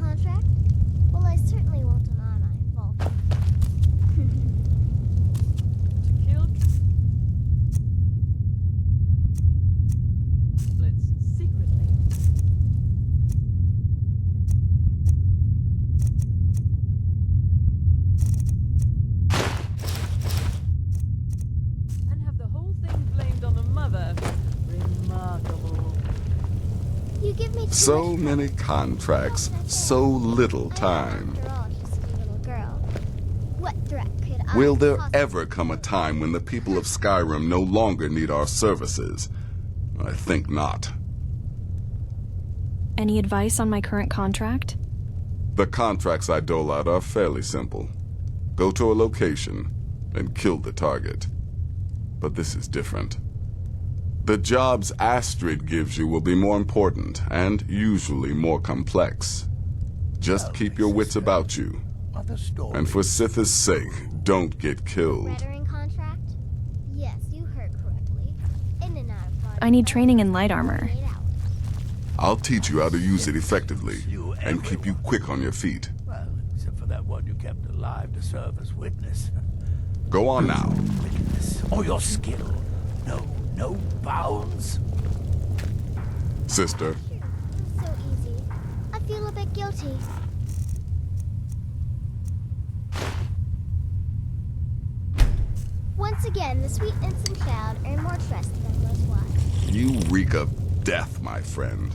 contract? Well, I certainly won't deny my involvement. Kill triplets secretly. And have the whole thing blamed on the mother. Remarkable. You give me too So much many credit. contracts, How can I say? so little I am, time. after all, just a little girl. What threat could I Will there possibly ever come a time when the people of Skyrim no longer need our services? I think not. Any advice on my current contract? The contracts I dole out are fairly simple. Go to a location and kill the target. But this is different. The jobs Astrid gives you will be more important and usually more complex. Just keep your wits about you. And for Sith's sake, don't get killed. Rendering contract? Yes, you heard correctly. In and out of body I need parts training in in light armor. 48 hours. I'll teach you how to use it effectively and keep you quick on your feet. Well, except for that one you kept alive to serve as witness. Go on now. Witness, or your skill. No bounds. Sister, So easy. I feel a bit guilty. Once again, the sweet innocent child earned more trust than was wise. you reek of death, my friend.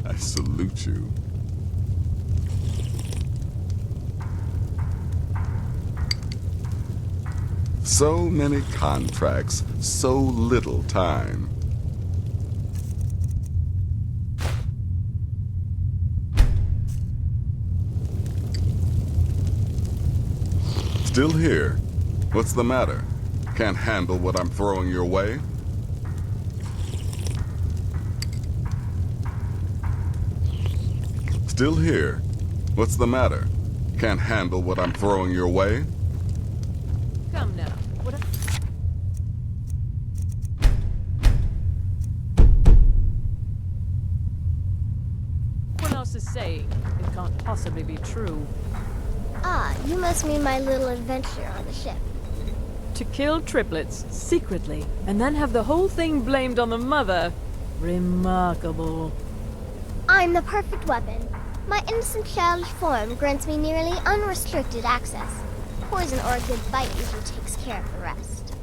I salute you. So many contracts, so little time. Still here? What's the matter? Can't handle what I'm throwing your way? Still here? What's the matter? Can't handle what I'm throwing your way? Come now. What a... What else is saying? It can't possibly be true. Ah, you must mean my little adventure on the ship. To kill triplets secretly and then have the whole thing blamed on the mother. Remarkable. I'm the perfect weapon. My innocent childish form grants me nearly unrestricted access. Poison or a good bite usually takes care of the rest.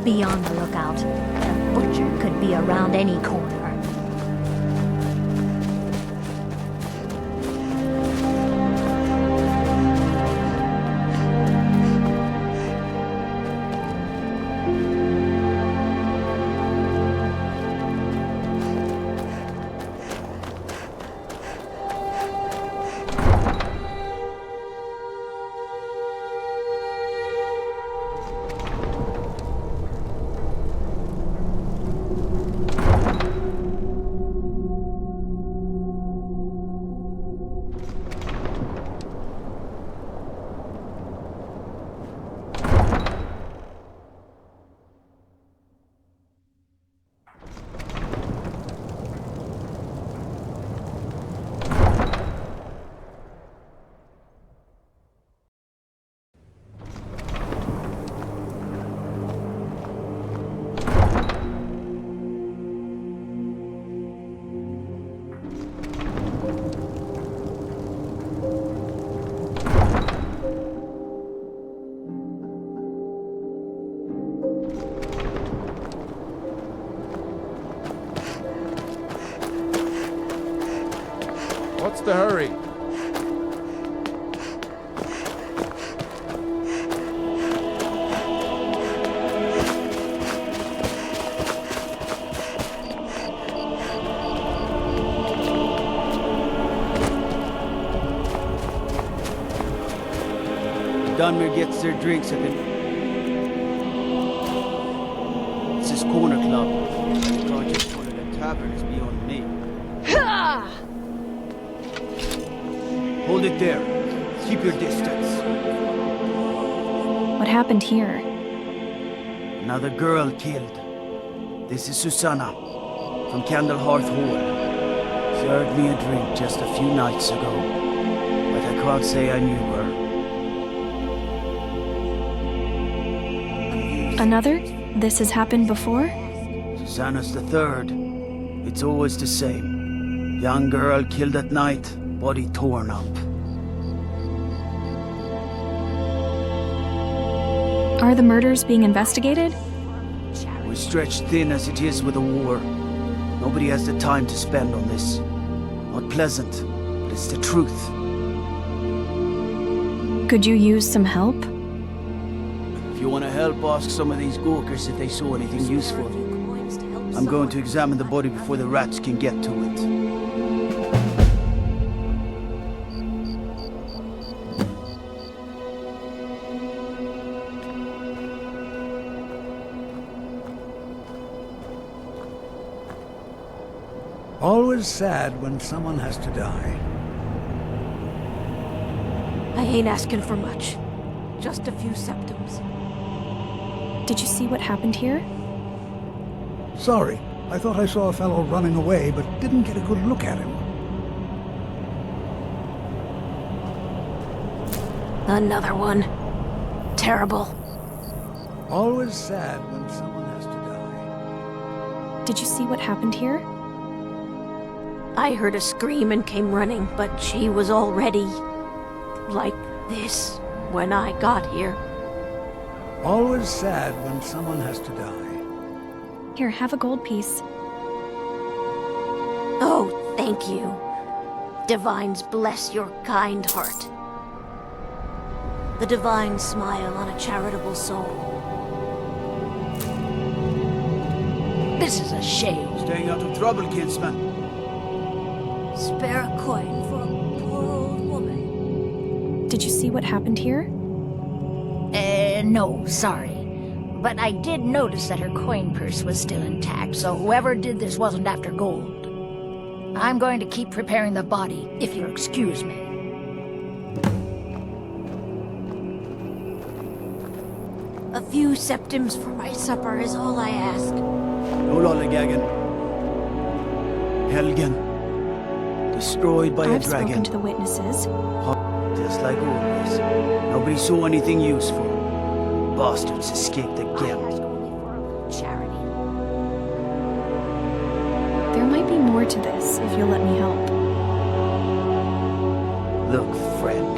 Be on the lookout. The butcher could be around any corner. to hurry. Dunmer gets their drinks at the... It's his corner club. You can't just put it at a tavern is beyond me. Hold it there. Keep your distance. What happened here? Another girl killed. This is Susanna, from Candlehearth Hall. Served me a drink just a few nights ago, but I can't say I knew her. Another? This has happened before? Susanna's the third. It's always the same. Young girl killed at night, body torn up. Are the murders being investigated? We're stretched thin as it is with the war. Nobody has the time to spend on this. Not pleasant, but it's the truth. Could you use some help? If you want to help, ask some of these gawkers if they saw anything useful. I'm going to examine the body before the rats can get to it. Always sad when someone has to die. I ain't asking for much. Just a few septums. Did you see what happened here? Sorry, I thought I saw a fellow running away, but didn't get a good look at him. Another one. Terrible. Always sad when someone has to die. Did you see what happened here? I heard a scream and came running, but she was already... like this when I got here. Always sad when someone has to die. Here, have a gold piece. Oh, thank you. Divines bless your kind heart. The divine smile on a charitable soul. This is a shame. Staying out of trouble, kinsman. Spare a coin for a poor old woman. Did you see what happened here? No, sorry. But I did notice that her coin purse was still intact, so whoever did this wasn't after gold. I'm going to keep preparing the body, if you'll excuse me. A few septims for my supper is all I ask. No lollygagging. Helgen. Destroyed by a I've dragon. spoken to the witnesses. Just like always. Nobody saw anything useful. Bastards escaped I again. ask only for a little charity. There might be more to this if you'll let me help. Look, friend.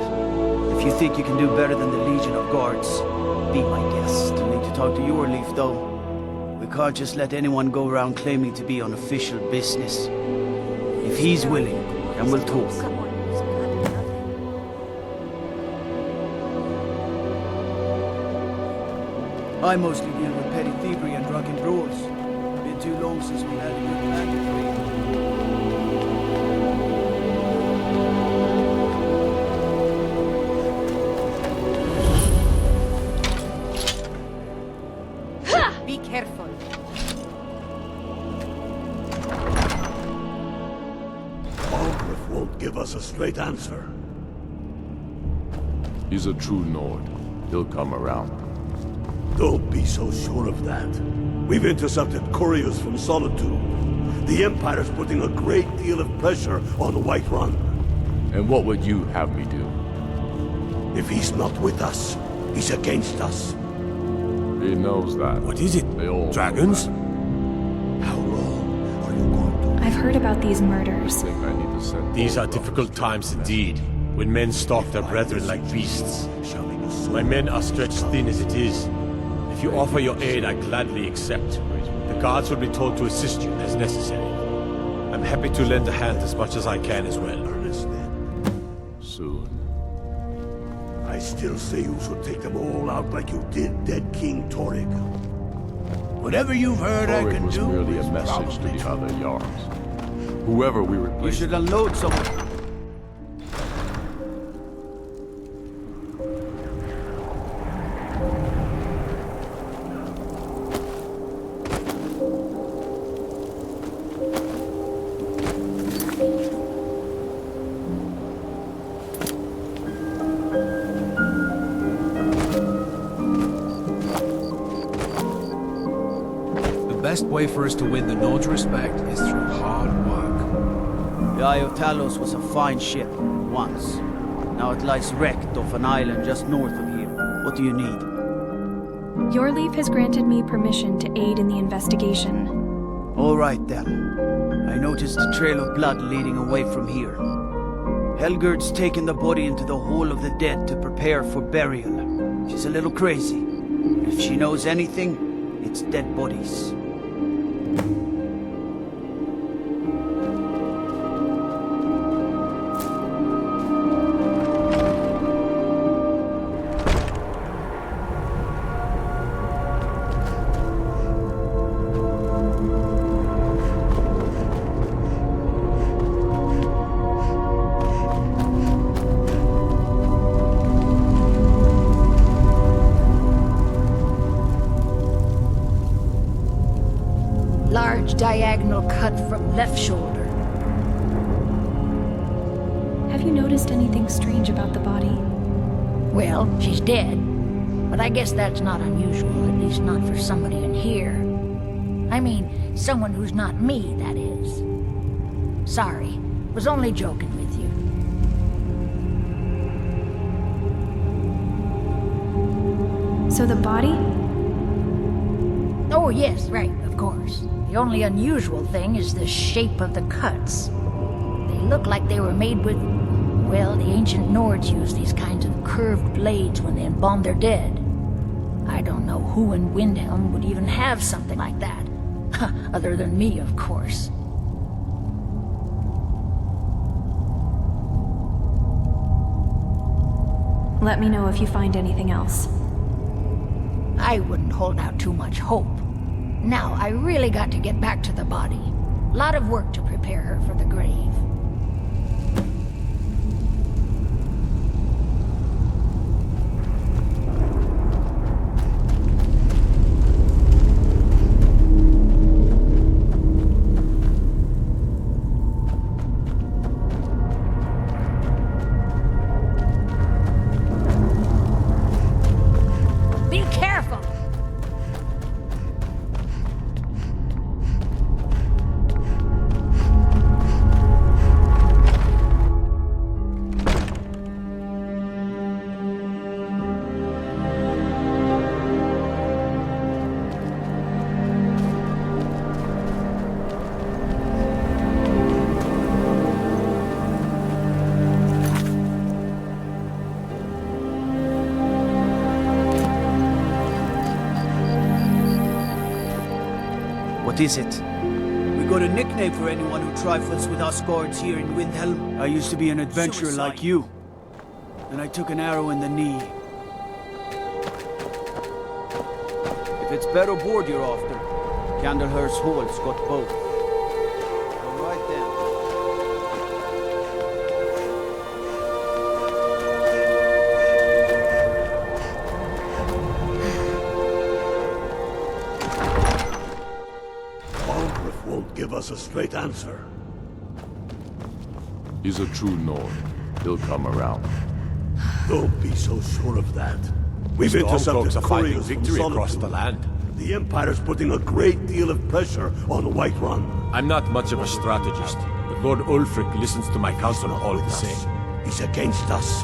If you think you can do better than the Legion of Guards, be my guest. I need to talk to your Leaf, though. We can't just let anyone go around claiming to be on official business. If he's willing, then we'll talk. Someone who's got nothing. I mostly deal with petty thievery and drunken brawls. Been too long since we had a good magic Be careful. Aldrich won't give us a straight answer. He's a true Nord. He'll come around. Don't be so sure of that. We've intercepted couriers from Solitude. The Empire's putting a great deal of pressure on Whiterun. And what would you have me do? If he's not with us, he's against us. He knows that. What is it? They all Dragons? know How long are you going to... I've heard about these murders. that. I think I need to send... These are difficult times indeed, when men stalk their brethren like beasts. My men are stretched thin as it is. If you offer your aid, I gladly accept. The guards will be told to assist you as necessary. I'm happy to lend a hand as much as I can as well. Ernest, then. soon. I still say you should take them all out like you did dead King Torik. Whatever you've heard I Torik can was do merely is a message to probably the other Jarls. Whoever we You replace... should unload someone. The best way for us to win the Nord's respect is through hard work. The Eye of Talos was a fine ship, once. Now it lies wrecked off an island just north of here. What do you need? Your leaf has granted me permission to aid in the investigation. All right then. I noticed a trail of blood leading away from here. Helgerd's taken the body into the Hall of the Dead to prepare for burial. She's a little crazy. If she knows anything, it's dead bodies. Large diagonal cut from left shoulder. Have you noticed anything strange about the body? Well, she's dead. But I guess that's not unusual, at least not for somebody in here. I mean, someone who's not me, that is. Sorry, was only joking with you. So the body? Oh yes, right, of course. The only unusual thing is the shape of the cuts. They look like they were made with... well, the ancient Nords used these kinds of curved blades when they embalmed their dead. I don't know who in Windhelm would even have something like that. Other than me, of course. Let me know if you find anything else. I wouldn't hold out too much hope. Now, I really got to get back to the body. A lot of work to prepare her for the grave. Be careful! What is it? We got a nickname for anyone who trifles with us guards here in Windhelm. I used to be an adventurer like you. And I took an arrow in the knee. If it's better board you're after, Candlehurst Hall's got both. All right then. Algrith won't give us a straight answer. He's a true Nord. He'll come around. Don't be so sure of that. We've Stormcloaks intercepted are finding couriers from victory across Solitude. the land. The Empire's putting a great deal of pressure on Whiterun. I'm not much of a strategist, but Lord Ulfric listens to my counsel all the same. He's against us.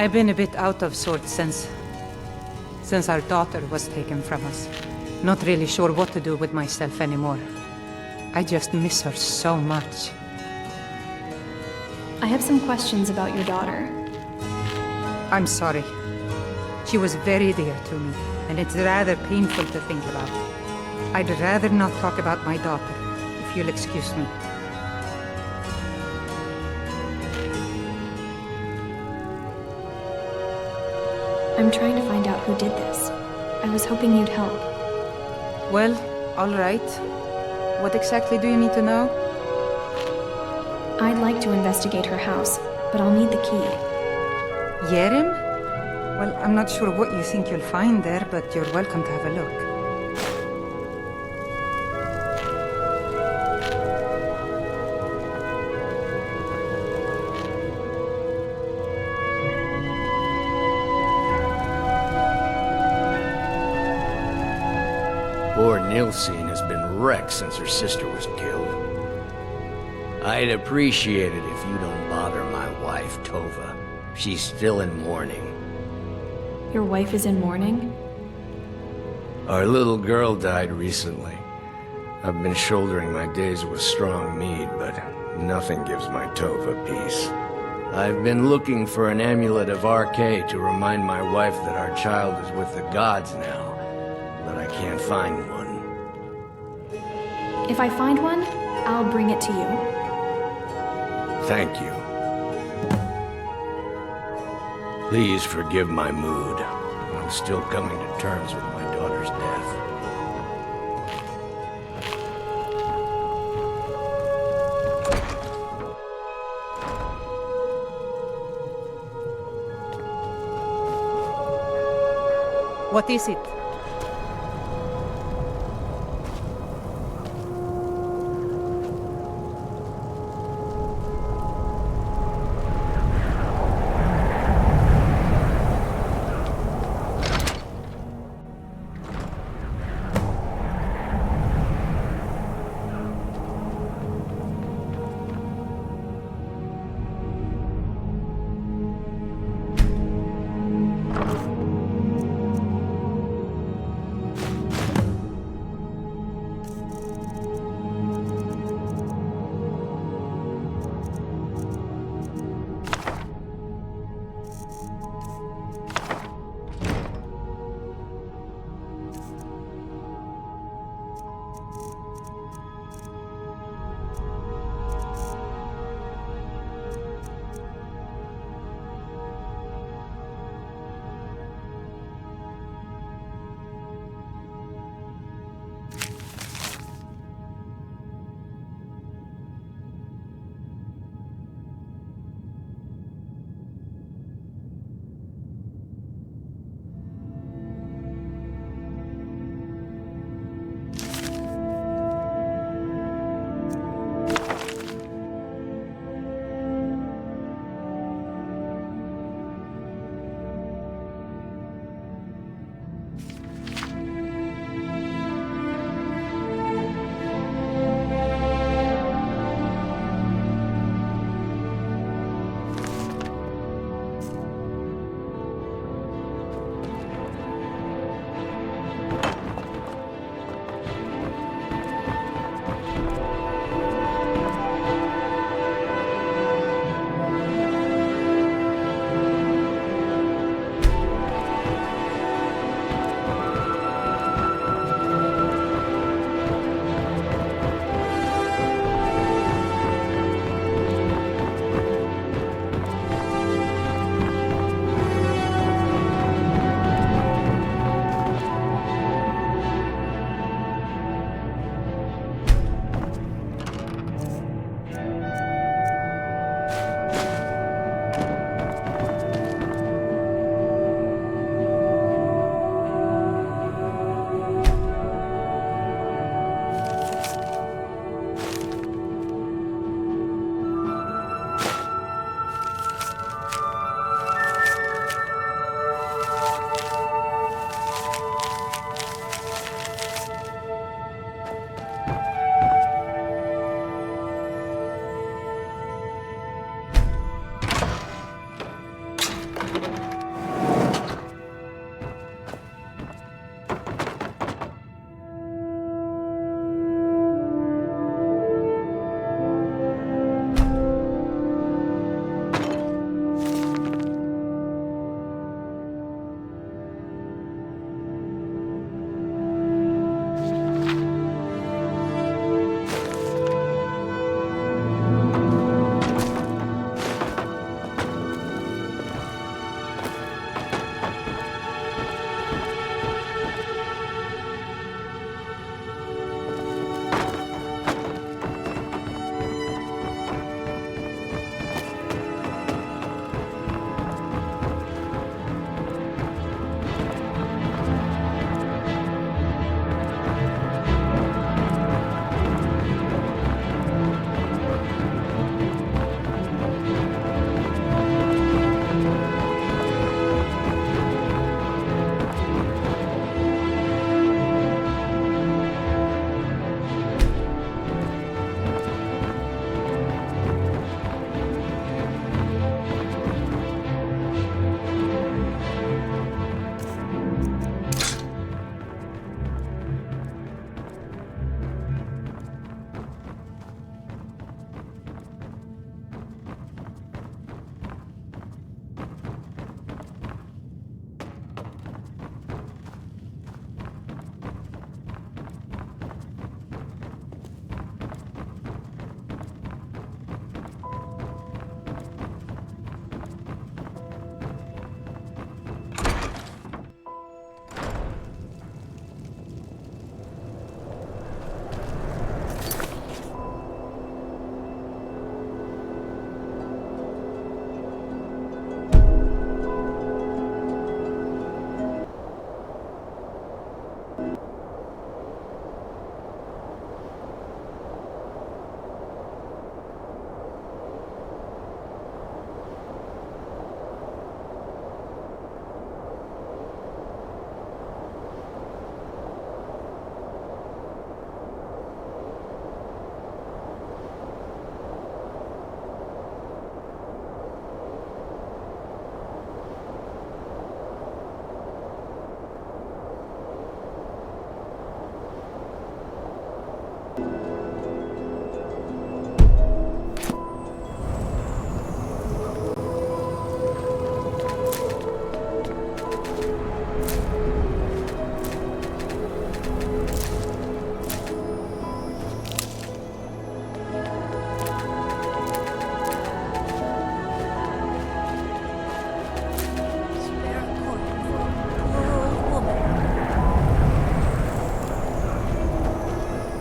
I've been a bit out of sorts since our daughter was taken from us. Not really sure what to do with myself anymore. I just miss her so much. I have some questions about your daughter. I'm sorry. She was very dear to me, and it's rather painful to think about. I'd rather not talk about my daughter, if you'll excuse me. I'm trying to find out who did this. I was hoping you'd help. Well, all right. What exactly do you need to know? I'd like to investigate her house, but I'll need the key. Yerim? Well, I'm not sure what you think you'll find there, but you're welcome to have a look. Poor Nilsine has been wrecked since her sister was killed. I'd appreciate it if you don't bother my wife, Tova. She's still in mourning. Your wife is in mourning? Our little girl died recently. I've been shouldering my days with strong mead, but nothing gives my Tova peace. I've been looking for an amulet of RK to remind my wife that our child is with the gods now. But I can't find one. If I find one, I'll bring it to you. Thank you. Please forgive my mood. I'm still coming to terms with my daughter's death. What is it?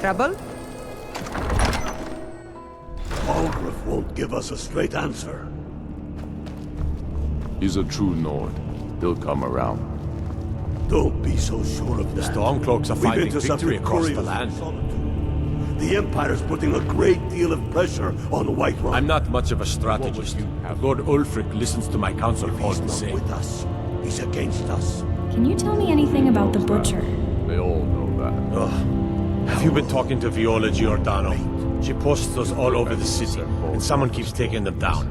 Trouble? Algriff won't give us a straight answer. He's a true Nord. He'll come around. Don't be so sure of that. Stormcloaks are We've finding intercepted victory across the couriers land. from Solitude. The Empire's putting a great deal of pressure on the White Run. I'm not much of a strategist. But Lord Ulfric listens to my counsel all the same. With us, he's against us. Can you tell me anything about the Butcher? They all know that. Ugh. Have you been talking to Viola Giordano? She posts us all over the city, and someone keeps taking them down.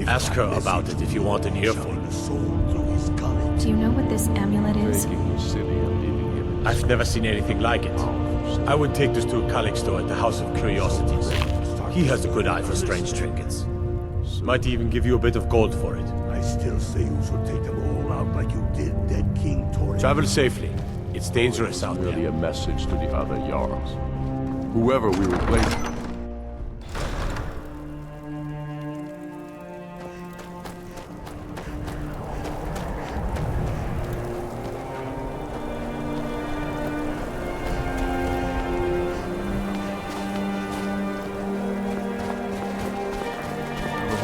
Ask her about it if you want an earful. Do you know what this amulet is? I've never seen anything like it. I would take this to a Calixto at the House of Curiosities. He has a good eye for strange trinkets. Might even give you a bit of gold for it. I still say you should take them all out like you did dead King Tori. Travel safely. It's dangerous out there. Merely a message to the other Jarls. Whoever we replace...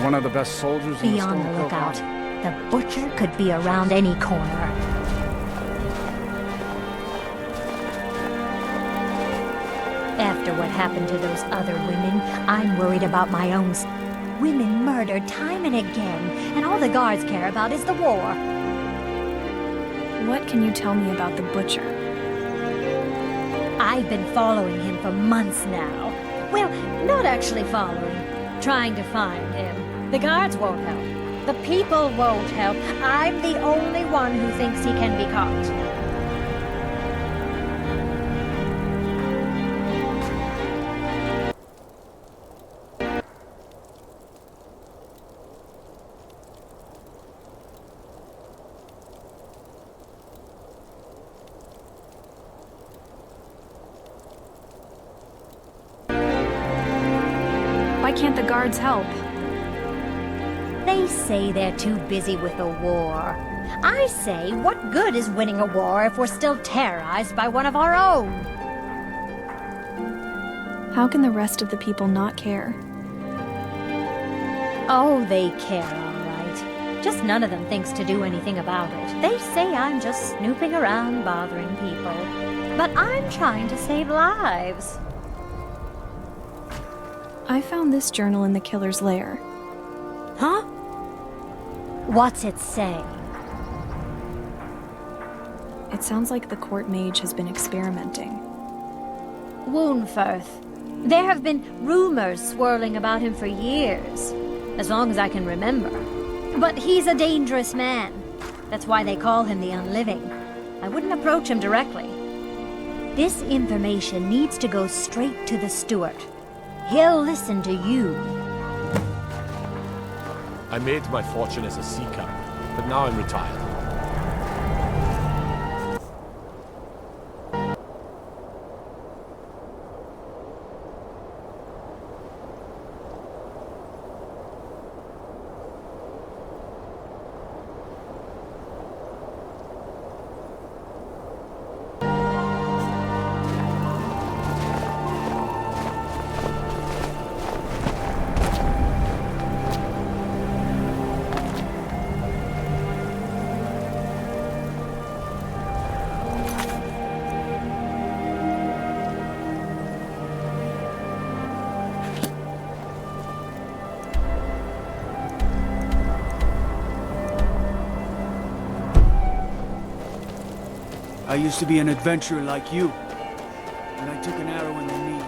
One of the best soldiers in Be on the lookout. The Butcher could be around any corner. After what happened to those other women, I'm worried about my own women murdered time and again, and all the guards care about is the war. What can you tell me about the Butcher? I've been following him for months now. Well, not actually following. Trying to find him. The guards won't help. The people won't help. I'm the only one who thinks he can be caught. Why can't the guards help? They say they're too busy with the war. I say, what good is winning a war if we're still terrorized by one of our own? How can the rest of the people not care? Oh, they care, all right. Just none of them thinks to do anything about it. They say I'm just snooping around bothering people. But I'm trying to save lives. I found this journal in the killer's lair. Huh? What's it say? It sounds like the court mage has been experimenting. Woundfirth. There have been rumors swirling about him for years, as long as I can remember. But he's a dangerous man. That's why they call him the Unliving. I wouldn't approach him directly. This information needs to go straight to the steward. He'll listen to you. I made my fortune as a seeker, but now I'm retired. I used to be an adventurer like you, and I took an arrow in the knee.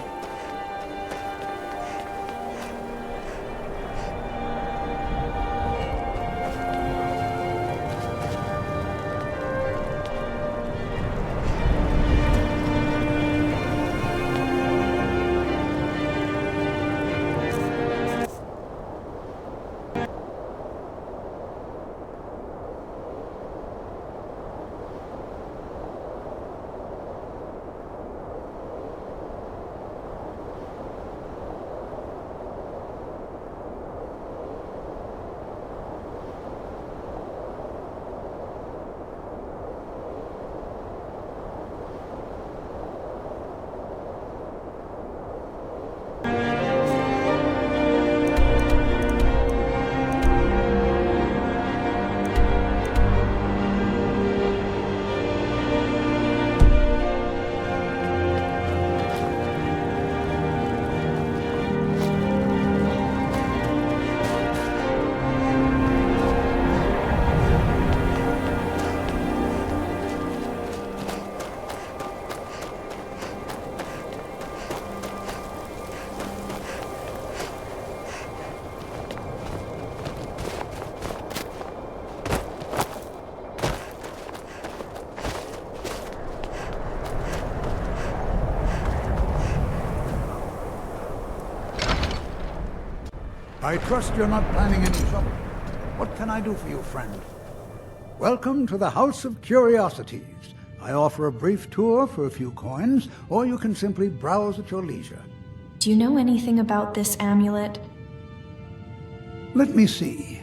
I trust you're not planning any trouble. What can I do for you, friend? Welcome to the House of Curiosities. I offer a brief tour for a few coins, or you can simply browse at your leisure. Do you know anything about this amulet? Let me see.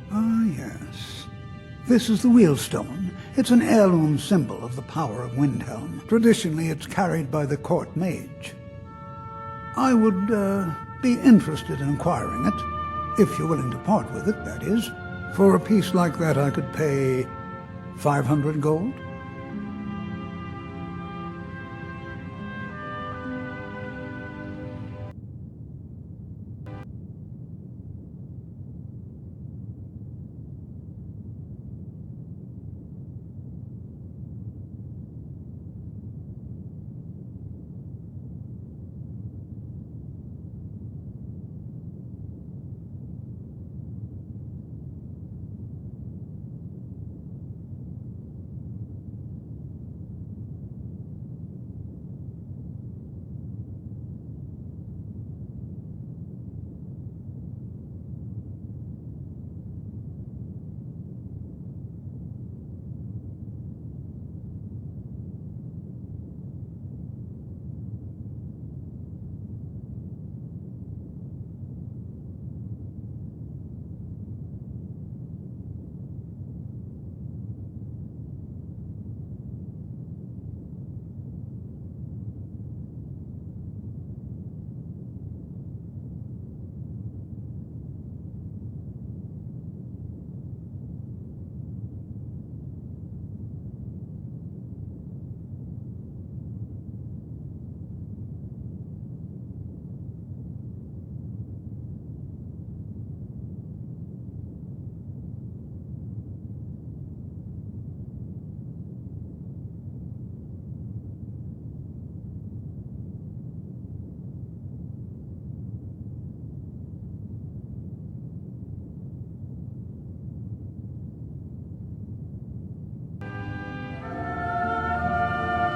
Ah, yes. This is the Wheelstone. It's an heirloom symbol of the power of Windhelm. Traditionally, it's carried by the court mage. I would, be interested in acquiring it. If you're willing to part with it, that is. For a piece like that, I could pay 500 gold.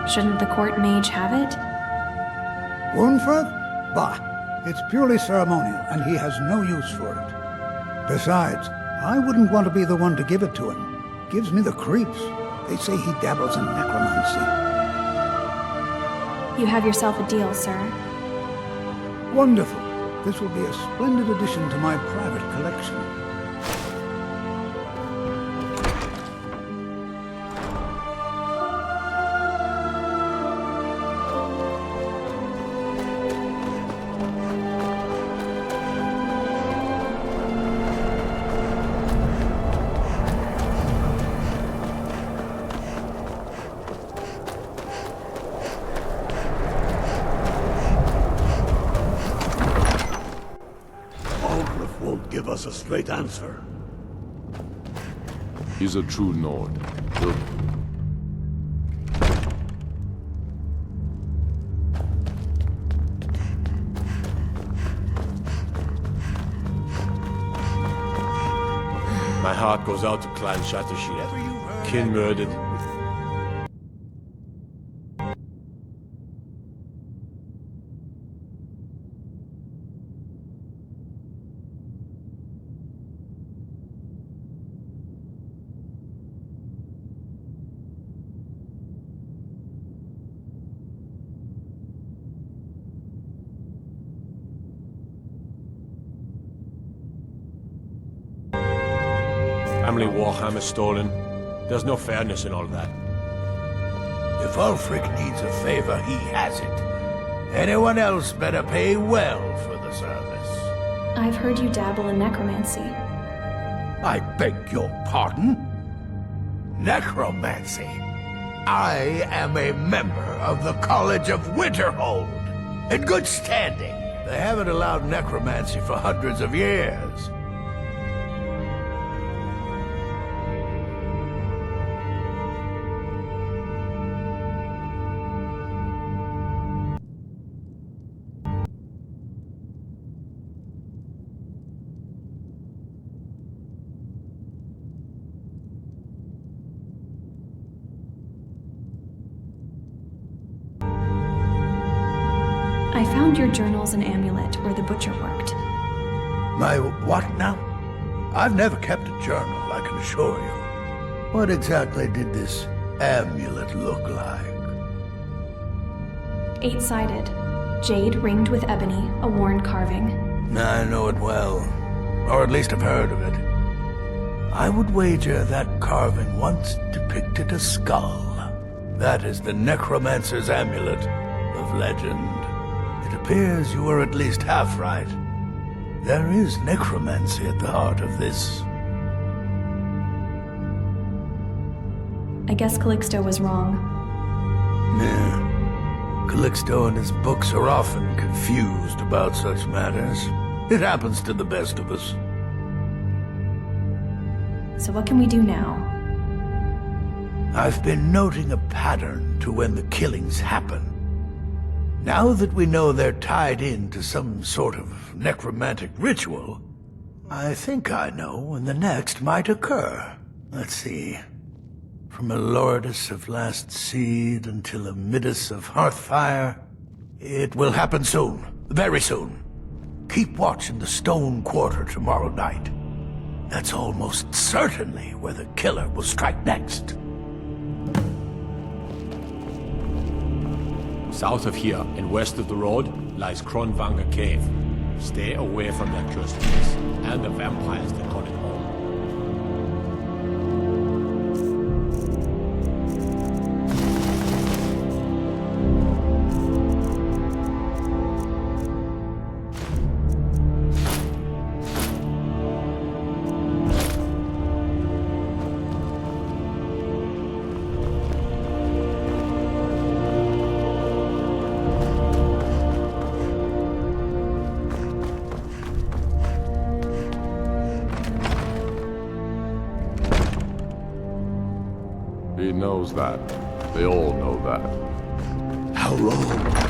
Shouldn't the court mage have it? Wurnford? Bah! It's purely ceremonial, and he has no use for it. Besides, I wouldn't want to be the one to give it to him. Gives me the creeps. They say he dabbles in necromancy. You have yourself a deal, sir. Wonderful. This will be a splendid addition to my private collection. Give us a straight answer. He's a true Nord. My heart goes out to Clan Shattershield. Kin murdered. Family Warhammer stolen. There's no fairness in all that. If Ulfric needs a favor, he has it. Anyone else better pay well for the service. I've heard you dabble in necromancy. I beg your pardon? Necromancy? I am a member of the College of Winterhold, in good standing. They haven't allowed necromancy for hundreds of years. I found your journals and amulet where the butcher worked. My what now? I've never kept a journal, I can assure you. What exactly did this amulet look like? 8-sided. Jade ringed with ebony, a worn carving. I know it well. Or at least I've heard of it. I would wager that carving once depicted a skull. That is the necromancer's amulet of legend. It appears you were at least half right. There is necromancy at the heart of this. I guess Calixto was wrong. Yeah. Calixto and his books are often confused about such matters. It happens to the best of us. So what can we do now? I've been noting a pattern to when the killings happen. Now that we know they're tied into some sort of necromantic ritual, I think I know when the next might occur. Let's see. From a Lourdes of Last Seed until a Midas of Hearthfire, it will happen soon. Very soon. Keep watch in the Stone Quarter tomorrow night. That's almost certainly where the killer will strike next. South of here and west of the road lies Kronvanger Cave. Stay away from that cursed place and the vampires that call it home. He knows that. They all know that. How long?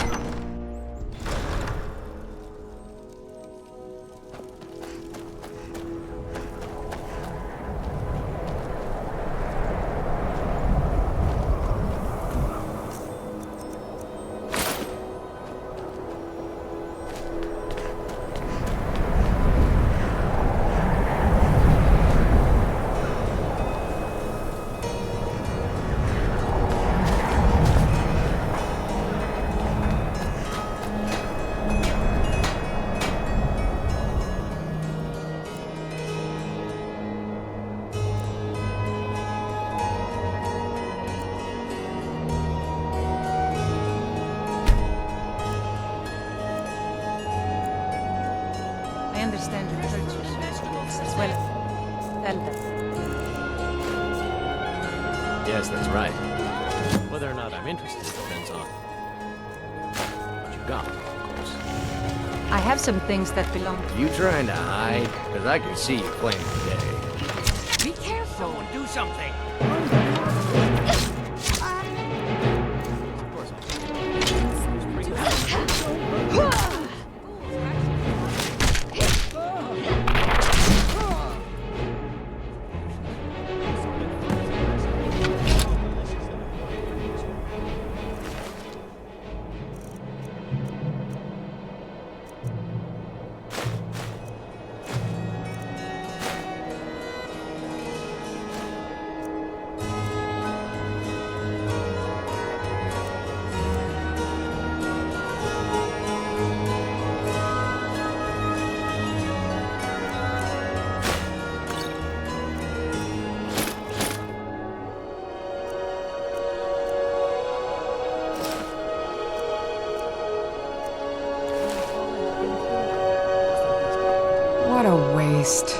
I understand your purchase, as well as tell them. Yes, that's right. Whether or not I'm interested depends on what you got, of course. I have some things that belong to You trying to hide? Because I can see you playing the game. Be careful! Do something! What a waste.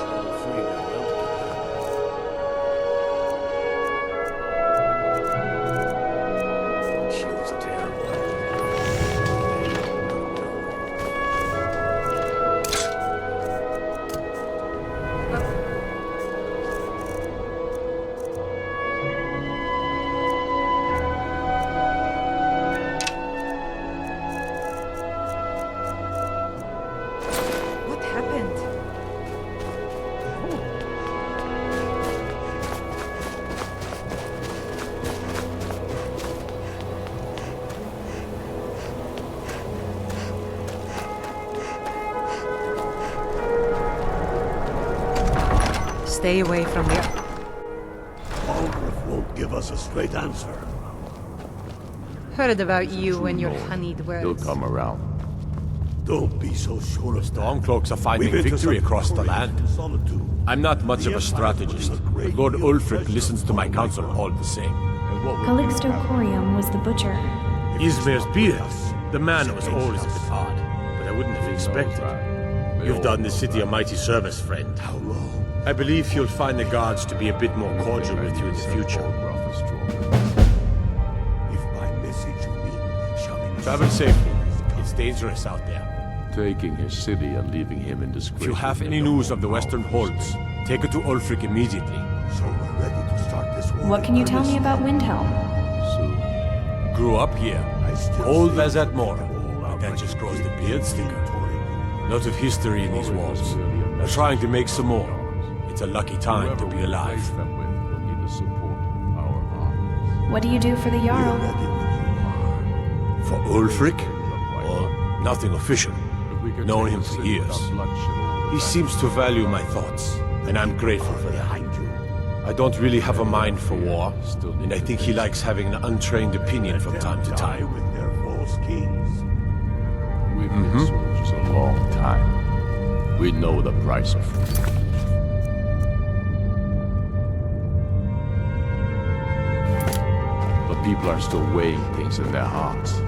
What happened? stay away from the... Algrith won't give us a straight answer. Heard about you and your honeyed words. He'll come around. Don't be so sure of that. Stormcloaks are finding victory across the land. I'm not much of a strategist, but Lord Ulfric listens to my counsel all the same. Calixto Corium was the butcher. Ismir's beard. The man was always a bit odd, but I wouldn't have expected. You've done the city a mighty service, friend. How long? I believe you'll find the guards to be a bit more cordial with you in the future. If by message you mean Travel safely. It's dangerous out there. Taking his city and leaving him in disgrace. If you have any news of the Western Holds, take it to Ulfric immediately. So we're ready to start this war. What can you tell me about Windhelm? Grew up here. Cold as at more. But that just grows the beard thicker. Lot of history in these walls. I'm trying to make some more. It's a lucky time to be alive. What do you do for the Jarl? For Ulfric? Well, nothing official. Known him for years. He seems to value my thoughts, and I'm grateful for that. I don't really have a mind for war, and I think he likes having an untrained opinion from time to time. With their false kings. We've been soldiers a long time. We know the price of freedom. But people are still weighing things in their hearts.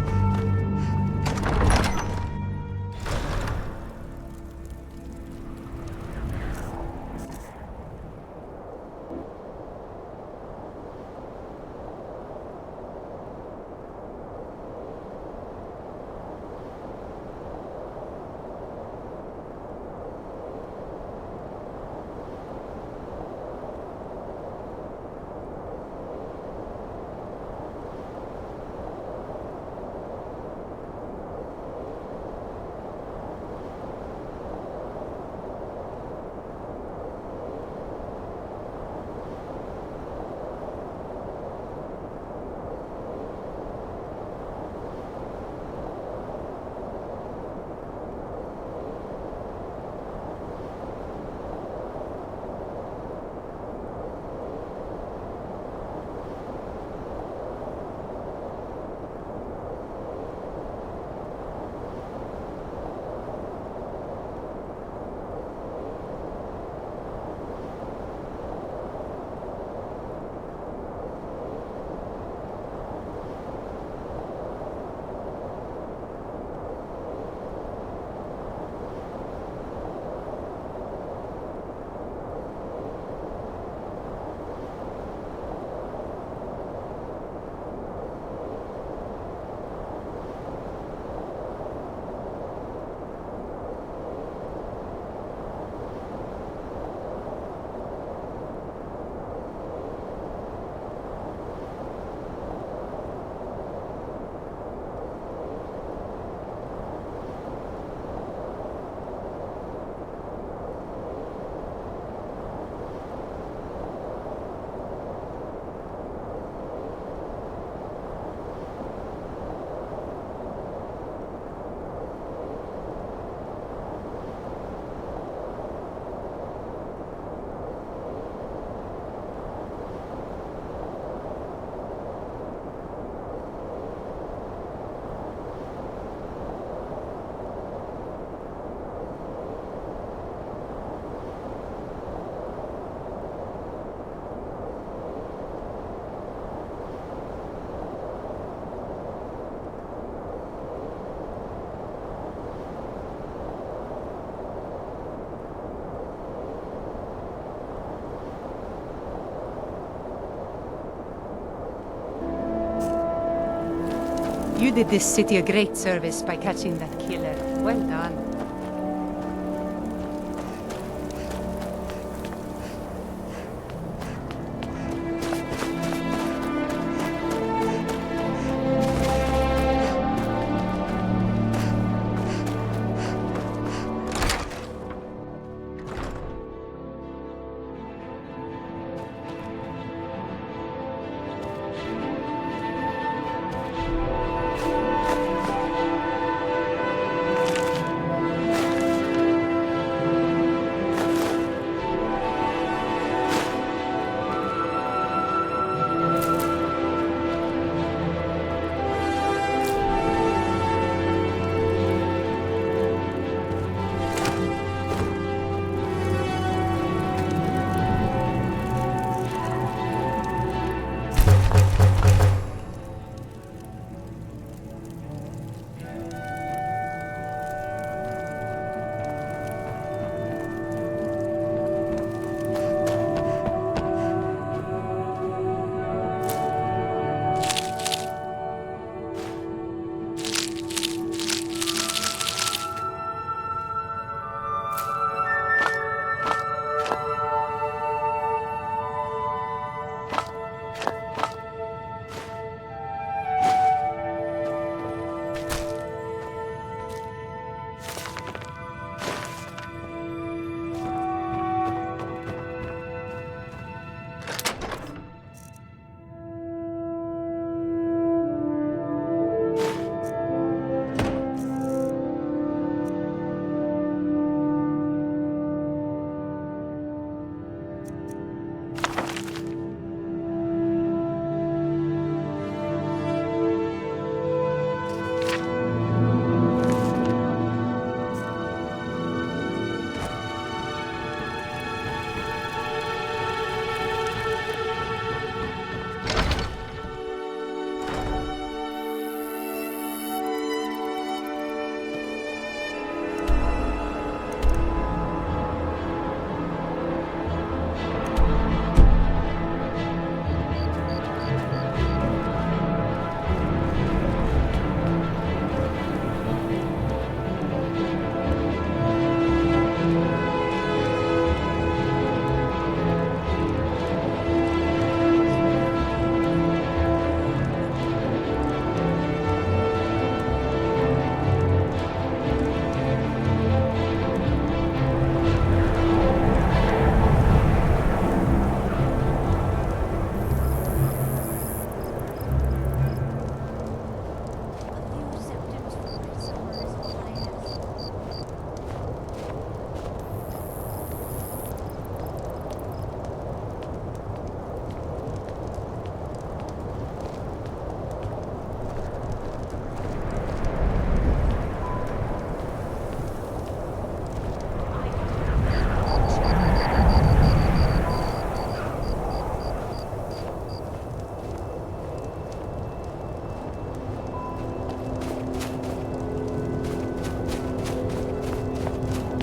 You did this city a great service by catching that killer. Well done.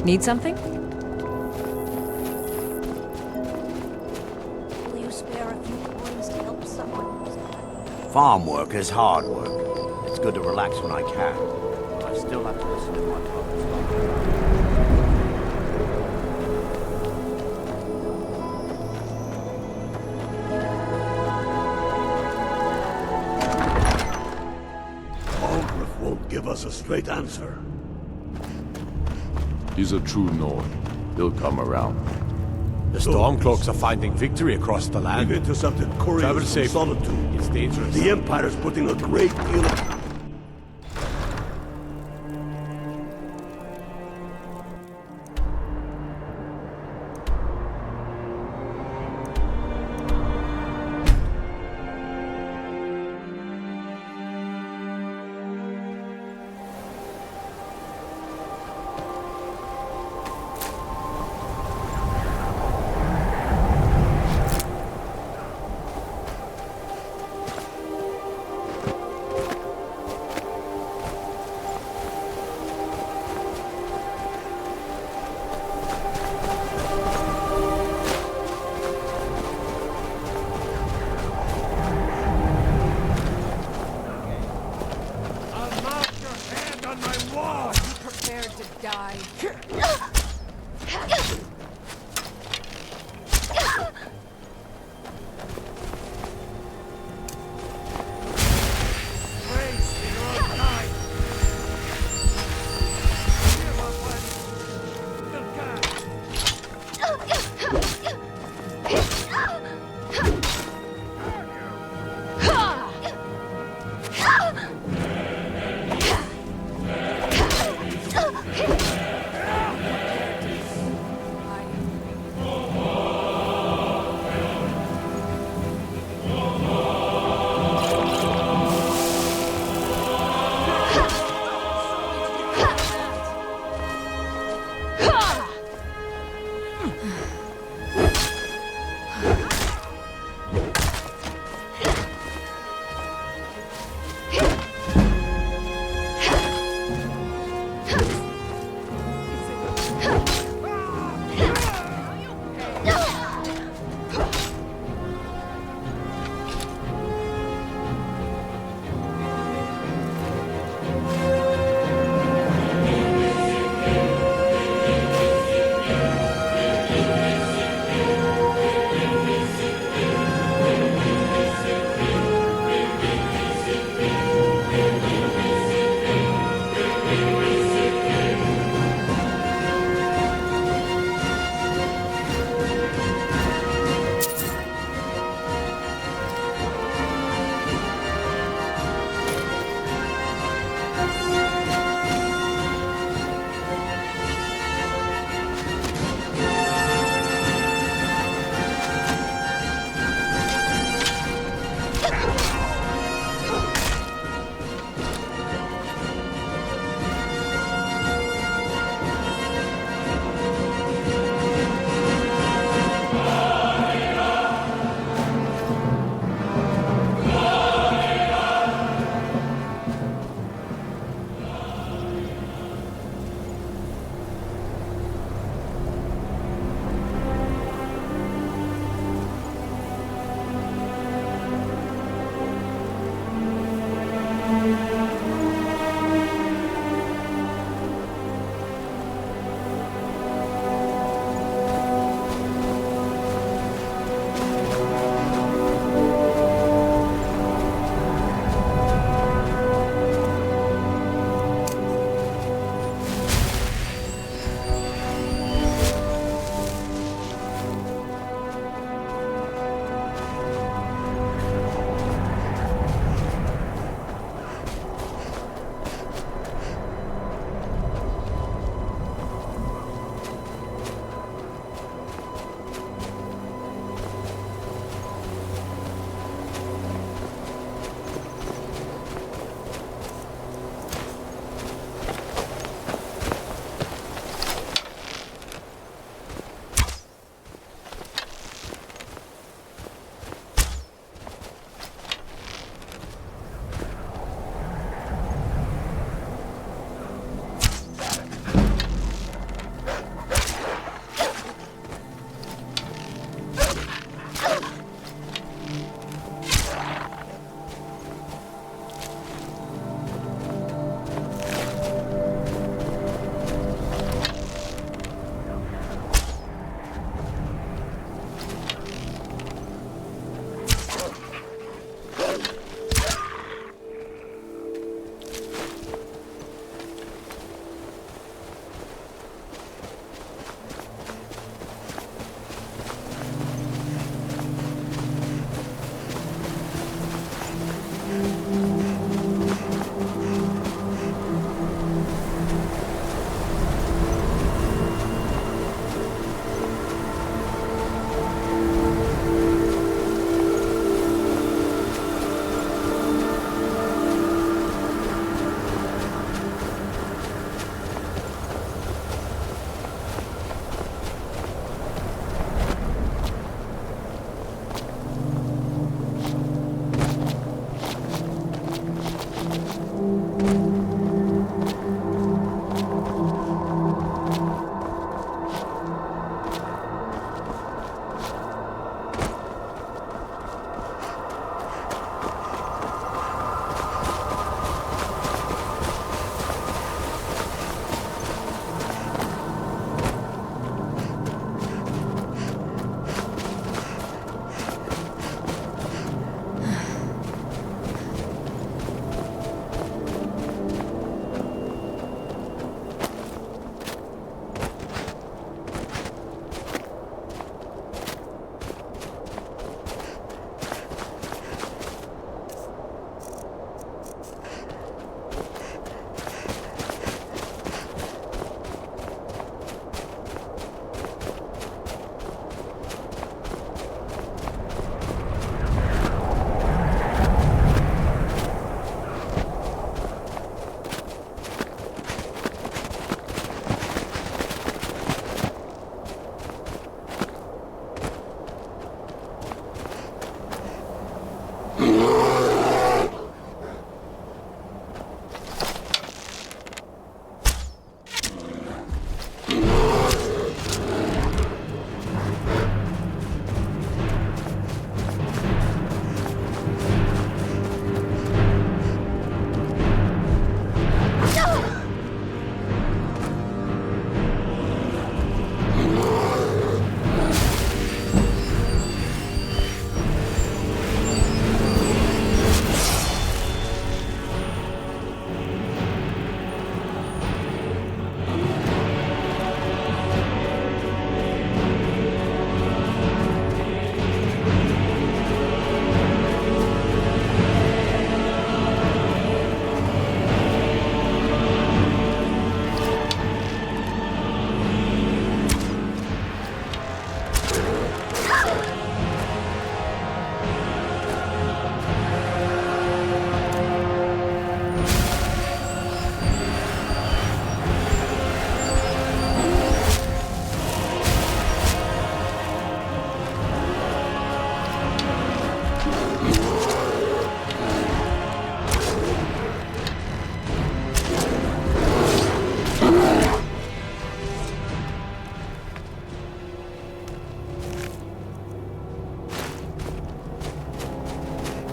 Need something? Will you spare a few coins to help someone who's got... Farm work is hard work. It's good to relax when I can. I still have to listen to my father's Algrith won't give us a straight answer. He's a true Nord. He'll come around. The Stormcloaks are finding victory across the land. We've intercepted couriers Travel from safe. Solitude. It's dangerous. The Empire's putting a great deal of...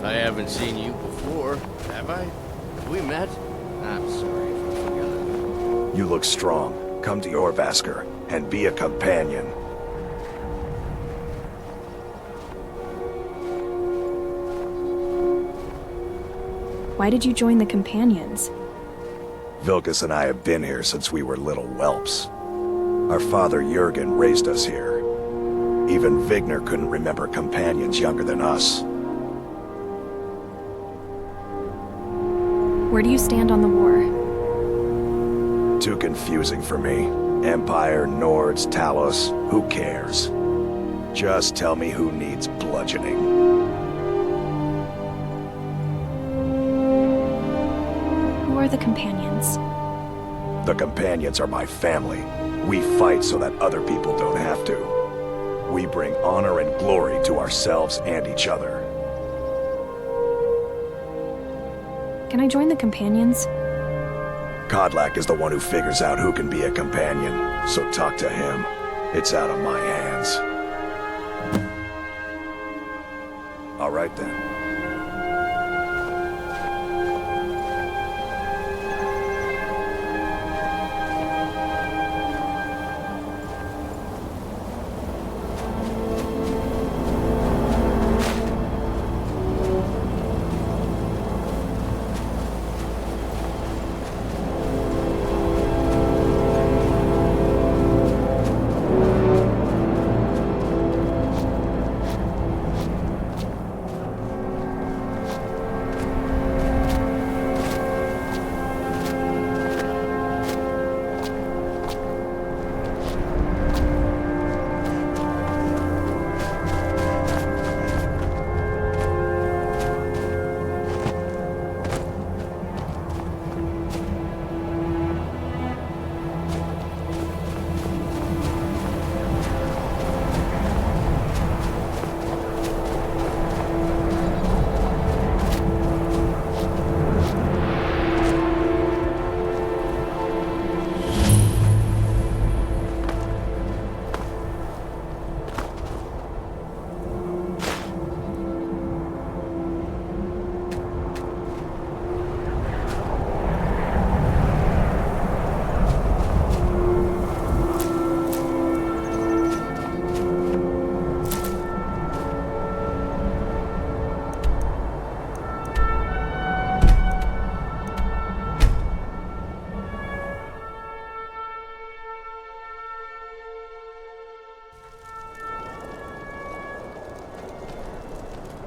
I haven't seen you before, have I? Have we met? I'm sorry if I forgot. You look strong. Come to Orvasker and be a companion. Why did you join the Companions? Vilkas and I have been here since we were little whelps. Our father Jurgen raised us here. Even Vigner couldn't remember companions younger than us. Where do you stand on the war? Too confusing for me. Empire, Nords, Talos, who cares? Just tell me who needs bludgeoning. Who are the Companions? The Companions are my family. We fight so that other people don't have to. We bring honor and glory to ourselves and each other. Can I join the Companions? Kodlak is the one who figures out who can be a companion, so talk to him. It's out of my hands. All right then.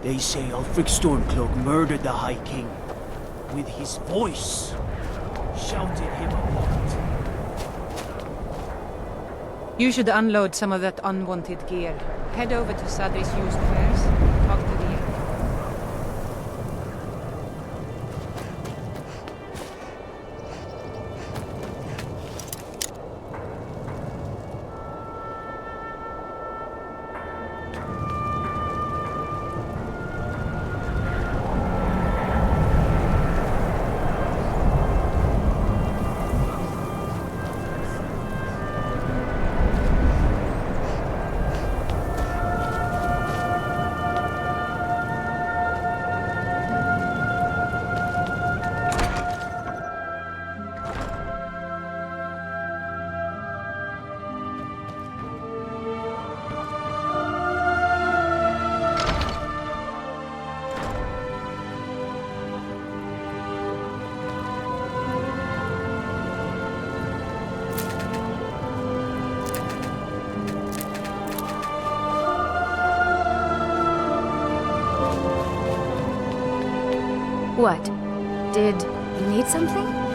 They say Ulfric Stormcloak murdered the High King. With his voice. Shouted him apart. You should unload some of that unwanted gear. Head over to Sadri's used wares. Talk to the... What? Did you need something?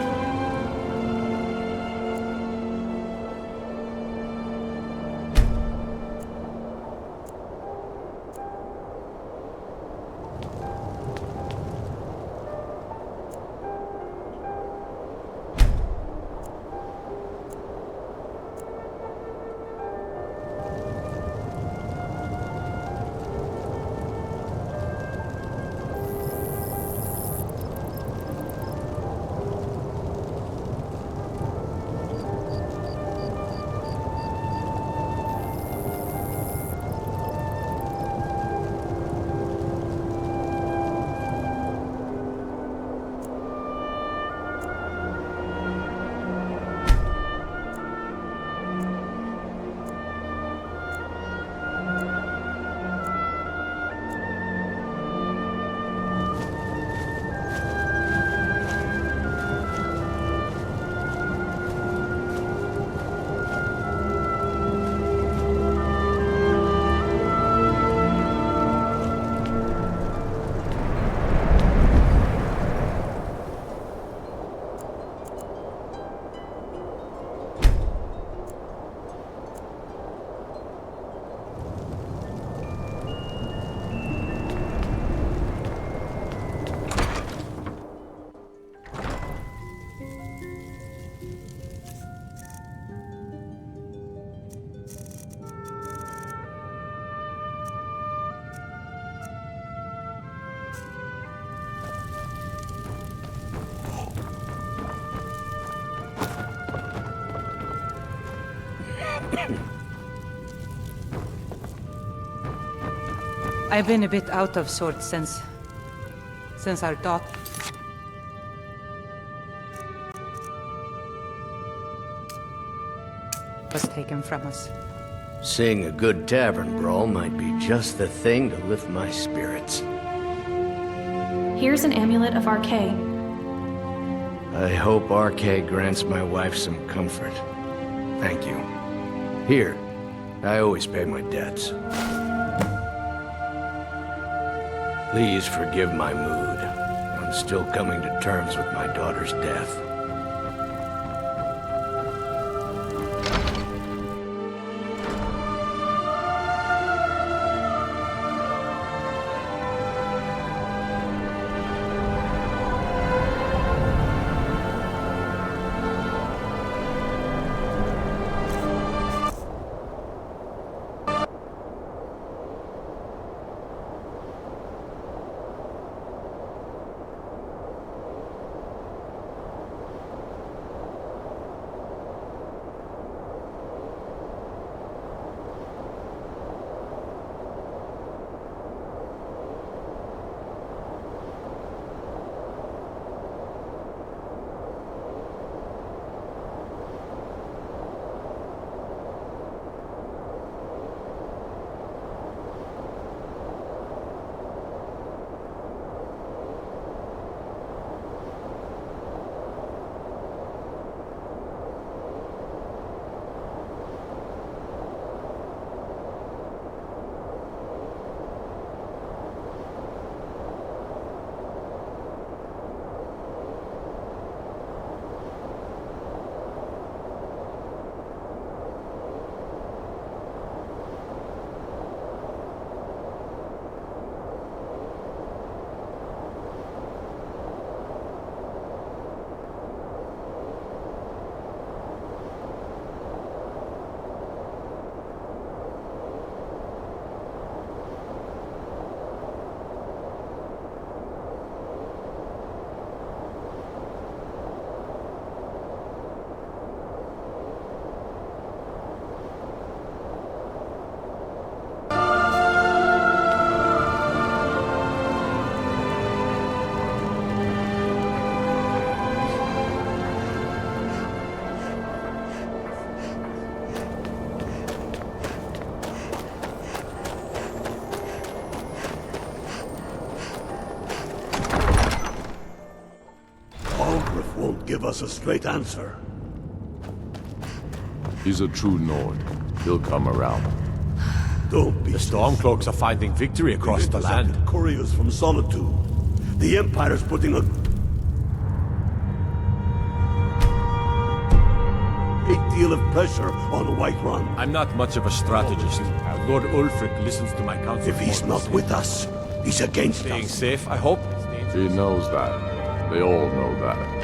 I've been a bit out of sorts since our daughter was taken from us. Seeing a good tavern brawl might be just the thing to lift my spirits. Here's an amulet of RK. I hope RK grants my wife some comfort. Thank you. Here, I always pay my debts. Please forgive my mood. I'm still coming to terms with my daughter's death. Give us a straight answer. He's a true Nord. He'll come around. Don't be. The Stormcloaks are finding victory across the land. Couriers from Solitude. The Empire's putting a great deal of pressure on the Whiterun. I'm not much of a strategist. Lord Ulfric listens to my counsel. If he's not with us, he's against Staying us. safe, I hope. He knows that. They all know that.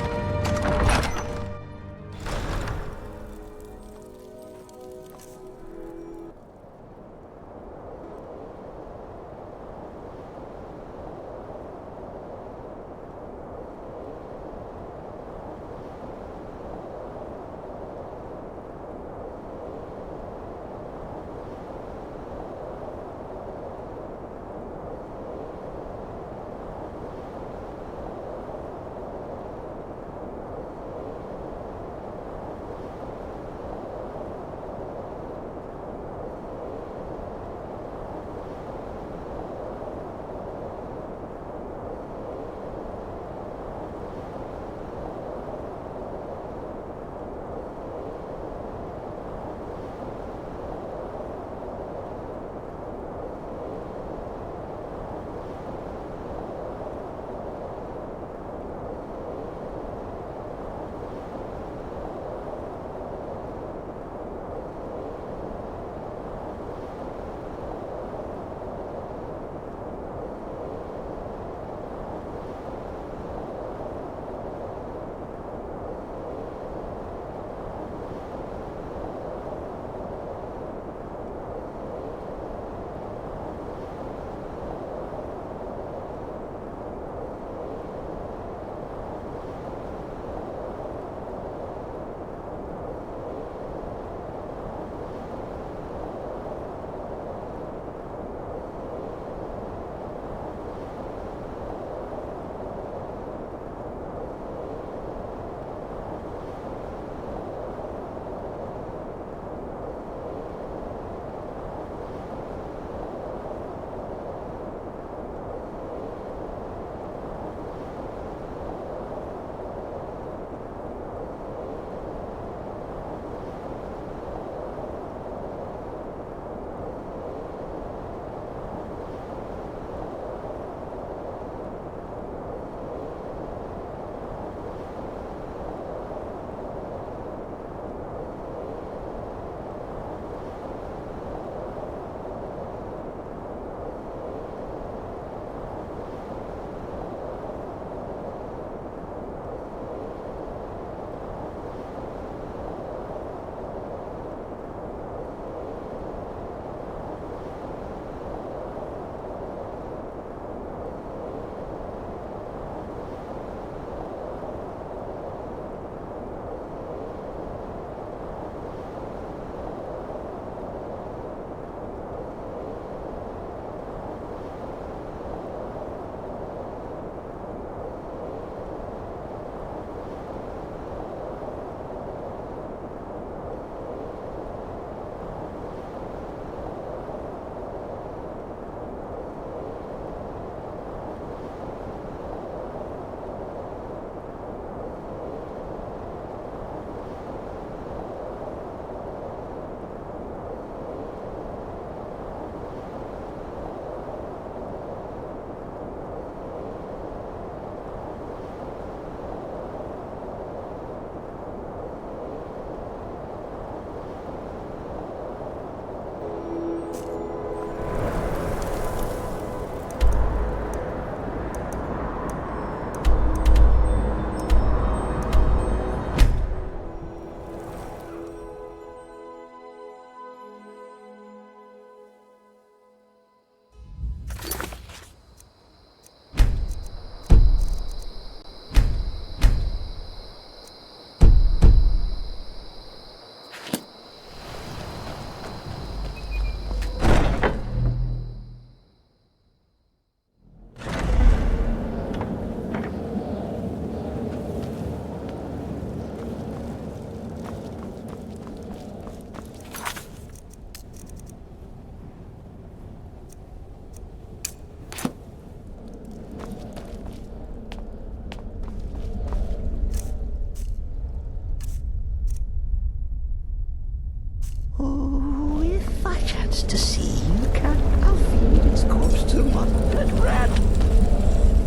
wants to see you, Cat, I'll feed its corpse to one pet rat.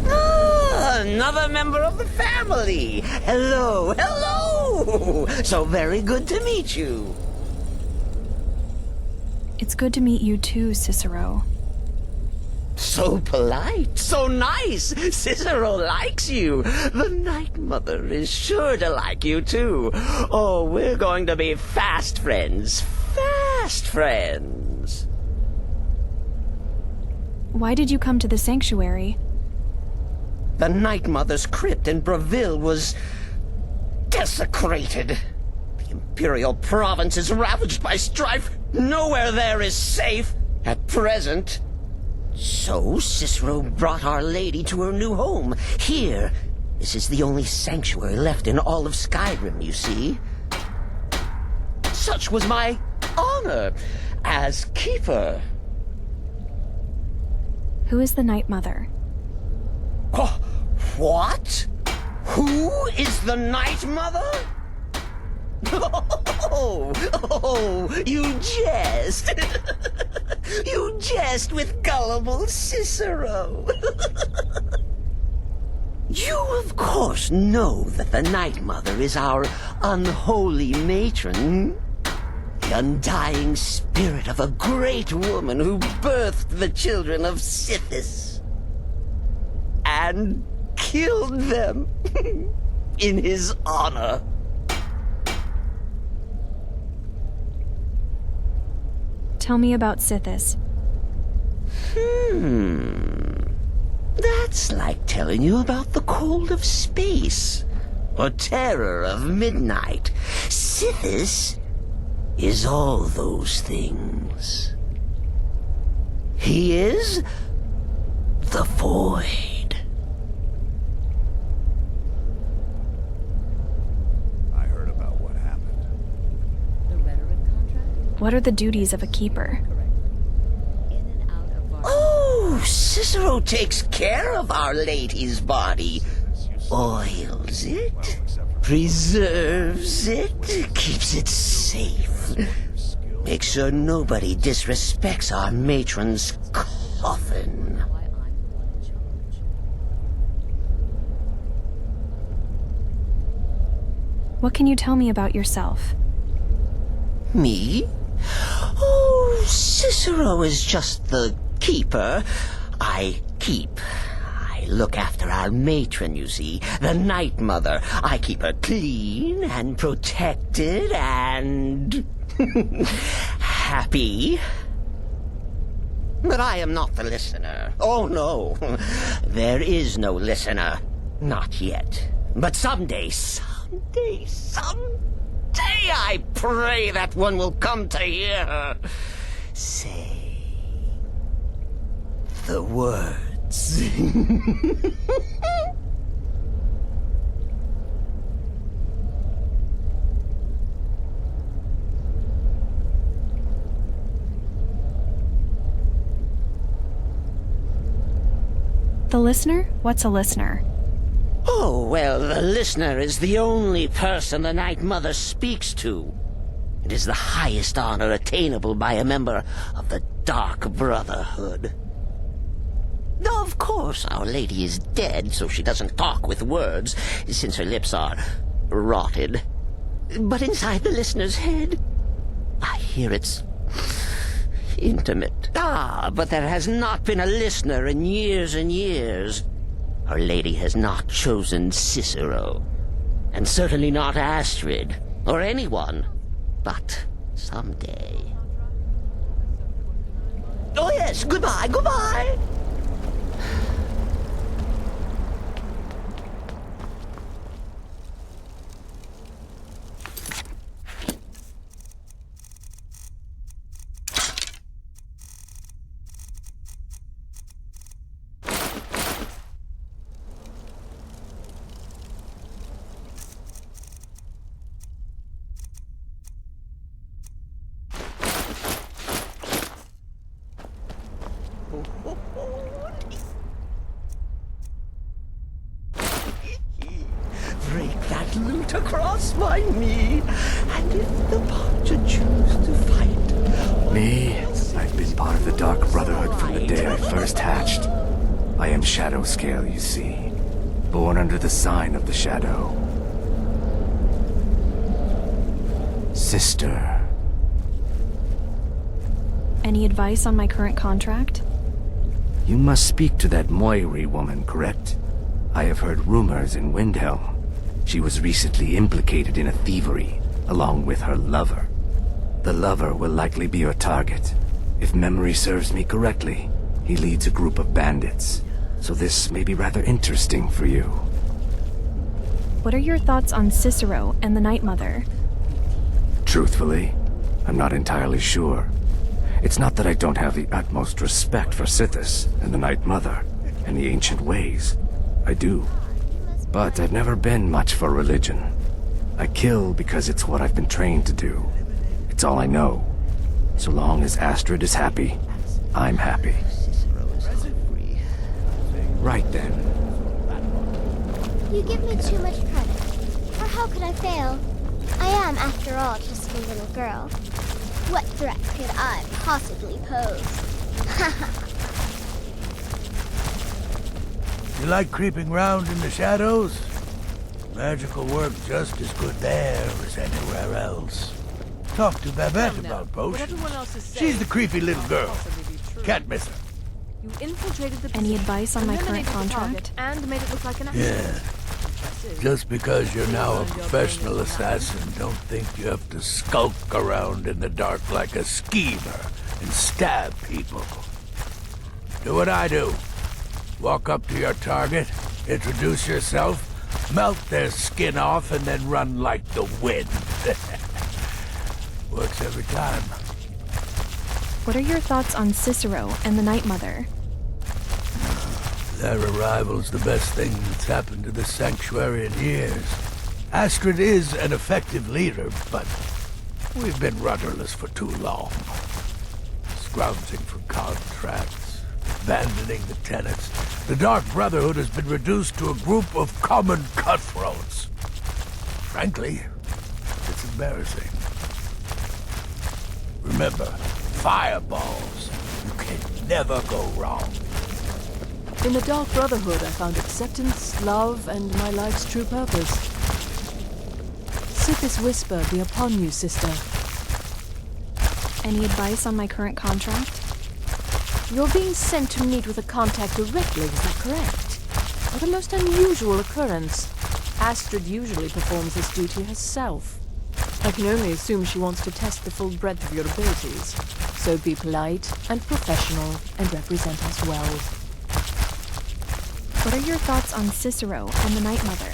Ah, another member of the family. Hello, hello. So very good to meet you. It's good to meet you too, Cicero. So polite, so nice. Cicero likes you. The Night Mother is sure to like you too. Oh, we're going to be fast friends. Fast friends. Why did you come to the sanctuary? The Night Mother's crypt in Breville was desecrated. The Imperial province is ravaged by strife. Nowhere there is safe at present. So Cicero brought Our Lady to her new home. Here, this is the only sanctuary left in all of Skyrim, you see. Such was my honor as keeper. Who is the Night Mother? Oh, what? Who is the Night Mother? Oh, you jest. You jest with gullible Cicero. You, of course, know that the Night Mother is our unholy matron. The undying spirit of a great woman who birthed the children of Sithis. And killed them in his honor. Tell me about Sithis. That's like telling you about the cold of space, or terror of midnight. Sithis is all those things. He is the void. I heard about what happened. What are the duties of a keeper? Oh, Cicero takes care of Our Lady's body. Oils it, preserves it, keeps it safe. Makes sure nobody disrespects our matron's coffin. What can you tell me about yourself? Me? Oh, Cicero is just the keeper. I keep. I look after our matron, you see, the Night Mother. I keep her clean and protected and happy. But I am not the listener. Oh, no. There is no listener. Not yet. But someday, I pray that one will come to hear her say the words. The listener? What's a listener? Oh, well, the listener is the only person the Night Mother speaks to. It is the highest honor attainable by a member of the Dark Brotherhood. Of course, Our Lady is dead, so she doesn't talk with words, since her lips are rotted. But inside the listener's head, I hear it's intimate. But there has not been a listener in years and years. Our Lady has not chosen Cicero, and certainly not Astrid, or anyone. But someday. Oh yes, goodbye, goodbye! Break that lute across my knee, and if the Poncha choose to fight, Me? I've been part of the Dark Brotherhood from the day I first hatched. I am Shadow Scale, you see. Born under the sign of the Shadow. Sister. Any advice on my current contract? You must speak to that Moiri woman, correct? I have heard rumors in Windhelm. She was recently implicated in a thievery, along with her lover. The lover will likely be your target. If memory serves me correctly, he leads a group of bandits. So this may be rather interesting for you. What are your thoughts on Cicero and the Night Mother? Truthfully, I'm not entirely sure. It's not that I don't have the utmost respect for Sithis and the Night Mother and the ancient ways. I do. But I've never been much for religion. I kill because it's what I've been trained to do. It's all I know. So long as Astrid is happy, I'm happy. Right then. You give me too much credit. Or how could I fail? I am, after all, just a little girl. What threat could I possibly pose? You like creeping round in the shadows? Magical work just as good there as anywhere else. Talk to Babette about potions. She's the creepy little girl. Can't miss her. You infiltrated the Any advice on my current eliminated the contract? target, and made it look like an accident. Yeah. Just because you're now a professional assassin, don't think you have to skulk around in the dark like a schemer and stab people. Do what I do. Walk up to your target, introduce yourself, melt their skin off, and then run like the wind. Works every time. What are your thoughts on Cicero and the Night Mother? Their arrival's the best thing that's happened to the Sanctuary in years. Astrid is an effective leader, but we've been rudderless for too long. Scrounging for contracts, abandoning the tenants. The Dark Brotherhood has been reduced to a group of common cutthroats. Frankly, it's embarrassing. Remember, fireballs. You can never go wrong. In the Dark Brotherhood, I found acceptance, love, and my life's true purpose. Sithis whisper be upon you, sister. Any advice on my current contract? You're being sent to meet with a contact directly, is that correct? What a most unusual occurrence. Astrid usually performs this duty herself. I can only assume she wants to test the full breadth of your abilities. So be polite and professional and represent us well. What are your thoughts on Cicero and the Night Mother?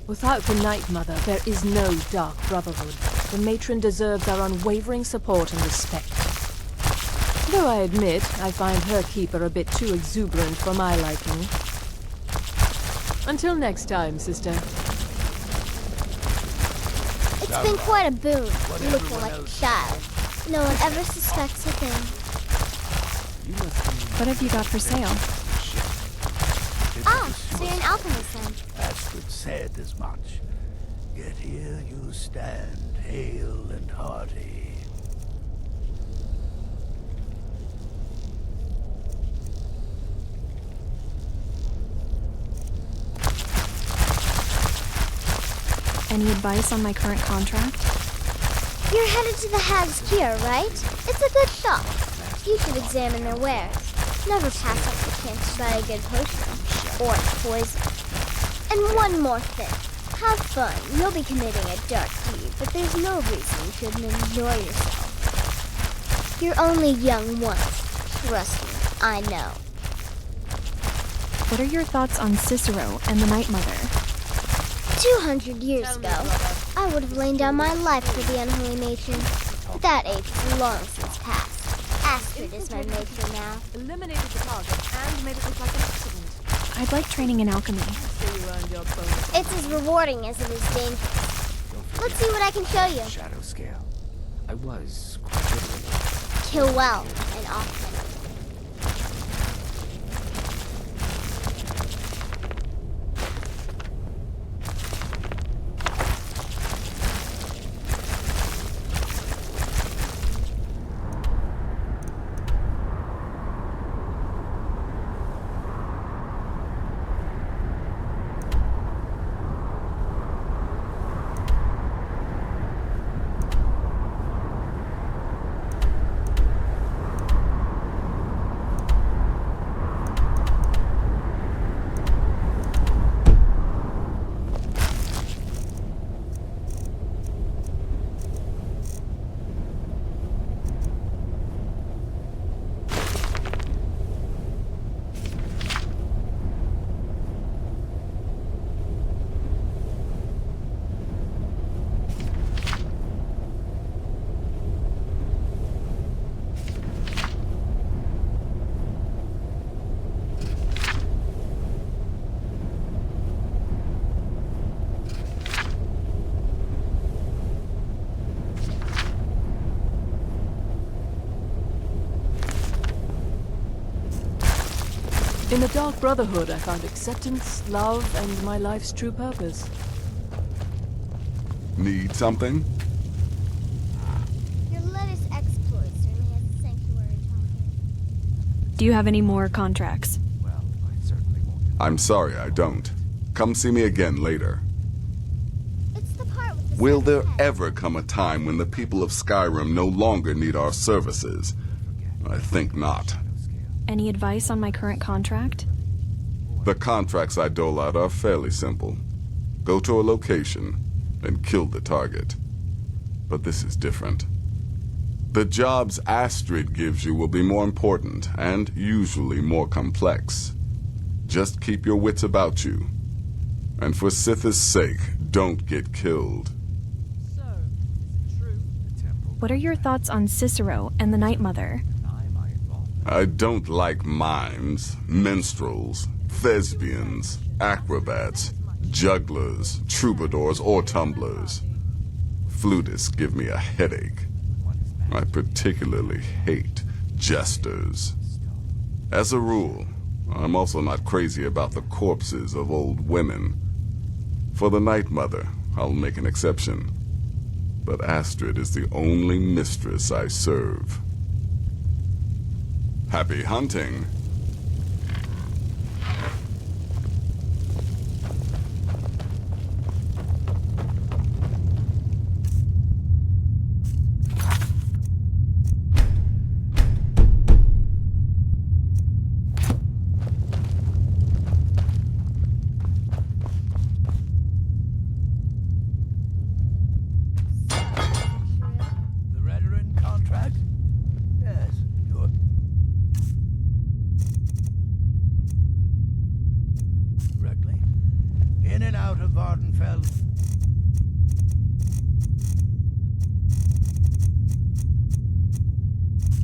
Without the Night Mother, there is no Dark Brotherhood. The matron deserves our unwavering support and respect. Though I admit, I find her keeper a bit too exuberant for my liking. Until next time, sister. It's been quite a boon, looking like a child. No one ever suspects a thing. What have you got for sale? Ah, so you're an alchemist then. Astrid said as much. Yet here you stand, hale and hearty. Any advice on my current contract? You're headed to the Hag's Cure, right? It's a good shop. You should examine their wares. Never pass up the chance to buy a good potion. Or poison. And one more thing. Have fun. You'll be committing a dark deed, but there's no reason you shouldn't enjoy yourself. You're only young once. Trust me, I know. What are your thoughts on Cicero and the Night Mother? 200 years ago, I would have lain down my life for the unholy matron. But that age is long since past. Astrid is my matron now. Eliminated the target and made it look like an accident. I'd like training in alchemy. It's as rewarding as it is dangerous. Let's see what I can show you. Shadow Scale. I was quite literally. Kill well and often. the Dark Brotherhood, I found acceptance, love, and my life's true purpose. Need something? Your latest exploit certainly has the sanctuary talking. Do you have any more contracts? I'm sorry, I don't. Come see me again later. It's the part with the Will there ever come a time when the people of Skyrim no longer need our services? I think not. Any advice on my current contract? The contracts I dole out are fairly simple. Go to a location and kill the target. But this is different. The jobs Astrid gives you will be more important and usually more complex. Just keep your wits about you. And for Sithis' sake, don't get killed. What are your thoughts on Cicero and the Night Mother? I don't like mimes, minstrels, thespians, acrobats, jugglers, troubadours, or tumblers. Flutists give me a headache. I particularly hate jesters. As a rule, I'm also not crazy about the corpses of old women. For the Night Mother, I'll make an exception. But Astrid is the only mistress I serve. Happy hunting. The Veteran contract? Yes, sure. Correctly. In and out of Vardenfell.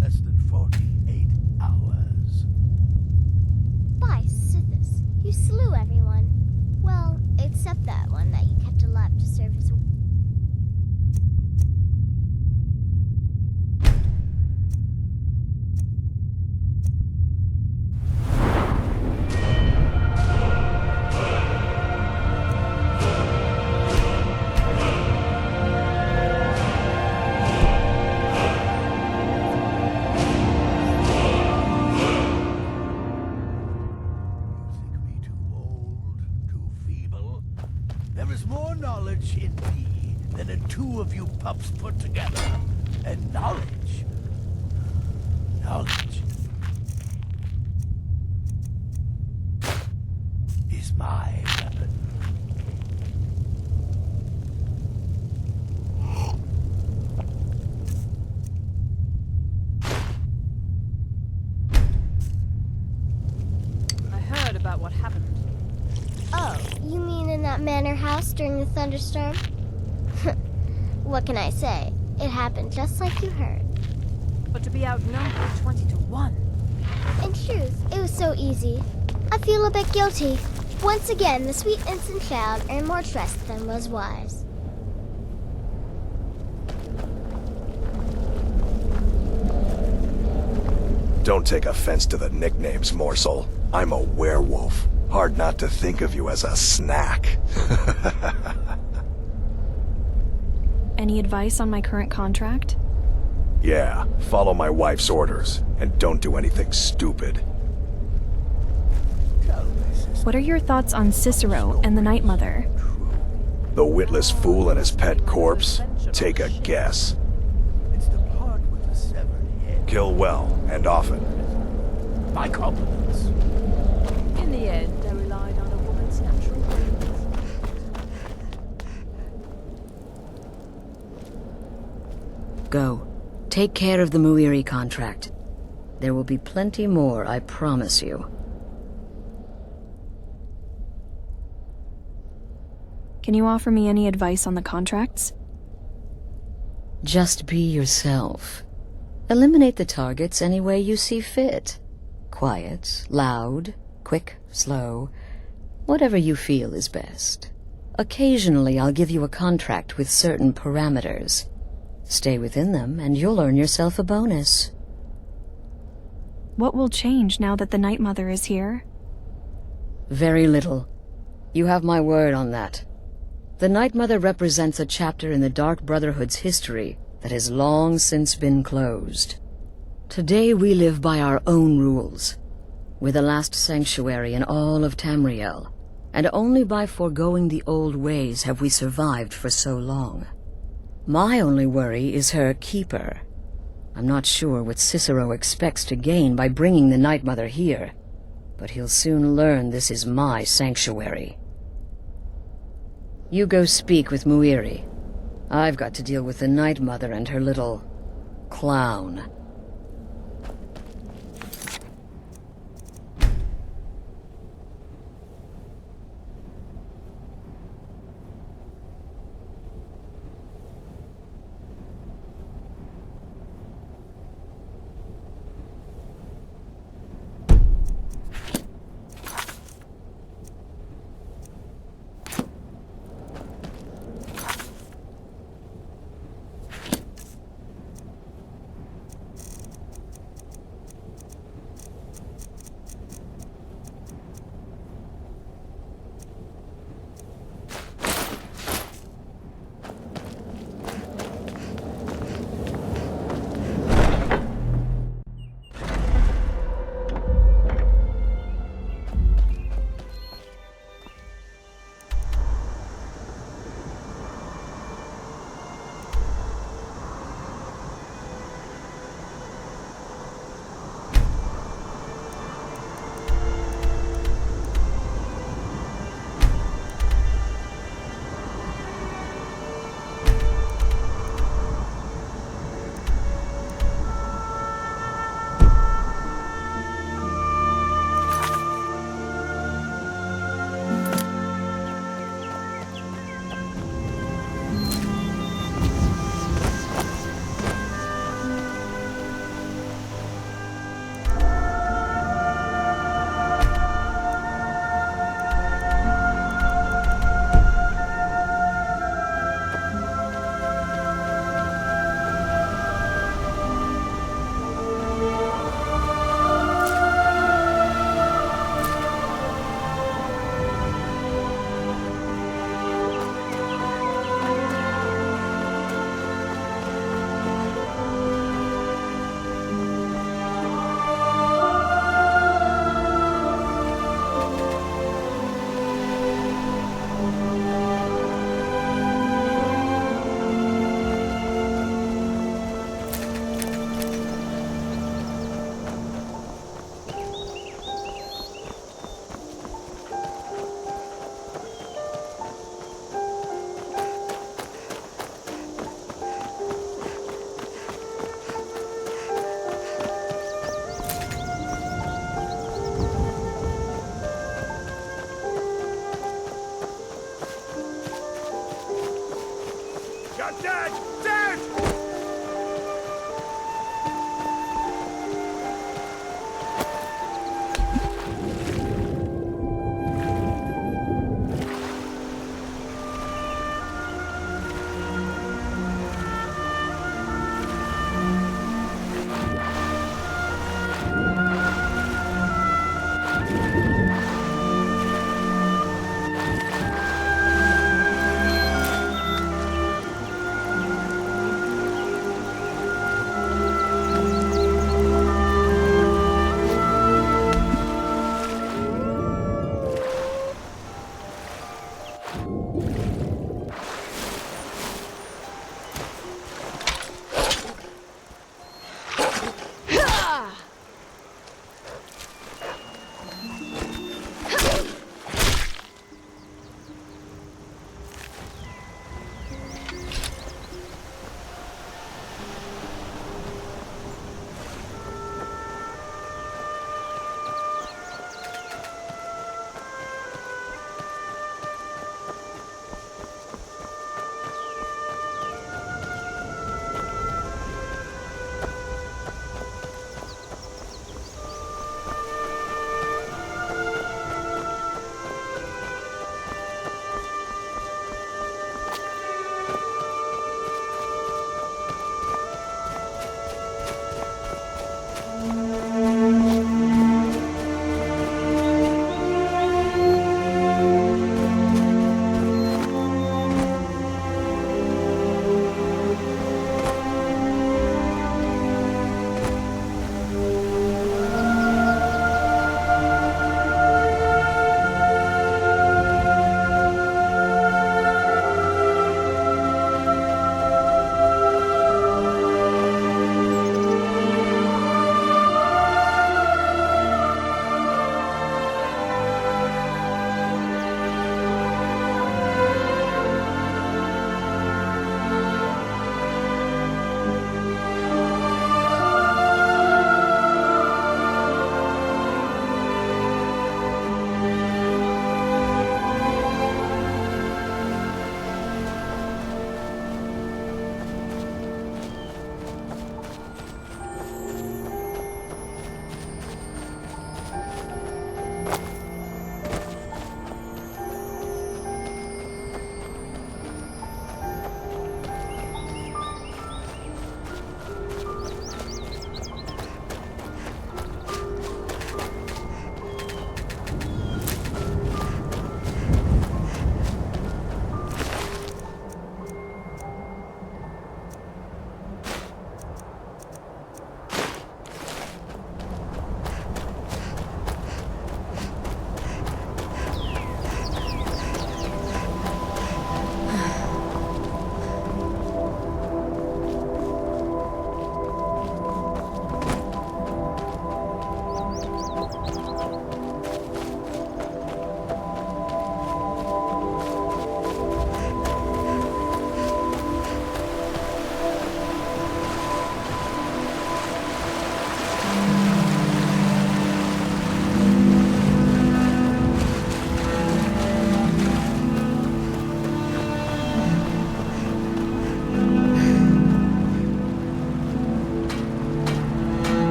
Less than 48 hours. By Sithis, you slew everyone. Well, except that one that you kept alive to serve his... There is more knowledge in me than the two of you pups put together. And knowledge... knowledge... is my weapon. I heard about what happened. Oh, you mean in that manor house during the thunderstorm? What can I say? It happened just like you heard. But to be outnumbered 20-1. In truth, it was so easy. I feel a bit guilty. Once again, the sweet innocent child earned more trust than was wise. Don't take offense to the nicknames, morsel. I'm a werewolf. Hard not to think of you as a snack. Any advice on my current contract? Yeah, follow my wife's orders, and don't do anything stupid. What are your thoughts on Cicero and the Night Mother? The witless fool and his pet corpse? Take a guess. Kill well, and often. My compliments. In the end, I relied on a woman's natural brains. Go. Take care of the Muiri contract. There will be plenty more, I promise you. Can you offer me any advice on the contracts? Just be yourself. Eliminate the targets any way you see fit. Quiet, loud, quick, slow. Whatever you feel is best. Occasionally, I'll give you a contract with certain parameters. Stay within them, and you'll earn yourself a bonus. What will change now that the Night Mother is here? Very little. You have my word on that. The Night Mother represents a chapter in the Dark Brotherhood's history that has long since been closed. Today we live by our own rules. We're the last sanctuary in all of Tamriel, and only by foregoing the old ways have we survived for so long. My only worry is her keeper. I'm not sure what Cicero expects to gain by bringing the Night Mother here, but he'll soon learn this is my sanctuary. You go speak with Muiri. I've got to deal with the Night Mother and her little clown.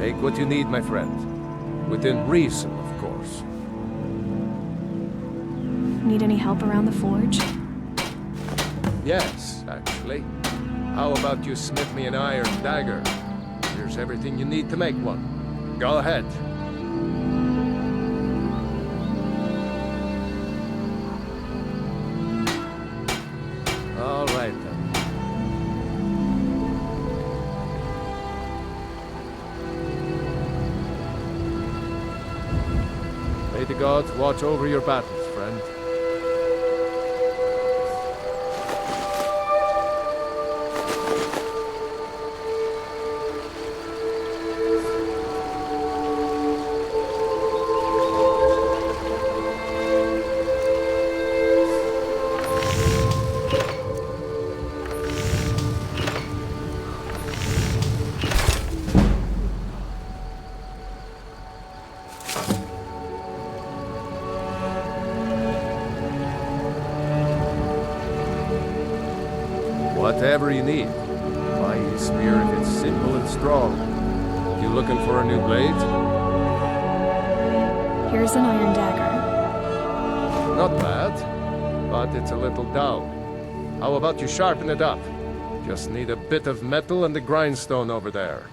Take what you need, my friend. Within reason, of course. Need any help around the forge? Yes, actually. How about you smith me an iron dagger? Here's everything you need to make one. Go ahead. All right, then. May the gods watch over your battles, friend. Whatever you need. My spear if it's simple and strong. You looking for a new blade? Here's an iron dagger. Not bad, but it's a little dull. How about you sharpen it up? Just need a bit of metal and the grindstone over there.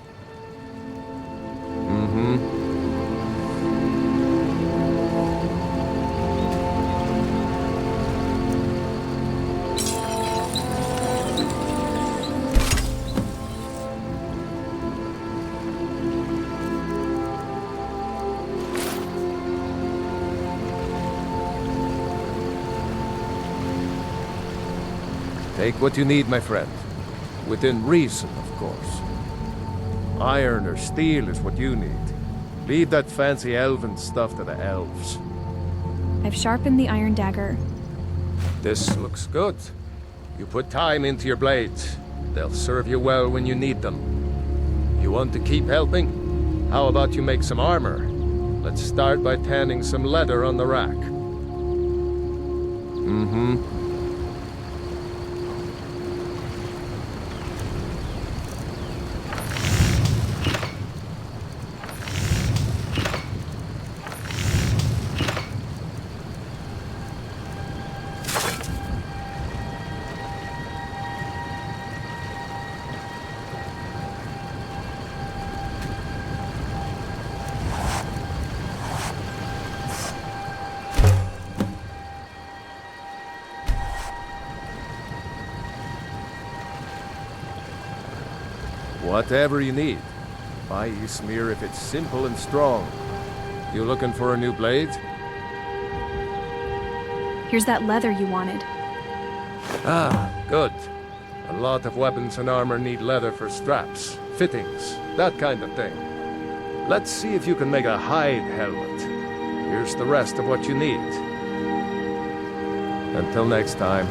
Take what you need, my friend. Within reason, of course. Iron or steel is what you need. Leave that fancy elven stuff to the elves. I've sharpened the iron dagger. This looks good. You put time into your blades. They'll serve you well when you need them. You want to keep helping? How about you make some armor? Let's start by tanning some leather on the rack. Whatever you need. Buy you smear if it's simple and strong. You looking for a new blade? Here's that leather you wanted. Ah, good. A lot of weapons and armor need leather for straps, fittings, that kind of thing. Let's see if you can make a hide helmet. Here's the rest of what you need. Until next time.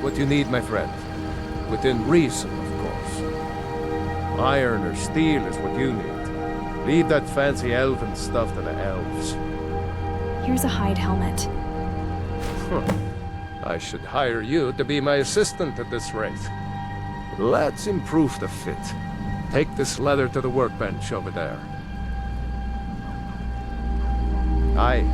What you need, my friend. Within reason, of course. Iron or steel is what you need. Leave that fancy elven stuff to the elves. Here's a hide helmet. I should hire you to be my assistant at this rate. Let's improve the fit. Take this leather to the workbench over there. Aye.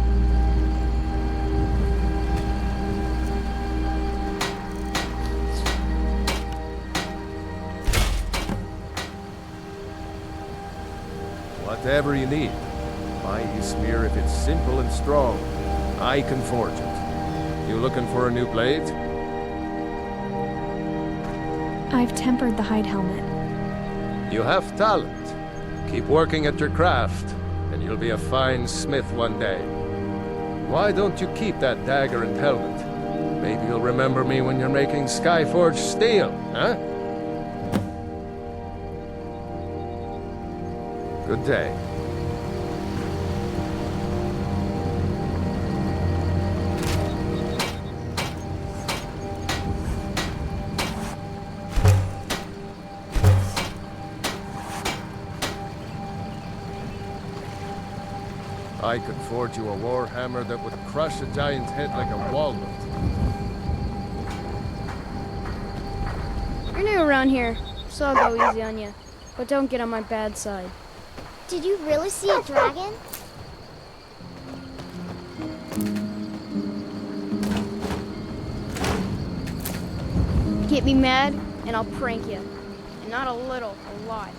Whatever you need. My Ysmir, if it's simple and strong, I can forge it. You looking for a new blade? I've tempered the hide helmet. You have talent. Keep working at your craft, and you'll be a fine smith one day. Why don't you keep that dagger and helmet? Maybe you'll remember me when you're making Skyforged steel, huh? Good day. I could forge you a warhammer that would crush a giant's head like a walnut. You're new around here, so I'll go easy on you. But don't get on my bad side. Did you really see a dragon? Get me mad, and I'll prank you. And not a little, a lot.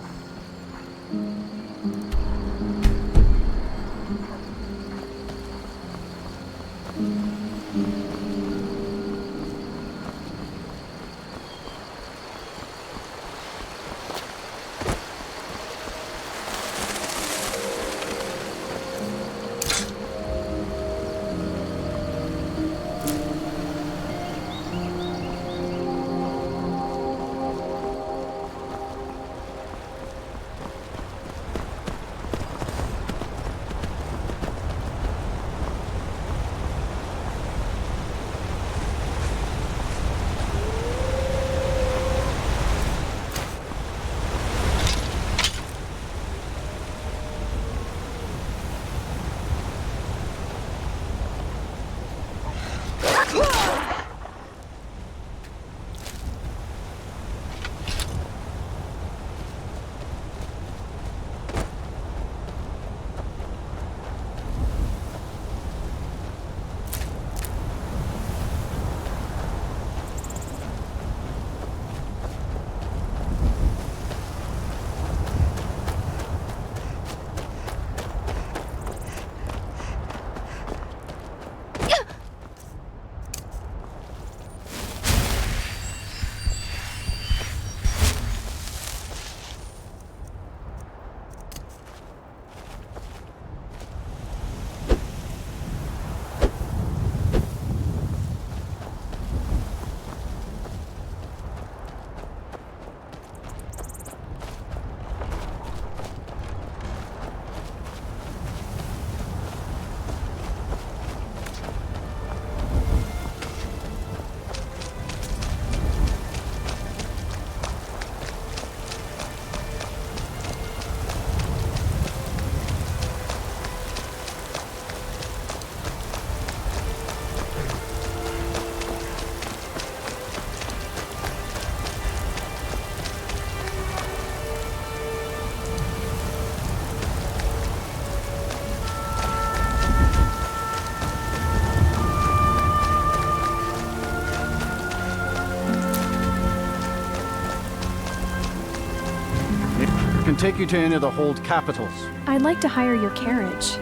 Take you to any of the hold capitals. I'd like to hire your carriage.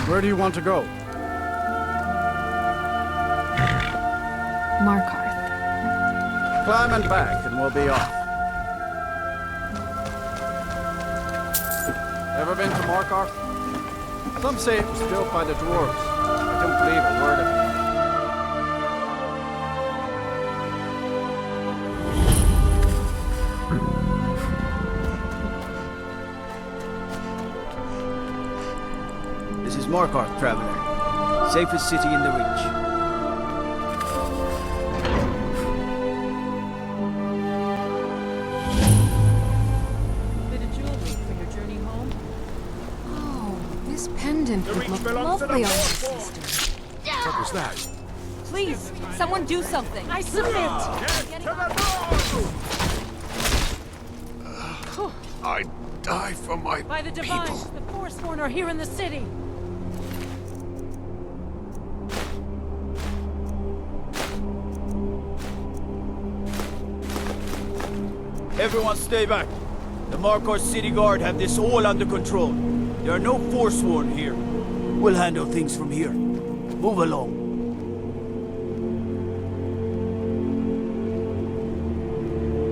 Where do you want to go? Markarth. Climb and back, and we'll be off. Ever been to Markarth? Some say it was built by the dwarves. I don't believe a word of it. Markarth, traveler. Safest city in the Reach. Bit of jewelry for your journey home? Oh, this pendant would look lovely on your sister. What was that? Please, someone do something. I submit. I die for my By the Divines, the Forsworn are here in the city. Everyone stay back. The Markor City Guard have this all under control. There are no Forsworn here. We'll handle things from here. Move along.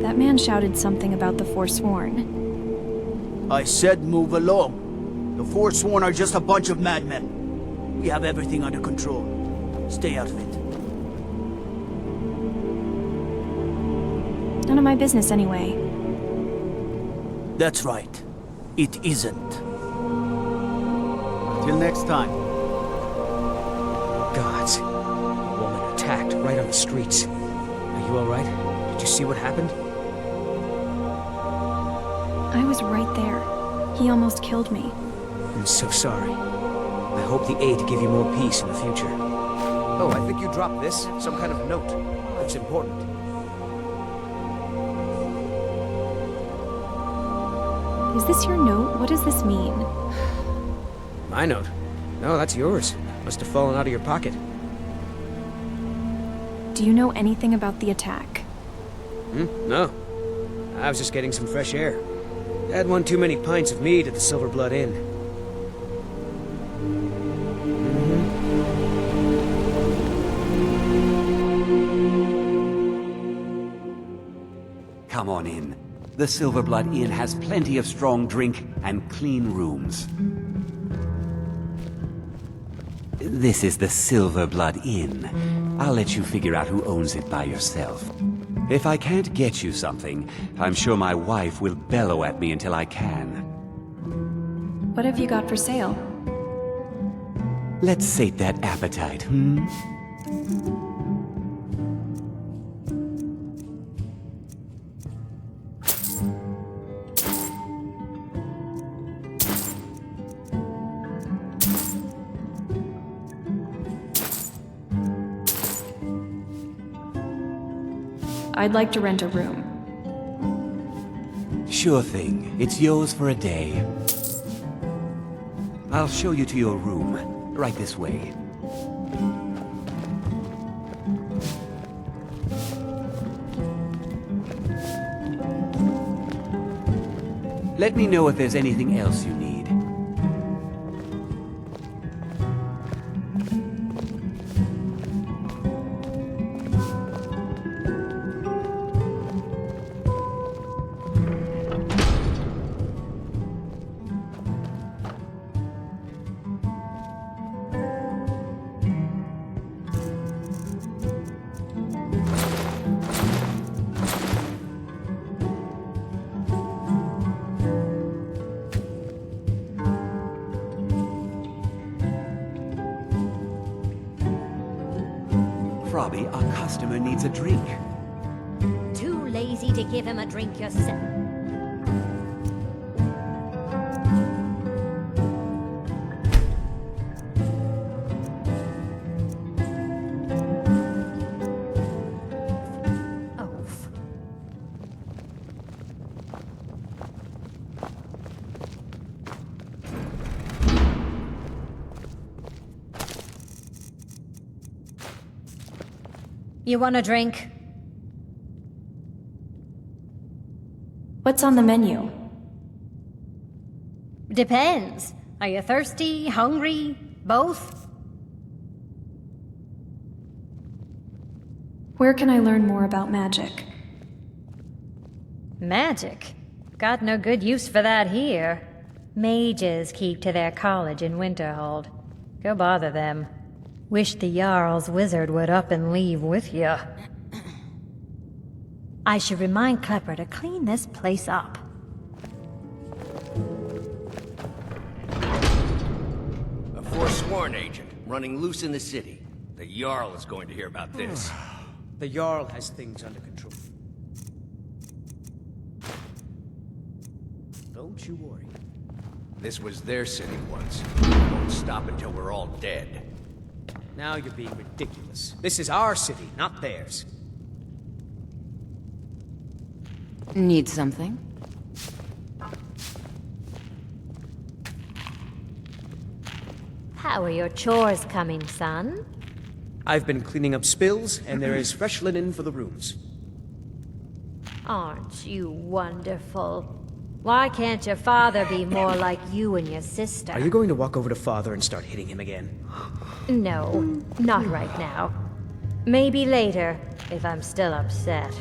That man shouted something about the Forsworn. I said move along. The Forsworn are just a bunch of madmen. We have everything under control. Stay out of it. None of my business anyway. That's right. It isn't. Till next time. Gods. A woman attacked right on the streets. Are you alright? Did you see what happened? I was right there. He almost killed me. I'm so sorry. I hope the aid give you more peace in the future. Oh, I think you dropped this. Some kind of note. Looks important. Is this your note? What does this mean? My note? No, that's yours. Must have fallen out of your pocket. Do you know anything about the attack? No. I was just getting some fresh air. Had one too many pints of mead at the Silver Blood Inn. Come on in. The Silver Blood Inn has plenty of strong drink and clean rooms. This is the Silver Blood Inn. I'll let you figure out who owns it by yourself. If I can't get you something, I'm sure my wife will bellow at me until I can. What have you got for sale? Let's sate that appetite, hmm? I'd like to rent a room. Sure thing. It's yours for a day. I'll show you to your room. Right this way. Let me know if there's anything else you need. Probably our customer needs a drink. Too lazy to give him a drink yourself. You want a drink? What's on the menu? Depends. Are you thirsty, hungry, both? Where can I learn more about magic? Magic? Got no good use for that here. Mages keep to their college in Winterhold. Go bother them. Wish the Jarl's wizard would up and leave with you. I should remind Klepper to clean this place up. A Forsworn agent running loose in the city. The Jarl is going to hear about this. The Jarl has things under control. Don't you worry. This was their city once. Won't stop until we're all dead. Now you're being ridiculous. This is our city, not theirs. Need something? How are your chores coming, son? I've been cleaning up spills, and there is fresh linen for the rooms. Aren't you wonderful? Why can't your father be more like you and your sister? Are you going to walk over to Father and start hitting him again? No, not right now. Maybe later, if I'm still upset.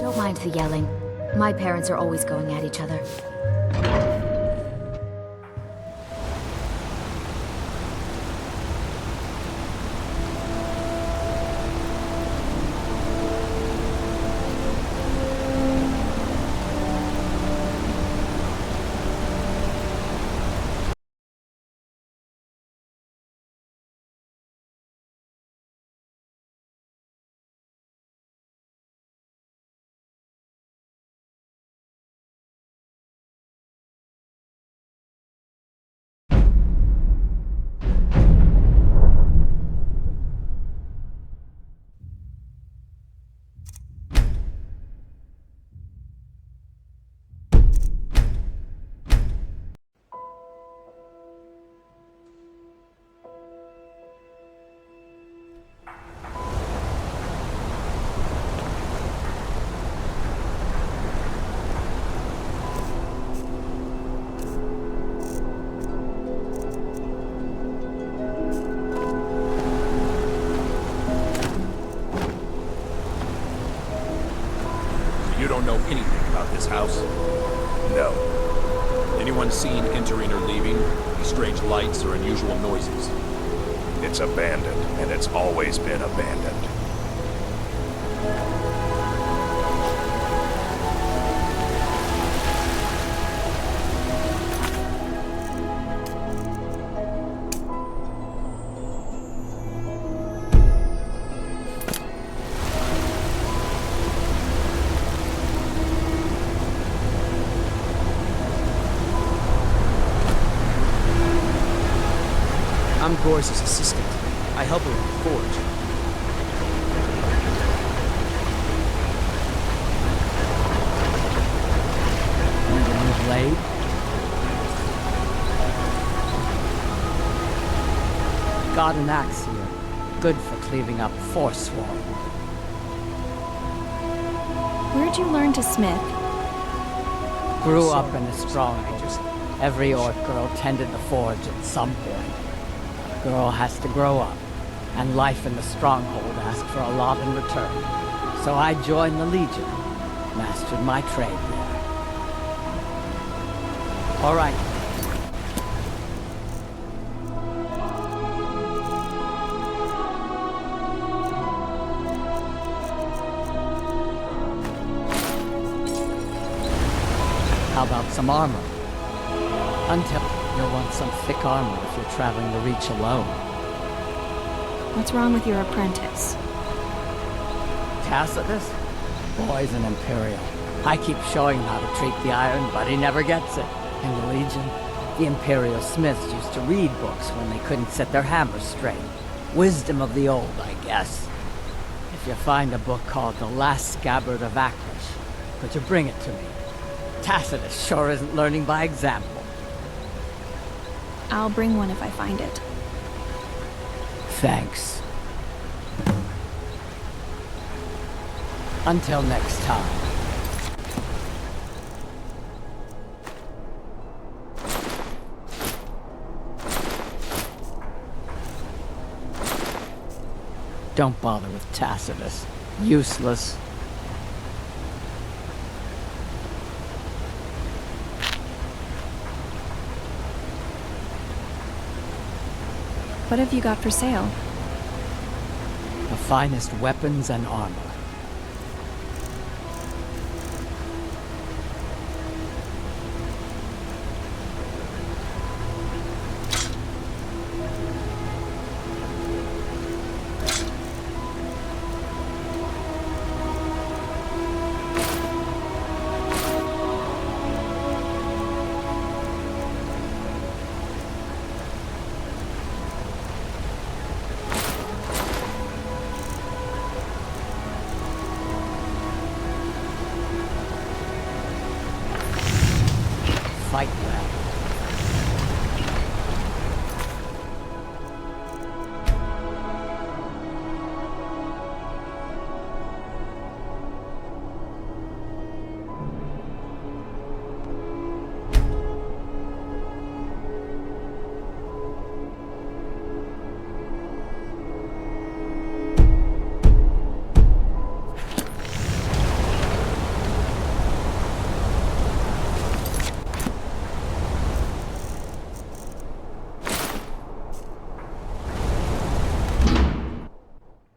Don't mind the yelling. My parents are always going at each other. You don't know anything about this house? No. Anyone seen entering or leaving? Any strange lights or unusual noises? It's abandoned, and it's always been abandoned. I'm Gore's assistant. I help her with the forge. Need a new blade? Got an axe here. Good for cleaving up forsworn. Where'd you learn to smith? Grew up in a stronghold. Every orc girl tended the forge at some point. Girl has to grow up, and life in the stronghold asked for a lot in return. So I joined the Legion, mastered my trade there. All right. How about some armor? Until you'll want some thick armor if you're traveling the Reach alone. What's wrong with your apprentice? Tacitus? Boy's an Imperial. I keep showing him how to treat the iron, but he never gets it. In the Legion, the Imperial smiths used to read books when they couldn't set their hammers straight. Wisdom of the old, I guess. If you find a book called The Last Scabbard of Aklish, could you bring it to me? Tacitus sure isn't learning by example. I'll bring one if I find it. Thanks. Until next time. Don't bother with Tacitus. Useless. What have you got for sale? The finest weapons and armor. Fight well.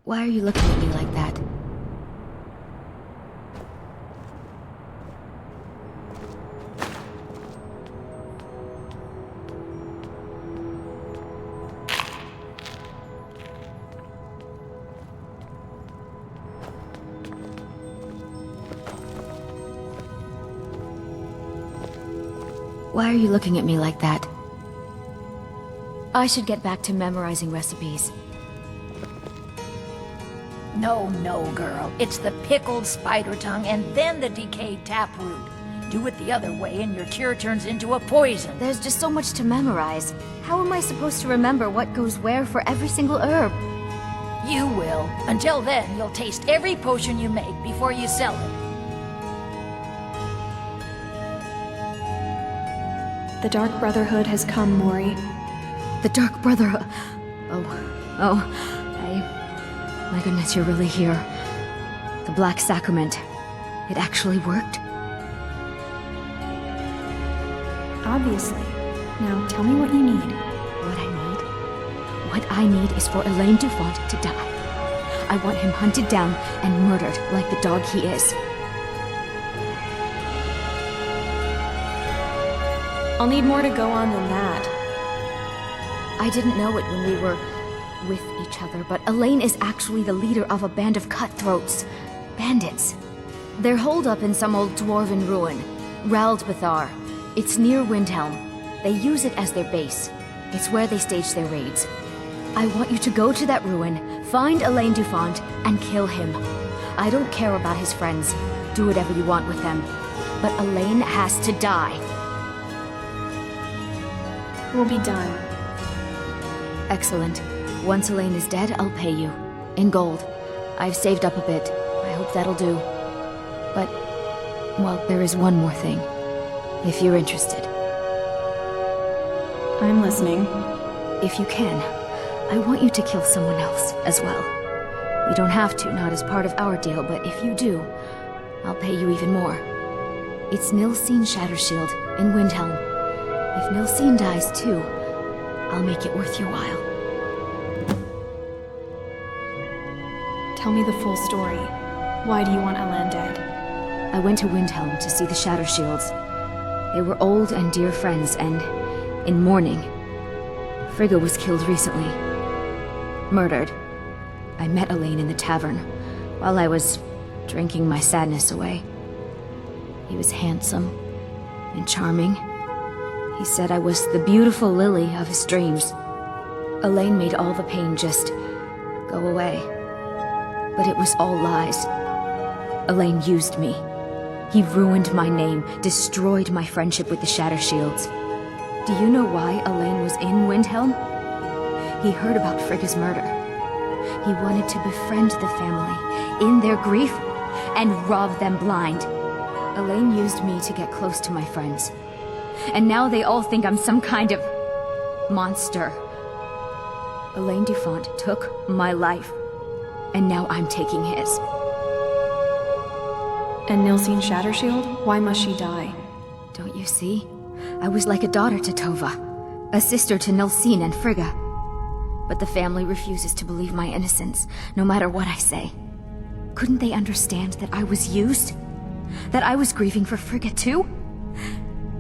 Why are you looking at me like that? Why are you looking at me like that? I should get back to memorizing recipes. No, no, girl. It's the pickled spider tongue and then the decayed taproot. Do it the other way and your cure turns into a poison. There's just so much to memorize. How am I supposed to remember what goes where for every single herb? You will. Until then, you'll taste every potion you make before you sell it. The Dark Brotherhood has come, Mori. The Dark Brotherhood... My goodness, you're really here. The Black Sacrament. It actually worked? Obviously. Now, tell me what you need. What I need? What I need is for Elaine Dufont to die. I want him hunted down and murdered like the dog he is. I'll need more to go on than that. I didn't know it when we were with each other, but Elaine is actually the leader of a band of cutthroats. Bandits. They're holed up in some old dwarven ruin. Raldbathar. It's near Windhelm. They use it as their base. It's where they stage their raids. I want you to go to that ruin, find Elaine Dufont, and kill him. I don't care about his friends. Do whatever you want with them. But Elaine has to die. We'll be done. Excellent. Once Elaine is dead, I'll pay you. In gold. I've saved up a bit. I hope that'll do. But, well, there is one more thing. If you're interested. I'm listening. If you can, I want you to kill someone else as well. You don't have to, not as part of our deal, but if you do, I'll pay you even more. It's Nilsine Shattershield in Windhelm. If Nilsine dies too, I'll make it worth your while. Tell me the full story. Why do you want Elaine dead? I went to Windhelm to see the Shattershields. They were old and dear friends, and in mourning. Frigga was killed recently. Murdered. I met Elaine in the tavern, while I was drinking my sadness away. He was handsome and charming. He said I was the beautiful lily of his dreams. Elaine made all the pain just go away. But it was all lies. Elaine used me. He ruined my name, destroyed my friendship with the Shattershields. Do you know why Elaine was in Windhelm? He heard about Frigga's murder. He wanted to befriend the family in their grief and rob them blind. Elaine used me to get close to my friends. And now they all think I'm some kind of monster. Elaine Dufont took my life, and now I'm taking his. And Nilsine Shattershield? Why must she die? Don't you see? I was like a daughter to Tova, a sister to Nilsine and Frigga. But the family refuses to believe my innocence, no matter what I say. Couldn't they understand that I was used? That I was grieving for Frigga too?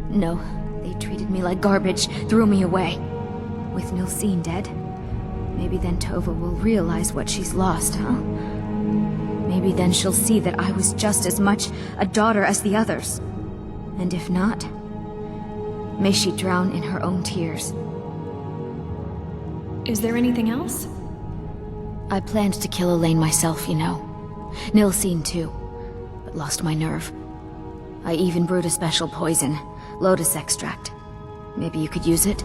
No, they treated me like garbage, threw me away. With Nilsine dead, maybe then Tova will realize what she's lost, huh? Maybe then she'll see that I was just as much a daughter as the others. And if not, may she drown in her own tears. Is there anything else? I planned to kill Elaine myself, you know. Nilsine too, but lost my nerve. I even brewed a special poison, lotus extract. Maybe you could use it?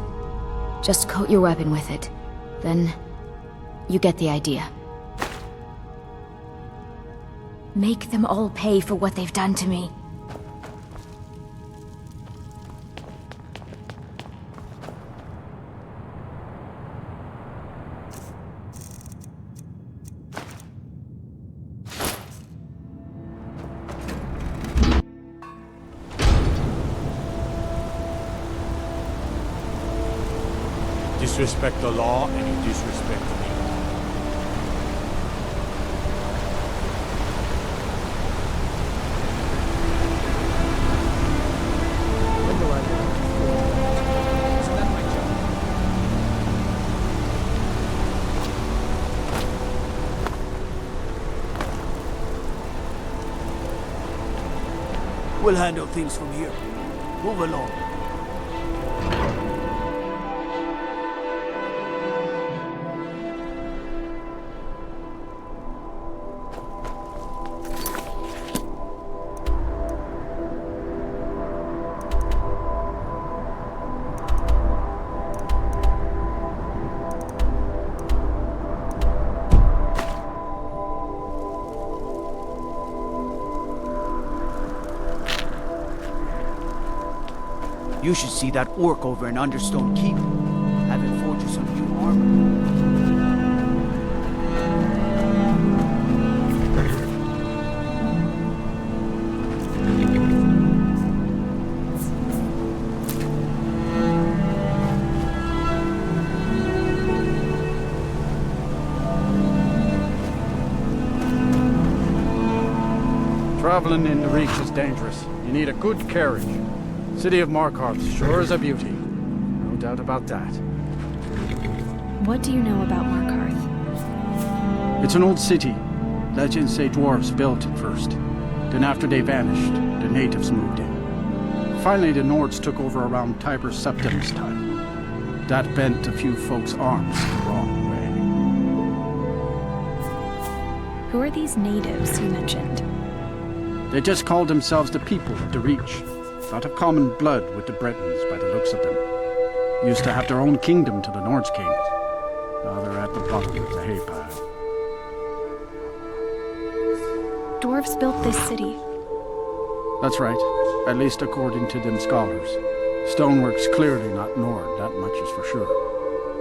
Just coat your weapon with it. Then, you get the idea. Make them all pay for what they've done to me. Disrespect the law and you disrespect me. We'll handle things from here. Move along. You should see that orc over in Understone Keep. Have him forge you some new armor. Traveling in the Reach is dangerous. You need a good carriage. City of Markarth sure is a beauty. No doubt about that. What do you know about Markarth? It's an old city. Legends say dwarves built it first. Then after they vanished, the natives moved in. Finally, the Nords took over around Tiber Septim's time. That bent a few folks' arms the wrong way. Who are these natives you mentioned? They just called themselves the people of the Reach. Not of common blood with the Bretons by the looks of them. Used to have their own kingdom till the Nords came. Now they're at the bottom of the hay pile. Dwarves built this city. That's right, at least according to them scholars. Stonework's clearly not Nord, that much is for sure.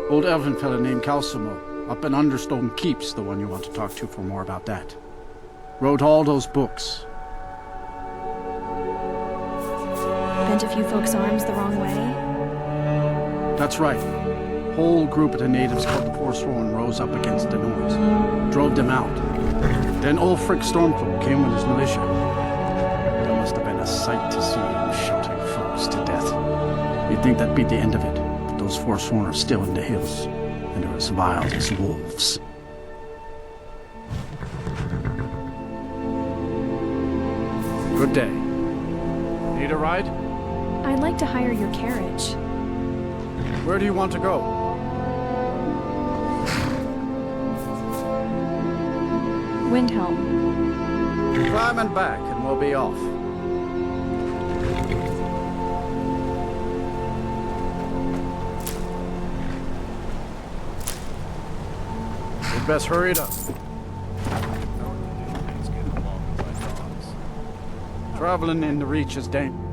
Old elven fella named Calcimo, up in Understone Keep's the one you want to talk to for more about that. Wrote all those books. Bent a few folks' arms the wrong way? That's right. Whole group of the natives called the Forsworn rose up against the Nords. Drove them out. Then Ulfric Stormcloak came with his militia. That must have been a sight to see him shooting folks to death. You'd think that'd be the end of it, but those Forsworn are still in the hills, and they're as vile as wolves. Good day. Need a ride? I'd like to hire your carriage. Where do you want to go? Windhelm. Climb and back, and we'll be off. We'd best hurry it up. Traveling in the Reach is dangerous.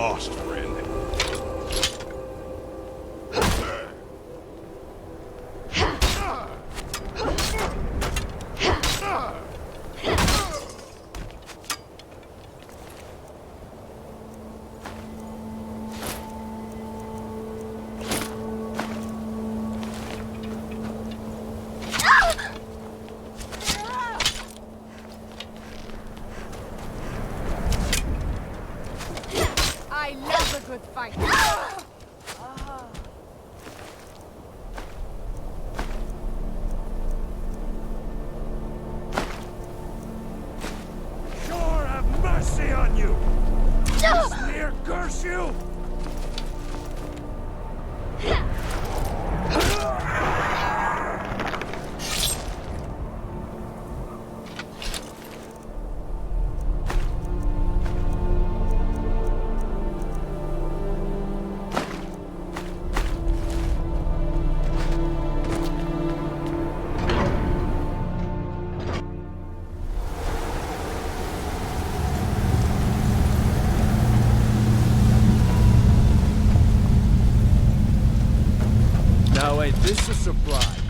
lost, friend. I love a good fight. Sure have mercy on you! Sneer curse you! Now ain't this a surprise?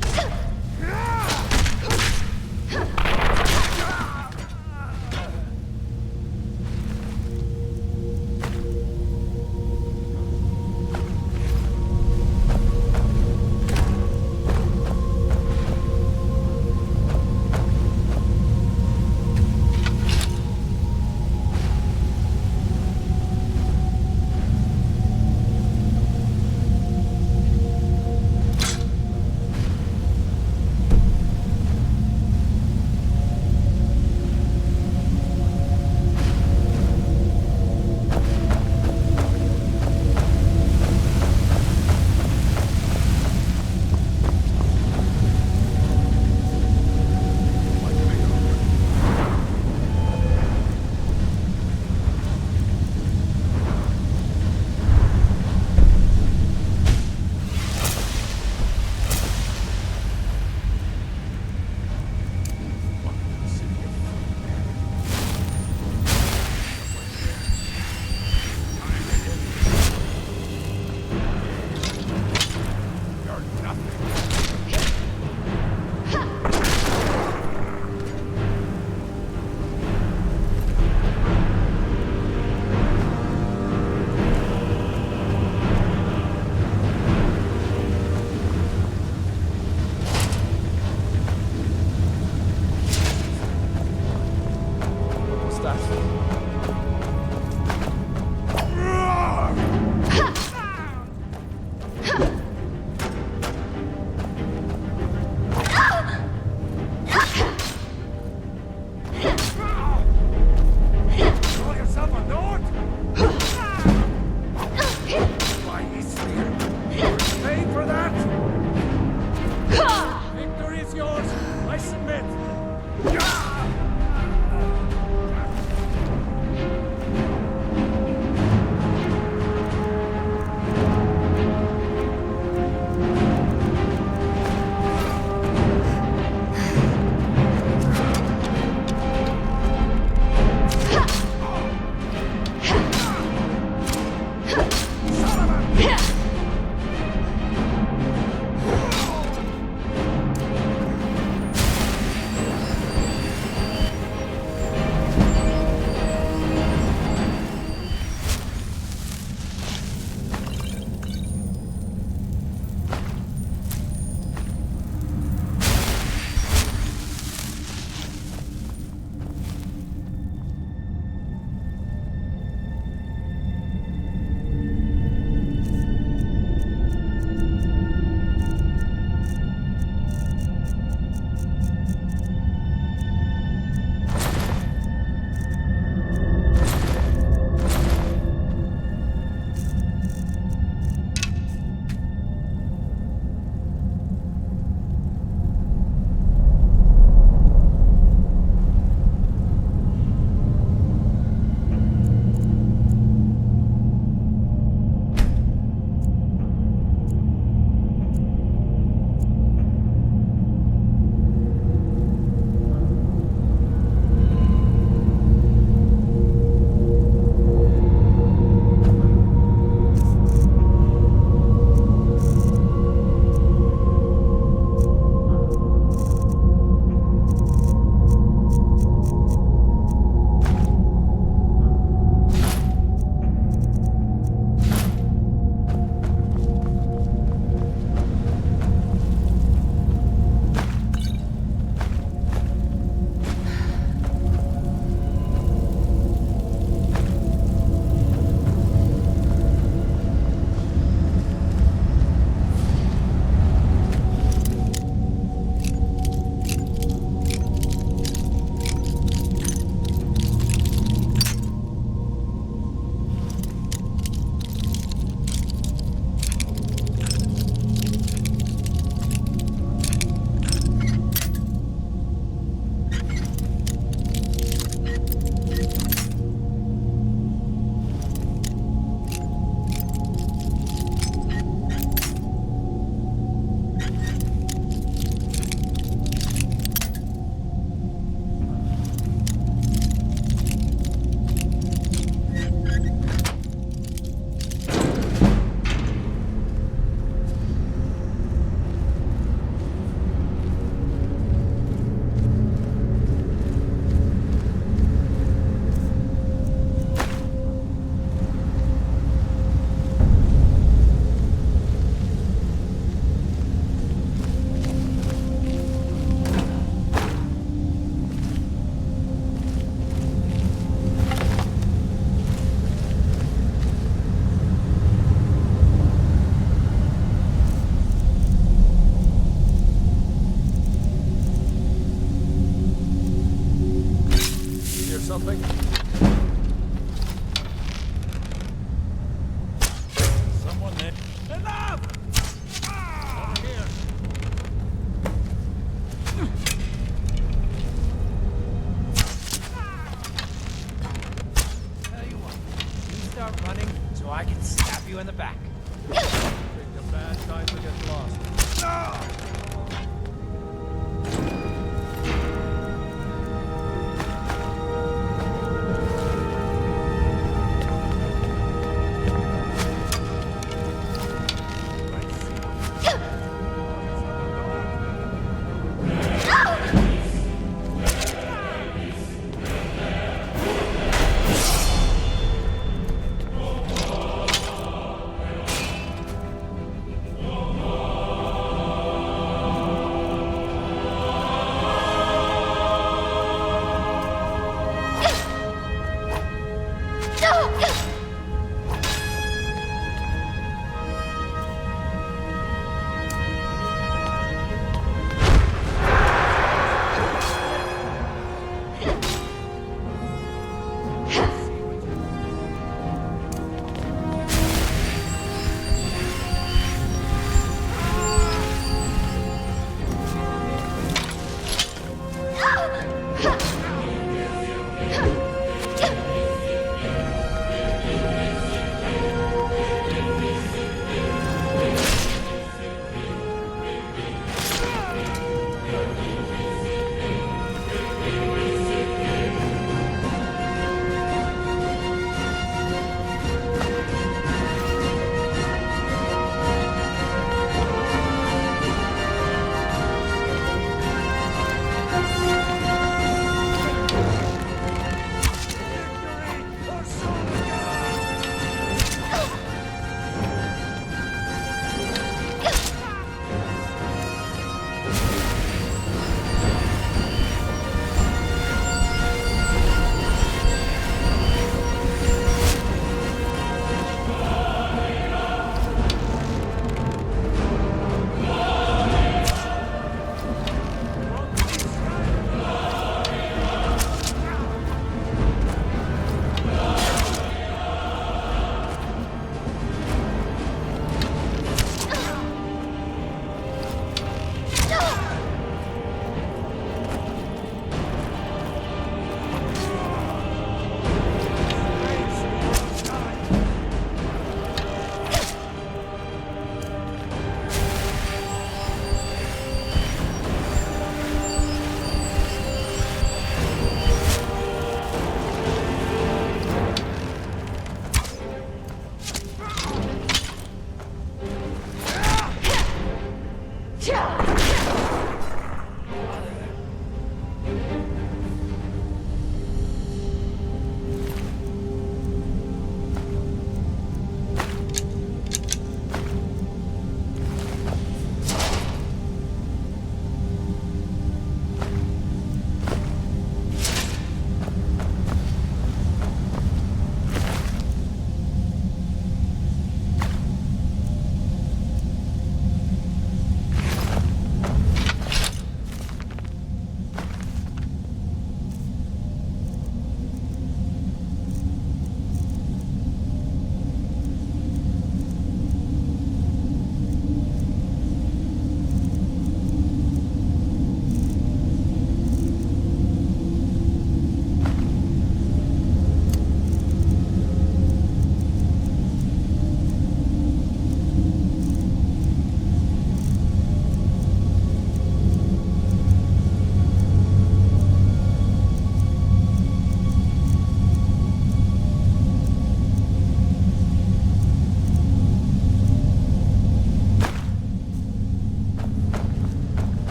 something? Someone there. Enough! Over here. Tell you what, you start running so I can stab you in the back. Pick a bad time to get lost.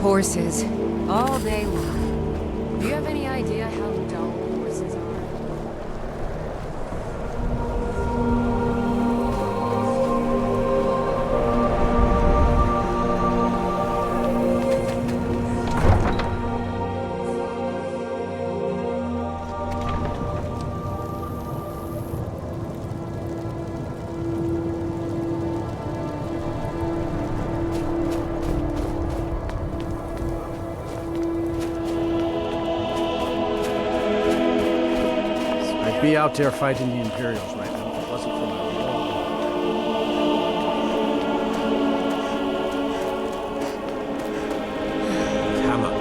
Horses. All day long. Do you have any idea how dull horses are? Be out there fighting the Imperials right now if it wasn't for my war. Hammer.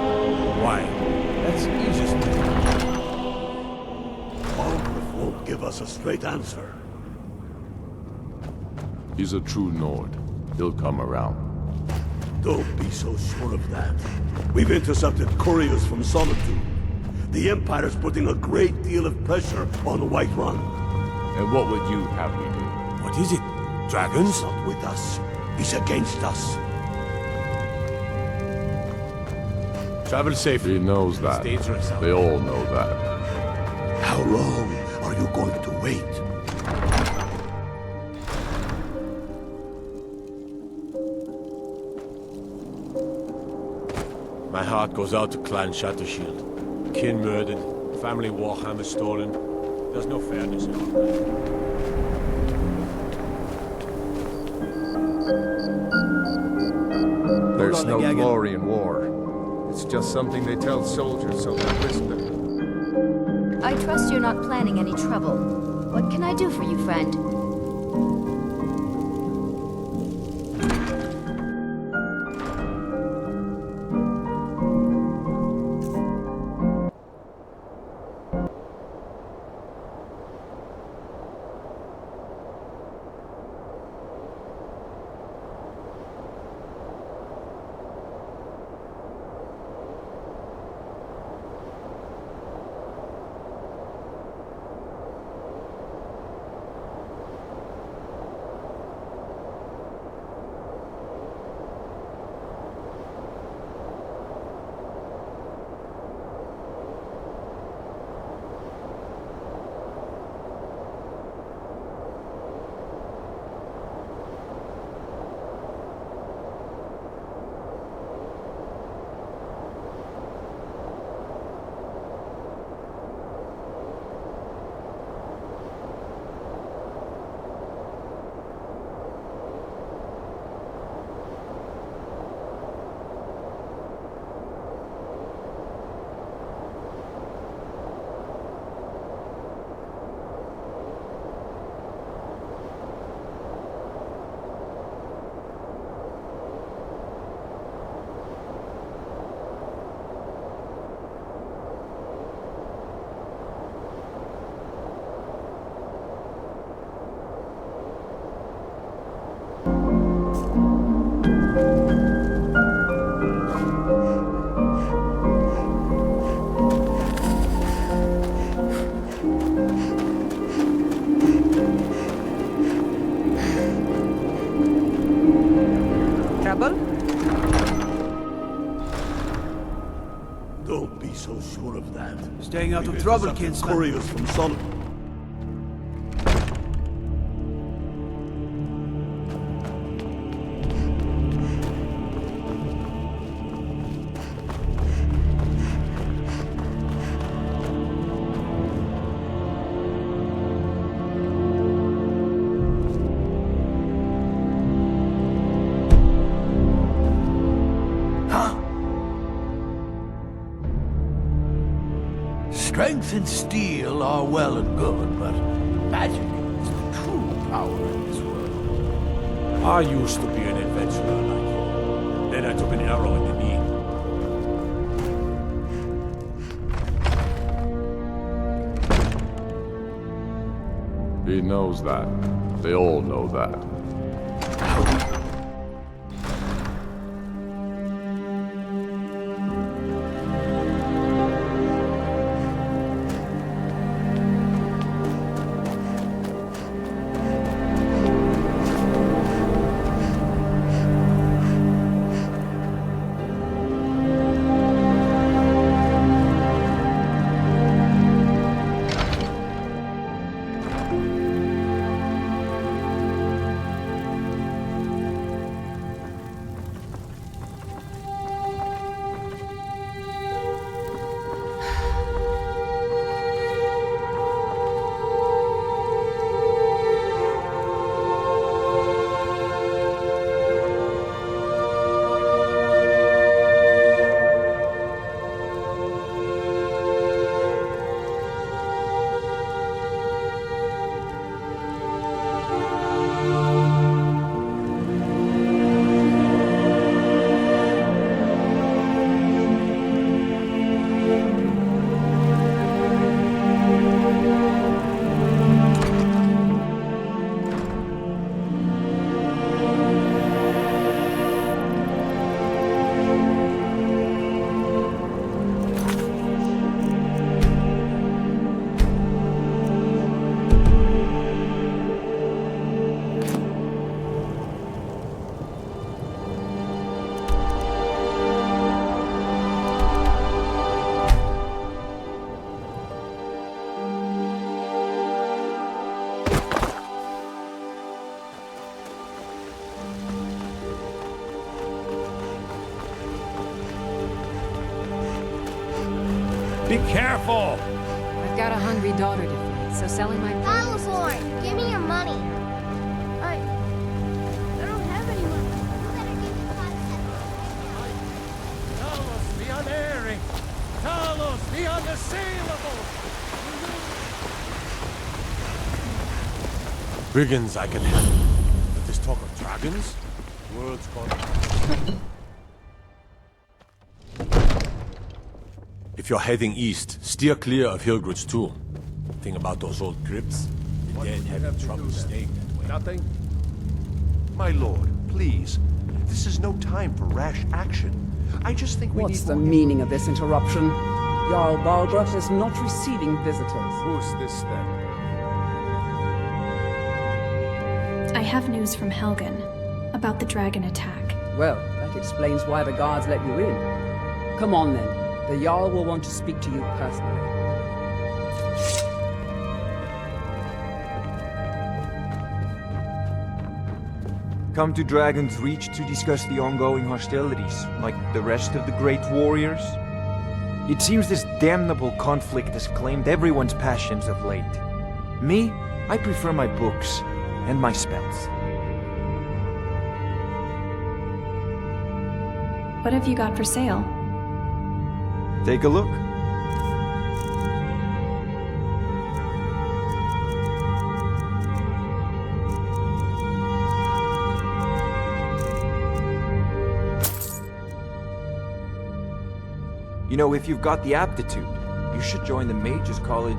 Why? That's the easiest way. Algrith won't give us a straight answer. He's a true Nord. He'll come around. Don't be so sure of that. We've intercepted couriers from Solitude. The Empire's putting a great deal of pressure on the White Run. And what would you have me do? What is it? Dragons? He's not with us. He's against us. Travel safely. He knows that. Dangerous. They all know that. How long are you going to wait? My heart goes out to Clan Shattershield. Kin murdered, family warhammer stolen. There's no fairness in all that. There's no glory in war. It's just something they tell soldiers so they listen. I trust you're not planning any trouble. What can I do for you, friend? Don't be so sure of that. Staying out of trouble, kinsman. Couriers from Solitude. Strength and steel are well and good, but magic is the true power in this world. I used to be an adventurer like you. Then I took an arrow in the knee. He knows that. They all know that. Be careful! I've got a hungry daughter to feed, so selling my... Battlethorn, give me your money. I don't have any money. You better give me 5 cents. Talos the unerring! Talos the unassailable! Brigands I can handle. But this talk of dragons? World's gone. If you're heading east, steer clear of Hilgrud's tomb. Thing about those old crypts, the dead have trouble staying that way. Nothing? My lord, please. This is no time for rash action. I just think we What's need the more... meaning of this interruption? Jarl Balgruuf is not receiving visitors. Who's this then? I have news from Helgen about the dragon attack. Well, that explains why the guards let you in. Come on then. The Jarl will want to speak to you personally. Come to Dragon's Reach to discuss the ongoing hostilities, like the rest of the great warriors? It seems this damnable conflict has claimed everyone's passions of late. Me, I prefer my books and my spells. What have you got for sale? Take a look. You know, if you've got the aptitude, you should join the Mages College.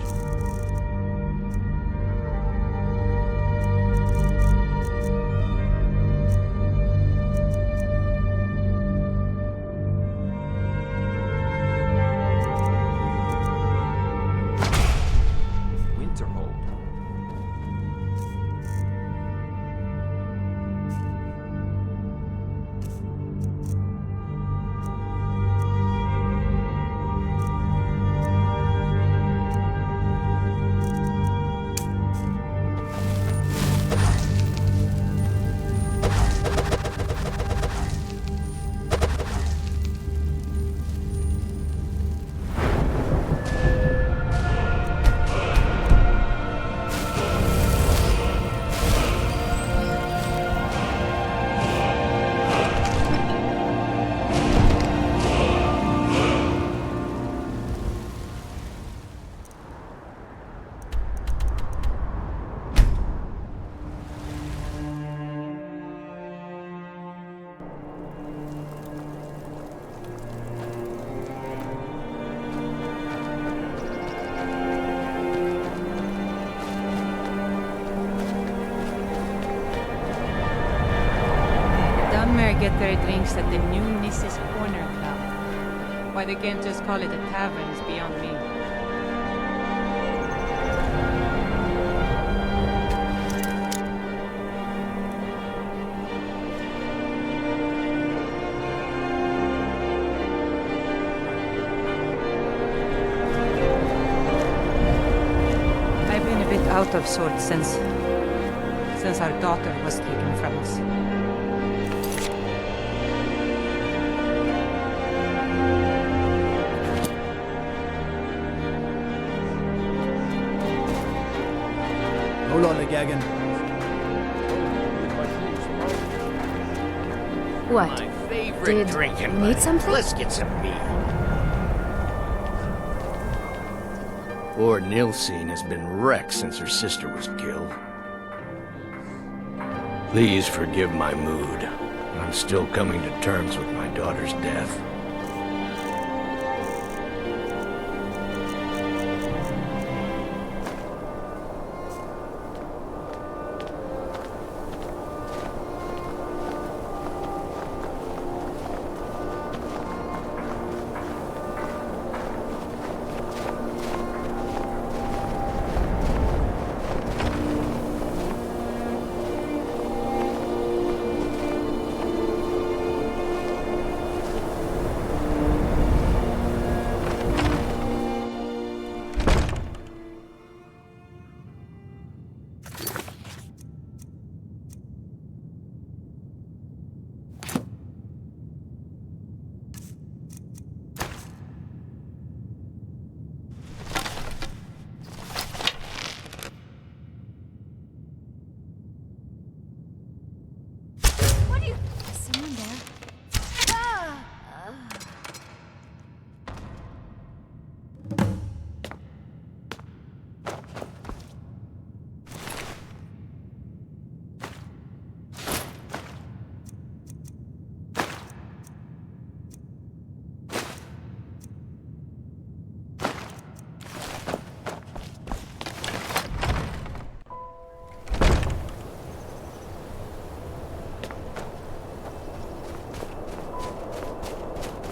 Get their drinks at the new Nissa's Corner Club. Why they can't just call it a tavern is beyond me. I've been a bit out of sorts since our daughter was taken from us. Hold on, Gagan. What? My favorite drinking you need buddy. something? Let's get some mead. Poor Nilsine has been wrecked since her sister was killed. Please forgive my mood. I'm still coming to terms with my daughter's death. someone there.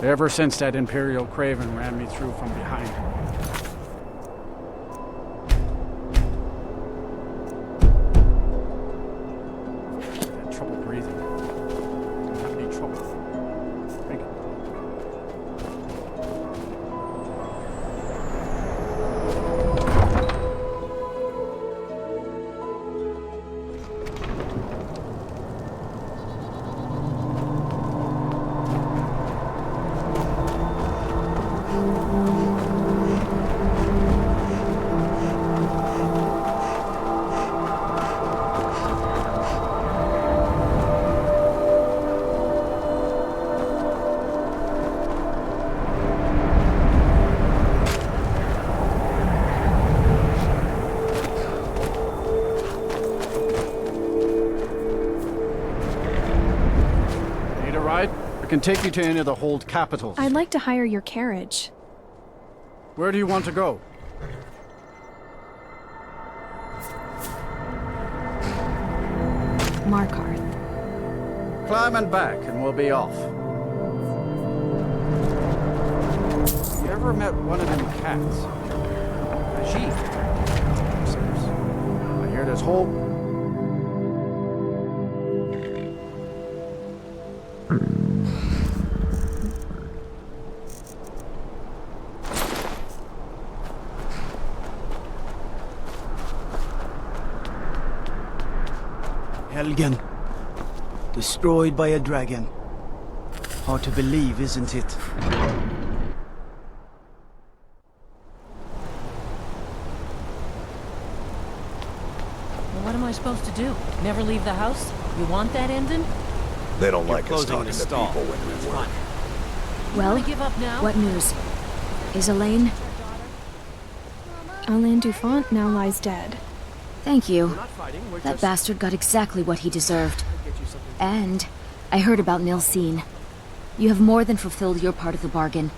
Ever since that Imperial Craven ran me through from behind. I had trouble breathing. Didn't have any trouble thinking. I can take you to any of the hold capitals. I'd like to hire your carriage. Where do you want to go? Markarth. Climb and back, and we'll be off. You ever met one of them cats? A sheep. I hear there's whole... Helgen. Destroyed by a dragon. Hard to believe, isn't it? Well, what am I supposed to do? Never leave the house? You want that ending? They don't like us talking to people when we work. Well, give up now? what news? Is Elaine? Alain Dufont now lies dead. Thank you. That bastard got exactly what he deserved. And I heard about Nilsine. You have more than fulfilled your part of the bargain.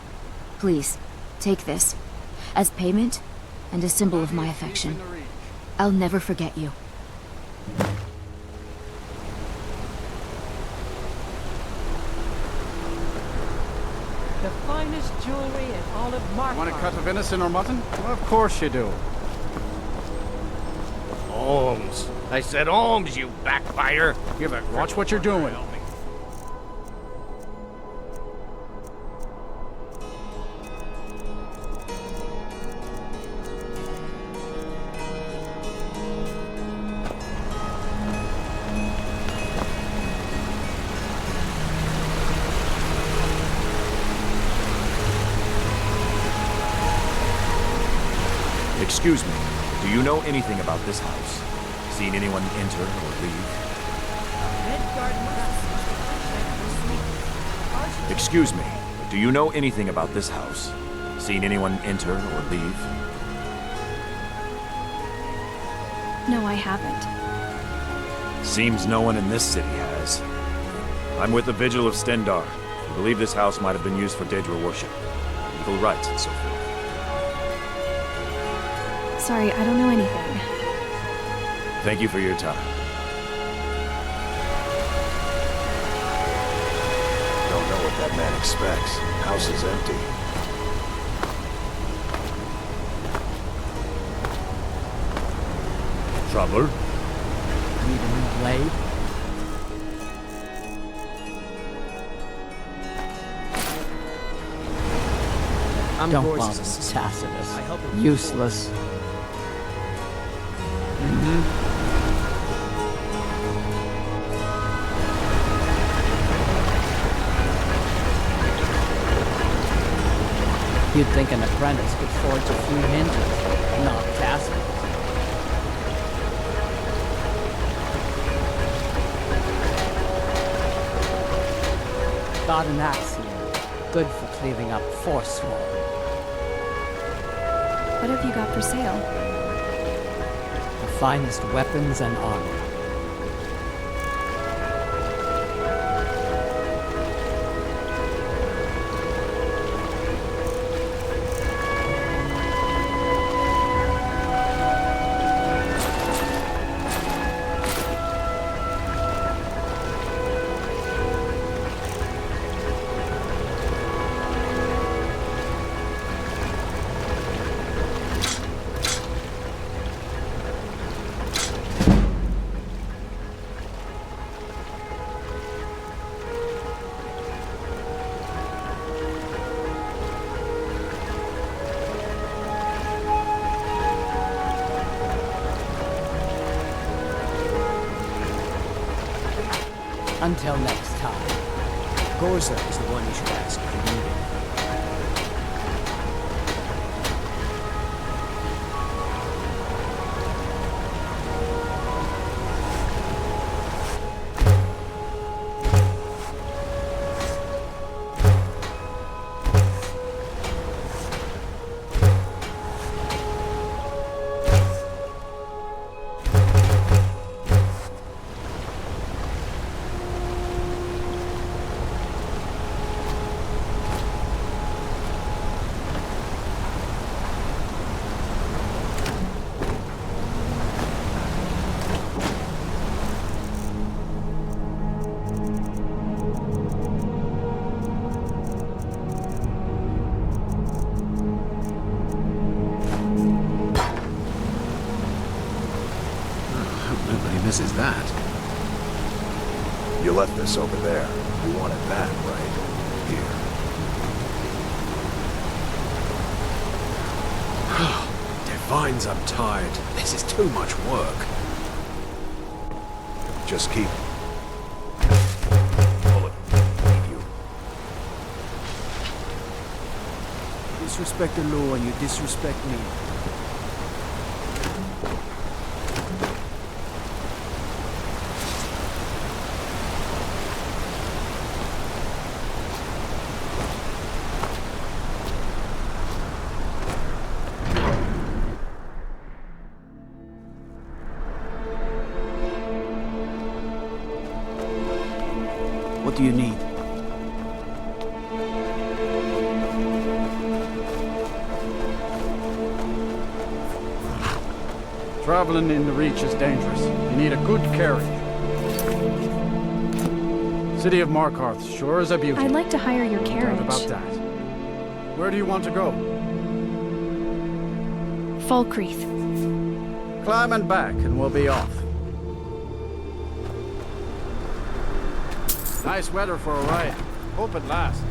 Please, take this. As payment, and a symbol of my affection. I'll never forget you. The finest jewelry in all of Markarth. Want a cut of venison or mutton? Well, of course you do. Holmes. I said Holmes, you backbiter. Give it. Watch what you're doing. Excuse me, do you know anything about this house? Seen anyone enter or leave? Excuse me, do you know anything about this house? Seen anyone enter or leave? No, I haven't. Seems no one in this city has. I'm with the Vigil of Stendar. We believe this house might have been used for Daedra worship, evil rites and so forth. Sorry, I don't know anything. Thank you for your time. Don't know what that man expects. House is empty. Trouble? Need a new blade? Don't bother with Tacitus. Useless. You'd think an apprentice could forge a few hinges, not Tacitus. Got an axe here. Good for cleaving up Forsworn. What have you got for sale? The finest weapons and armor. Until next time. Gorza is the one you should ask if you need it. Misses that. You left this over there. You wanted that, right? Here. Divines, I'm tired. This is too much work. Just keep... Bullet. Need you. Disrespect the law and you disrespect me. What do you need? Traveling in the Reach is dangerous. You need a good carriage. City of Markarth sure is a beauty. I'd like to hire your No carriage. doubt about that. Where do you want to go? Falkreath. Climb and back and we'll be off. Nice weather for a ride. Hope it lasts.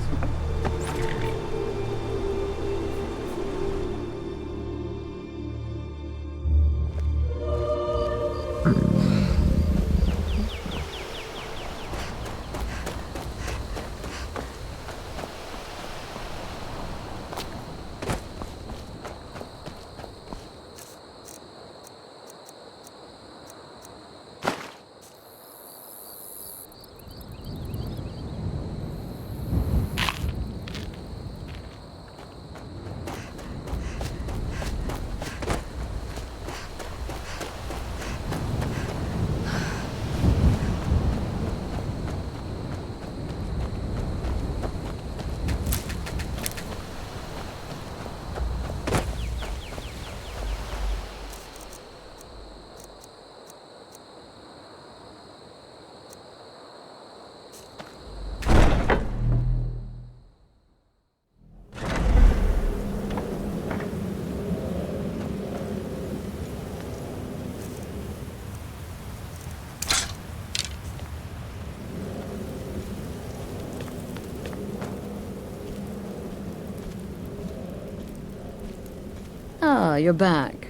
Ah, you're back.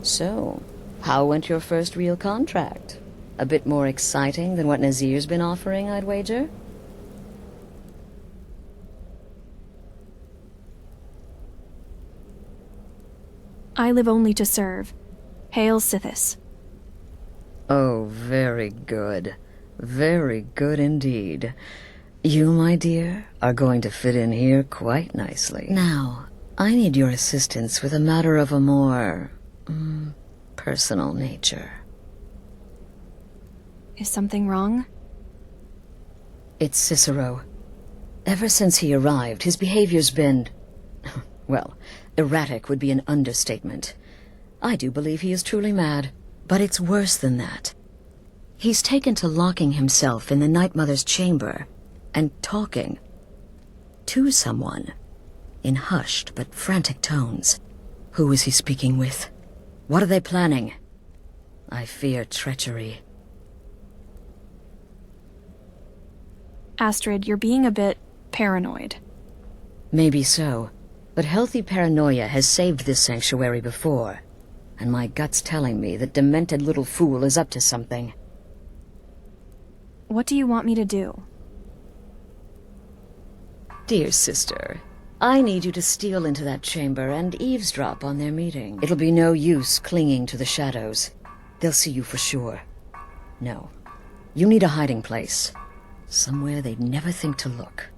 So, how went your first real contract? A bit more exciting than what Nazir's been offering, I'd wager? I live only to serve. Hail Sithis. Oh, very good. Very good indeed. You, my dear, are going to fit in here quite nicely. Now, I need your assistance with a matter of a more... personal nature. Is something wrong? It's Cicero. Ever since he arrived, his behavior's been... well, erratic would be an understatement. I do believe he is truly mad, but it's worse than that. He's taken to locking himself in the Night Mother's chamber and talking to someone in hushed but frantic tones. Who is he speaking with? What are they planning? I fear treachery. Astrid, you're being a bit paranoid. Maybe so, but healthy paranoia has saved this sanctuary before, and my gut's telling me that demented little fool is up to something. What do you want me to do? Dear sister, I need you to steal into that chamber and eavesdrop on their meeting. It'll be no use clinging to the shadows. They'll see you for sure. No, you need a hiding place. Somewhere they'd never think to look.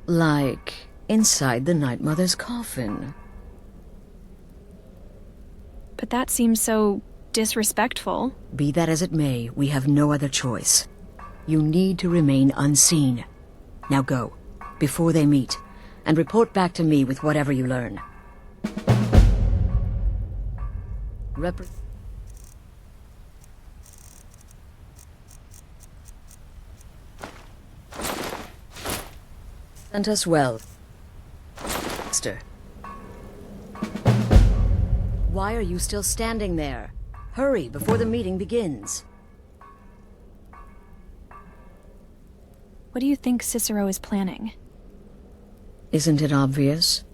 Like inside the Night Mother's coffin. But that seems so disrespectful. Be that as it may, we have no other choice. You need to remain unseen. Now go, before they meet, and report back to me with whatever you learn. Sent us well. Sister. Why are you still standing there? Hurry before the meeting begins. What do you think Cicero is planning? Isn't it obvious?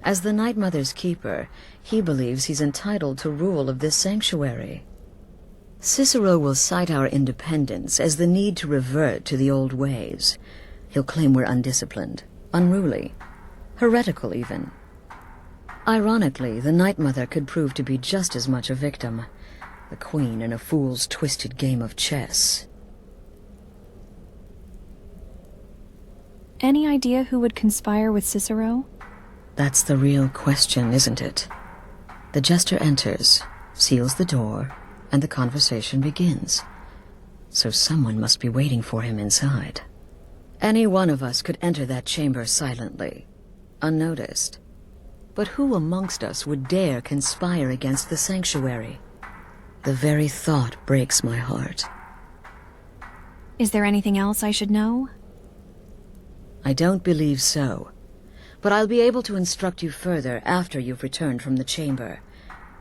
As the Night Mother's keeper, he believes he's entitled to rule of this sanctuary. Cicero will cite our independence as the need to revert to the old ways. He'll claim we're undisciplined, unruly, heretical even. Ironically, the Night Mother could prove to be just as much a victim, the queen in a fool's twisted game of chess. Any idea who would conspire with Cicero? That's the real question, isn't it? The jester enters, seals the door, and the conversation begins. So someone must be waiting for him inside. Any one of us could enter that chamber silently, unnoticed. But who amongst us would dare conspire against the sanctuary? The very thought breaks my heart. Is there anything else I should know? I don't believe so. But I'll be able to instruct you further after you've returned from the chamber.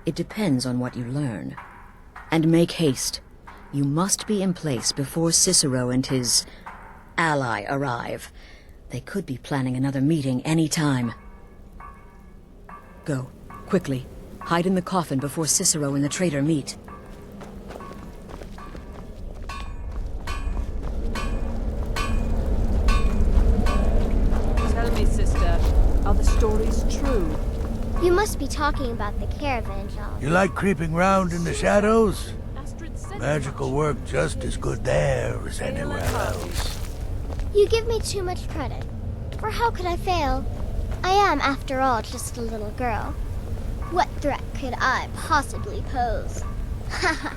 It depends on what you learn. And make haste. You must be in place before Cicero and his ally arrive. They could be planning another meeting any time. Go, quickly. Hide in the coffin before Cicero and the traitor meet. Tell me, sister, are the stories true? You must be talking about the caravan job. You like creeping round in the shadows? Magical work just as good there as anywhere else. You give me too much credit. For how could I fail? I am, after all, just a little girl. What threat could I possibly pose? Ha ha ha.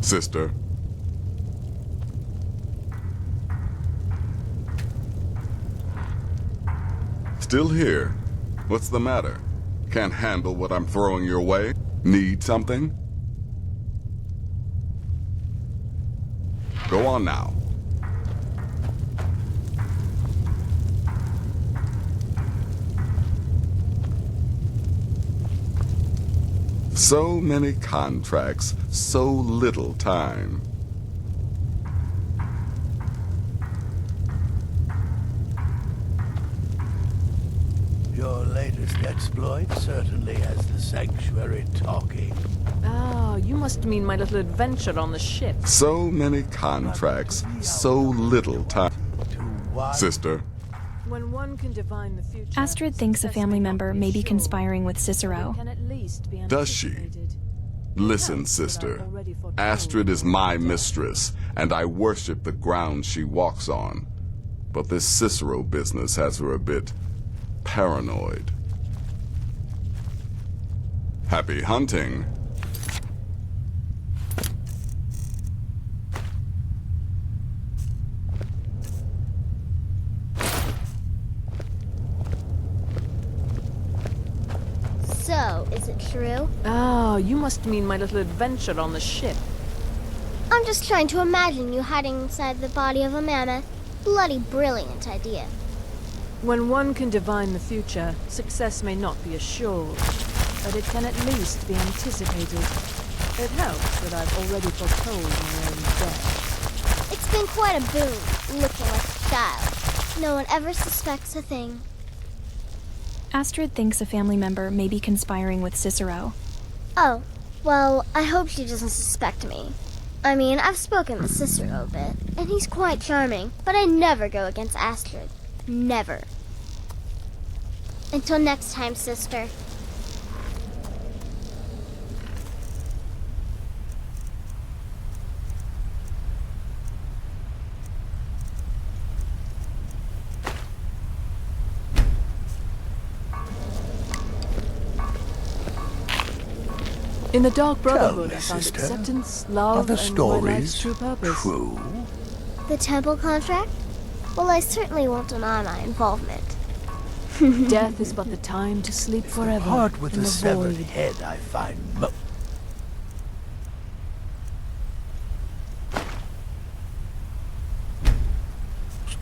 Sister. Still here? What's the matter? Can't handle what I'm throwing your way? Need something? Go on now. So many contracts, so little time. Your latest exploit certainly has the Sanctuary talking. Ah, you must mean my little adventure on the ship. So many contracts, so little time. Sister. When one can divine the future, Astrid thinks a family member may be conspiring with Cicero. Does she? Listen, sister. Astrid is my mistress, and I worship the ground she walks on. But this Cicero business has her a bit paranoid. Happy hunting. So, is it true? Ah, you must mean my little adventure on the ship. I'm just trying to imagine you hiding inside the body of a mammoth. Bloody brilliant idea. When one can divine the future, success may not be assured, but it can at least be anticipated. It helps that I've already foretold my own death. It's been quite a boon, looking like a child. No one ever suspects a thing. Astrid thinks a family member may be conspiring with Cicero. Oh, well, I hope she doesn't suspect me. I mean, I've spoken with Cicero a bit, and he's quite charming, but I never go against Astrid. Never. Until next time, sister. In the Dark Brotherhood, me, I found sister, acceptance, love, are the and my life's stories true purpose. true? The temple contract? Well, I certainly won't deny my involvement. Death is but the time to sleep forever. Part with in the severed void. head I find most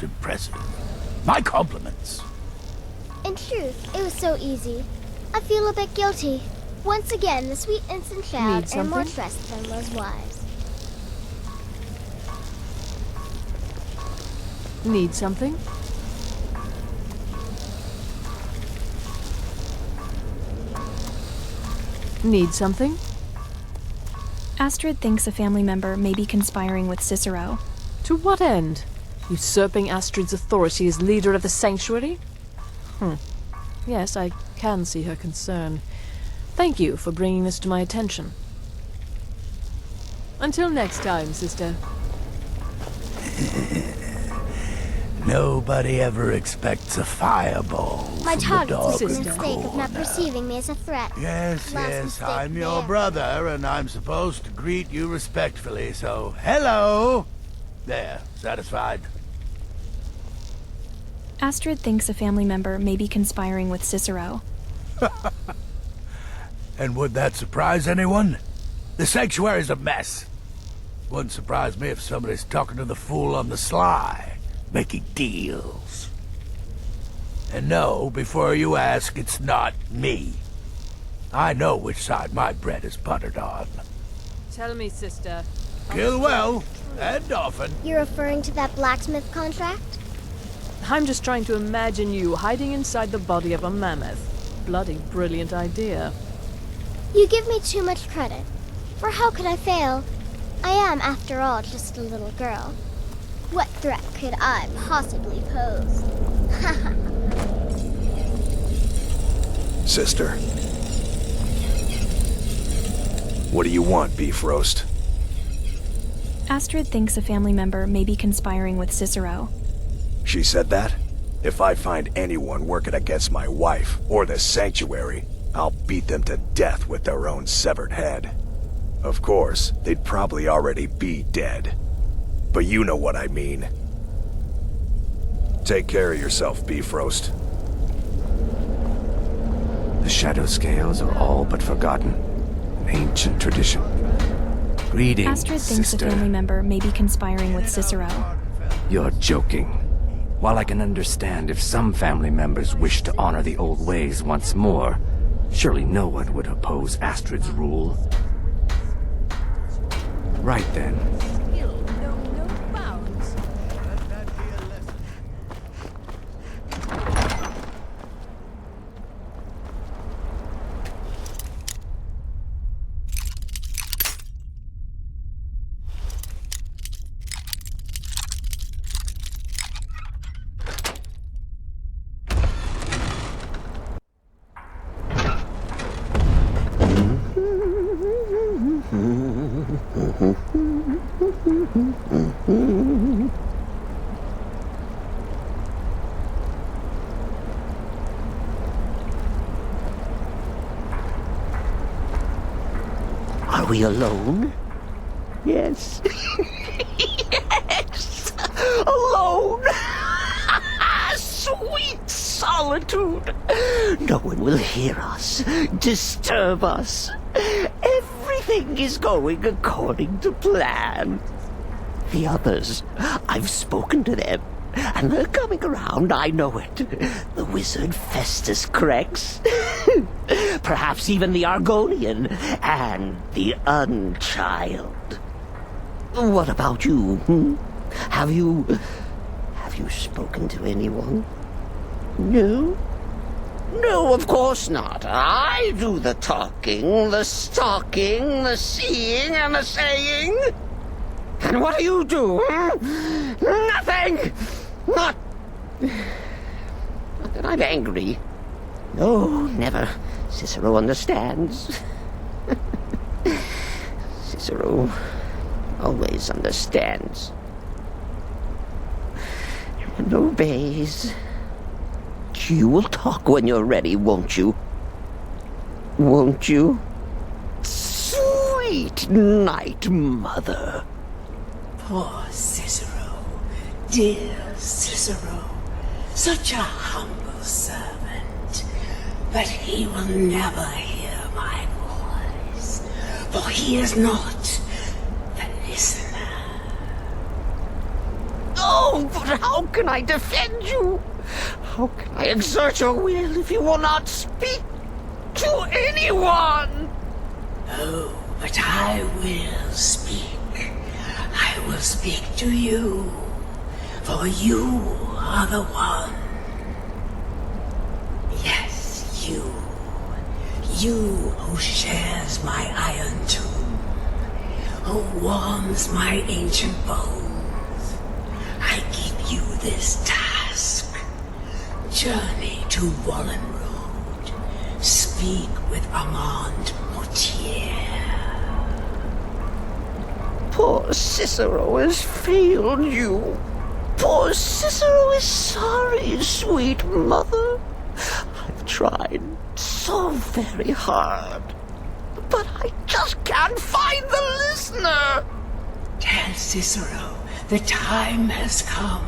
impressive. My compliments. In truth, it was so easy. I feel a bit guilty. Once again, the sweet innocent child earned more trust than was wise. Need something? Need something? Astrid thinks a family member may be conspiring with Cicero. To what end? Usurping Astrid's authority as leader of the Sanctuary? Yes, I can see her concern. Thank you for bringing this to my attention. Until next time, sister. Nobody ever expects a fireball My from the targets dog make the in the mistake of not corner. perceiving me as a threat. Yes, Last yes, mistake I'm your there. brother, and I'm supposed to greet you respectfully, so hello! There, satisfied? Astrid thinks a family member may be conspiring with Cicero. And would that surprise anyone? The Sanctuary's a mess. Wouldn't surprise me if somebody's talking to the fool on the sly, making deals. And no, before you ask, it's not me. I know which side my bread is buttered on. Tell me, sister. Kill well, and often. You're referring to that blacksmith contract? I'm just trying to imagine you hiding inside the body of a mammoth. Bloody brilliant idea. You give me too much credit. For how could I fail? I am, after all, just a little girl. What threat could I possibly pose? Sister. What do you want, beef roast? Astrid thinks a family member may be conspiring with Cicero. She said that? If I find anyone working against my wife or the Sanctuary, I'll beat them to death with their own severed head. Of course, they'd probably already be dead. But you know what I mean. Take care of yourself, Bifrost. The shadow scales are all but forgotten. An ancient tradition. Greetings, Astrid thinks sister. a family member may be conspiring with Cicero. You're joking. While I can understand if some family members wish to honor the old ways once more, surely no one would oppose Astrid's rule. Right then. Are we alone? Yes. Yes! Alone! Sweet solitude! No one will hear us, disturb us. Everything is going according to plan. The others, I've spoken to them, and they're coming around, I know it. The wizard Festus Crex. Perhaps even the Argonian, and the Unchild. What about you, Have you spoken to anyone? No? No, of course not. I do the talking, the stalking, the seeing, and the saying. And what do you do, Nothing! Not that I'm angry. No, never. Cicero understands. Cicero always understands. And obeys. You will talk when you're ready, won't you? Won't you? Sweet night, Mother. Poor Cicero, dear Cicero, such a humble servant, but he will never hear my voice, for he is not the listener. Oh, but how can I defend you? How can I exert your will if you will not speak to anyone? Oh, but I will speak. I will speak to you, for you are the one. Yes, you. You who shares my iron tomb, who warms my ancient bones. I give you this task. Journey to Wallenroad. Speak with Armand Mortier. Poor Cicero has failed you. Poor Cicero is sorry, sweet mother. I've tried so very hard, but I just can't find the listener. Tell Cicero the time has come.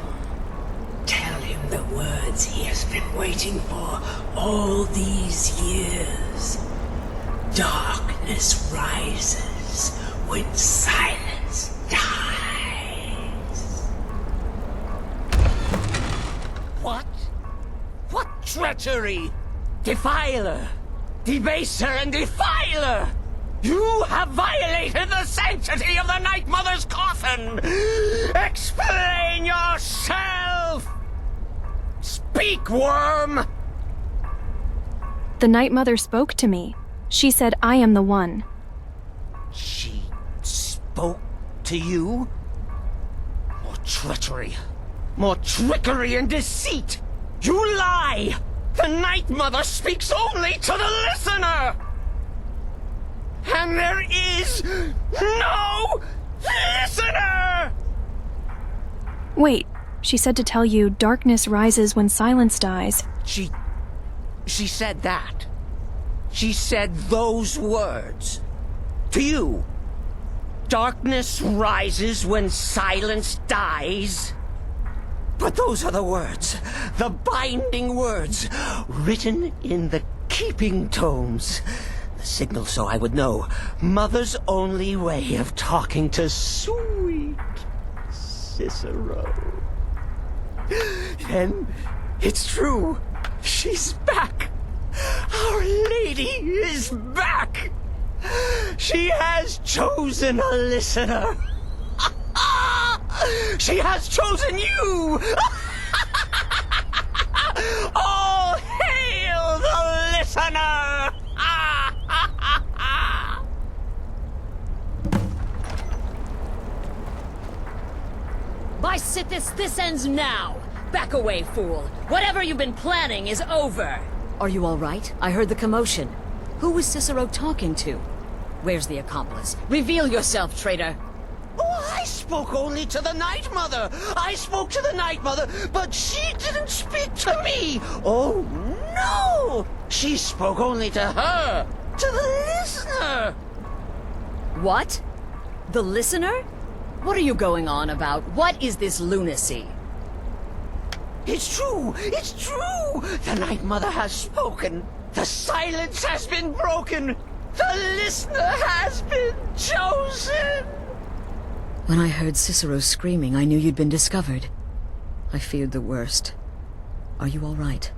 Tell him the words he has been waiting for all these years. Darkness rises when silence dies. What? What treachery? Defiler! Debaser and defiler! You have violated the sanctity of the Night Mother's coffin! Explain yourself! Speak, worm! The Night Mother spoke to me. She said I am the one. She spoke to you? More treachery. More trickery and deceit! You lie! The Night Mother speaks only to the listener! And there is no listener! Wait, she said to tell you darkness rises when silence dies. She said that. She said those words. To you. Darkness rises when silence dies. But those are the words, the binding words, written in the keeping tomes. The signal so I would know. Mother's only way of talking to sweet Cicero. Then, it's true. She's back. Our Lady is back. She has chosen a listener. She has chosen you. All hail the listener. By Sithis, this ends now. Back away, fool. Whatever you've been planning is over. Are you all right? I heard the commotion. Who was Cicero talking to? Where's the accomplice? Reveal yourself, traitor. Oh, I spoke only to the Night Mother. I spoke to the Night Mother, but she didn't speak to me. Oh, no. She spoke only to her, to the listener. What? The listener? What are you going on about? What is this lunacy? It's true! It's true! The Night Mother has spoken! The silence has been broken! The listener has been chosen! When I heard Cicero screaming, I knew you'd been discovered. I feared the worst. Are you all right?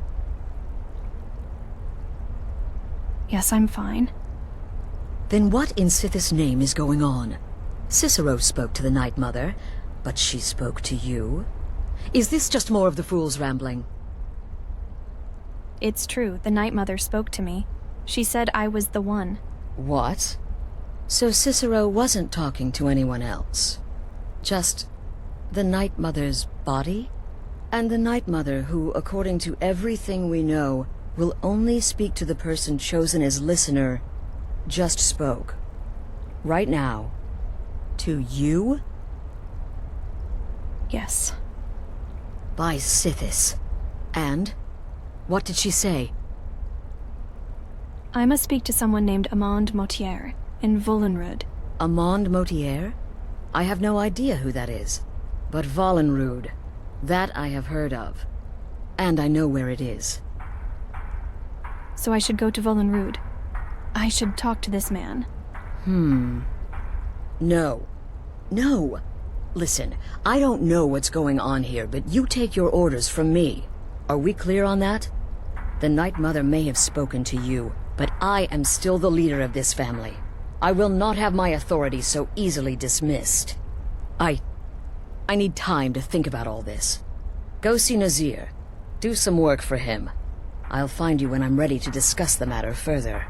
Yes, I'm fine. Then what in Sithis' name is going on? Cicero spoke to the Night Mother, but she spoke to you? Is this just more of the fool's rambling? It's true, the Night Mother spoke to me. She said I was the one. What? So Cicero wasn't talking to anyone else? Just the Night Mother's body? And the Night Mother who, according to everything we know, will only speak to the person chosen as listener, just spoke. Right now. To you? Yes. By Sithis. And? What did she say? I must speak to someone named Amand Motier in Vollenrud. Amand Motier? I have no idea who that is. But Vollenrud, that I have heard of. And I know where it is. So I should go to Vollenrud. I should talk to this man. No. No! Listen, I don't know what's going on here, but you take your orders from me. Are we clear on that? The Night Mother may have spoken to you, but I am still the leader of this family. I will not have my authority so easily dismissed. I need time to think about all this. Go see Nazir. Do some work for him. I'll find you when I'm ready to discuss the matter further.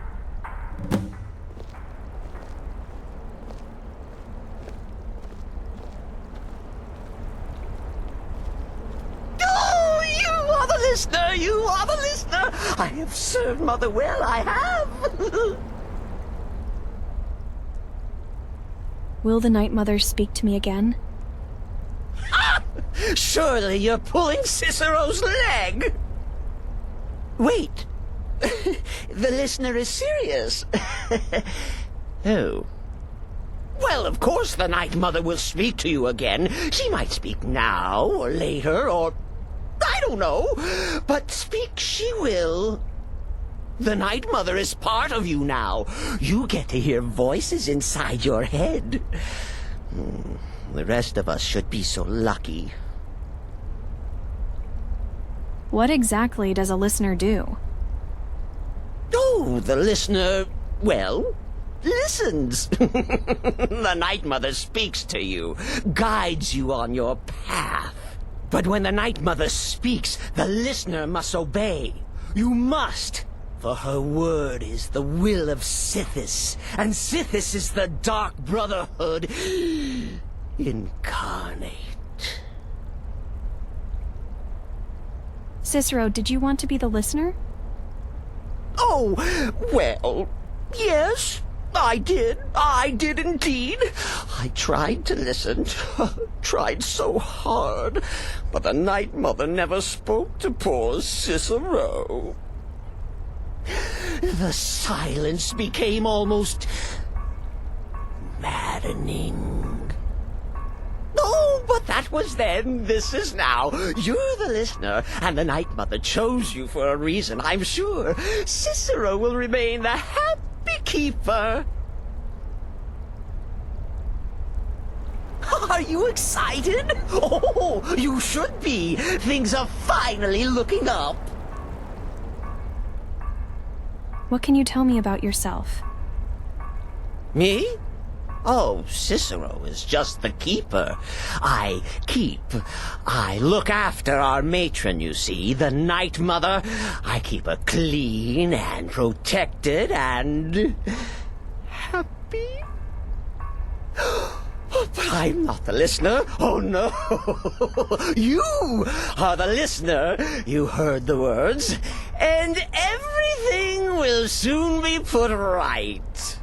Listener, you are the listener! I have served Mother well, I have! Will the Night Mother speak to me again? Surely you're pulling Cicero's leg! Wait! The listener is serious. Oh. Well, of course the Night Mother will speak to you again. She might speak now, or later, or... I don't know, but speak she will. The Night Mother is part of you now. You get to hear voices inside your head. The rest of us should be so lucky. What exactly does a listener do? Oh, the listener, well, listens. The Night Mother speaks to you, guides you on your path. But when the Night Mother speaks, the listener must obey. You must, for her word is the will of Sithis, and Sithis is the Dark Brotherhood incarnate. Cicero, did you want to be the listener? Oh, well, yes, I did. I did indeed. I tried to listen, tried so hard, but the Night Mother never spoke to poor Cicero. The silence became almost maddening. Oh, but that was then, this is now. You're the listener, and the Night Mother chose you for a reason, I'm sure. Cicero will remain the happy keeper. Are you excited? Oh, you should be. Things are finally looking up. What can you tell me about yourself? Me? Oh, Cicero is just the keeper. I look after our matron, you see, the Night Mother. I keep her clean and protected and happy. But I'm not the listener. Oh, no. You are the listener. You heard the words. And everything will soon be put right.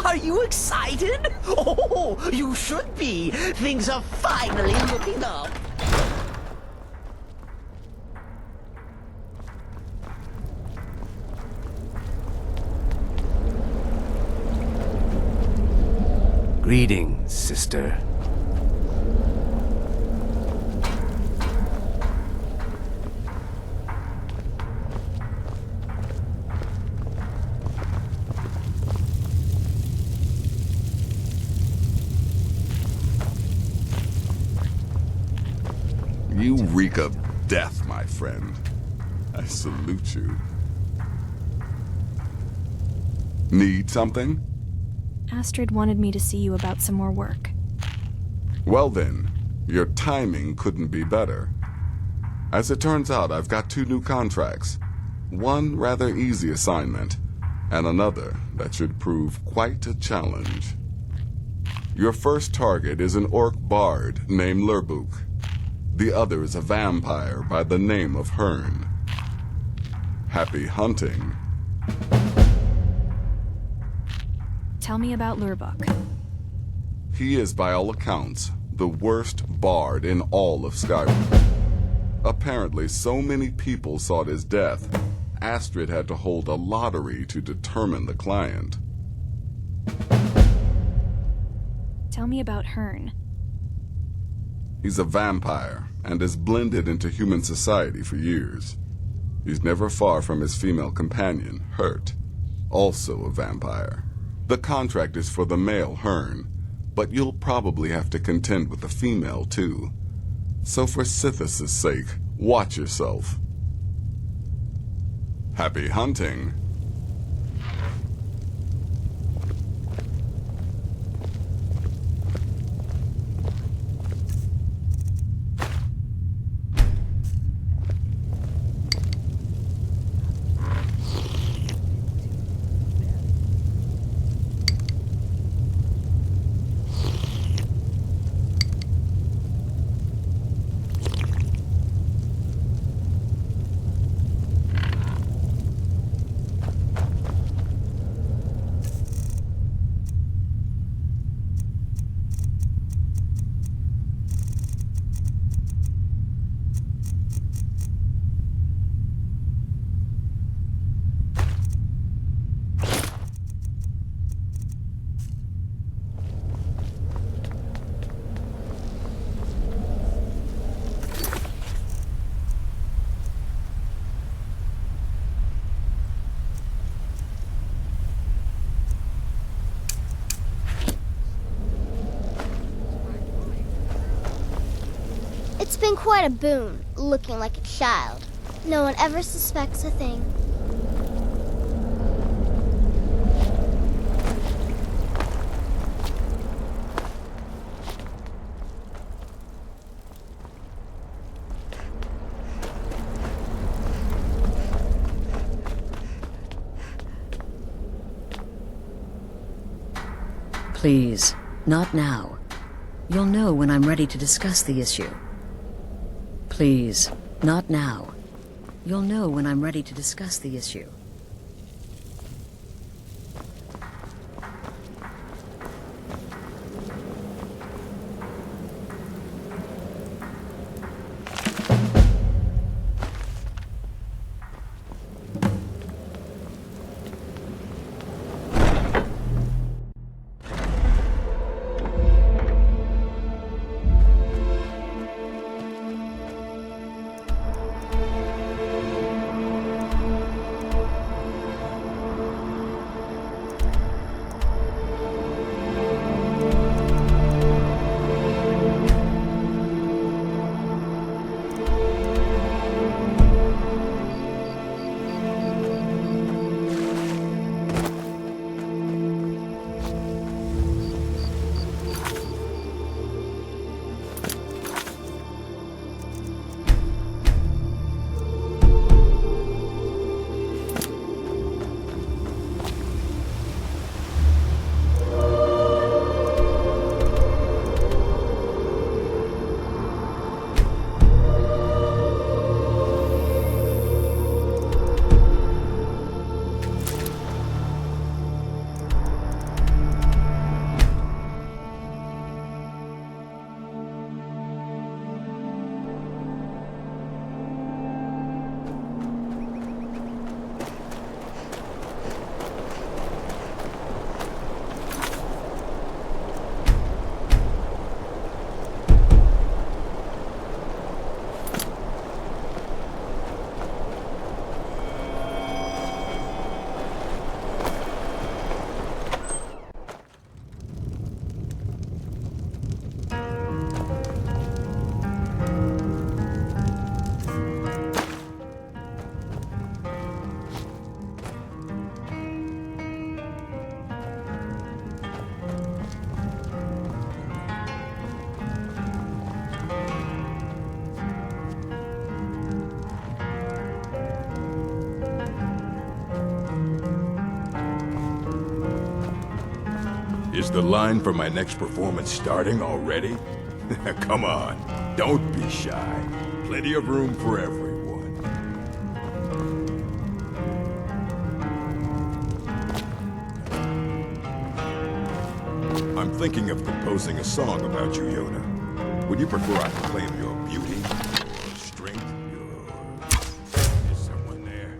Are you excited? Oh, you should be. Things are finally looking up. Greetings, sister. You reek of death, my friend. I salute you. Need something? Astrid wanted me to see you about some more work. Well then, your timing couldn't be better. As it turns out, I've got 2 new contracts. One rather easy assignment, and another that should prove quite a challenge. Your first target is an orc bard named Lurbuk. The other is a vampire by the name of Hearn. Happy hunting. Tell me about Lurbuk. He is, by all accounts, the worst bard in all of Skyrim. Apparently, so many people sought his death, Astrid had to hold a lottery to determine the client. Tell me about Hearn. He's a vampire, and has blended into human society for years. He's never far from his female companion, Hurt, also a vampire. The contract is for the male Hearn, but you'll probably have to contend with the female too. So for Sithis' sake, watch yourself. Happy hunting. It's been quite a boon, looking like a child. No one ever suspects a thing. Please, not now. You'll know when I'm ready to discuss the issue. Please, not now. You'll know when I'm ready to discuss the issue. Is the line for my next performance starting already? Come on, don't be shy. Plenty of room for everyone. I'm thinking of composing a song about you, Yona. Would you prefer I proclaim your beauty, your strength, Is someone there?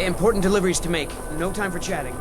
Important deliveries to make. No time for chatting.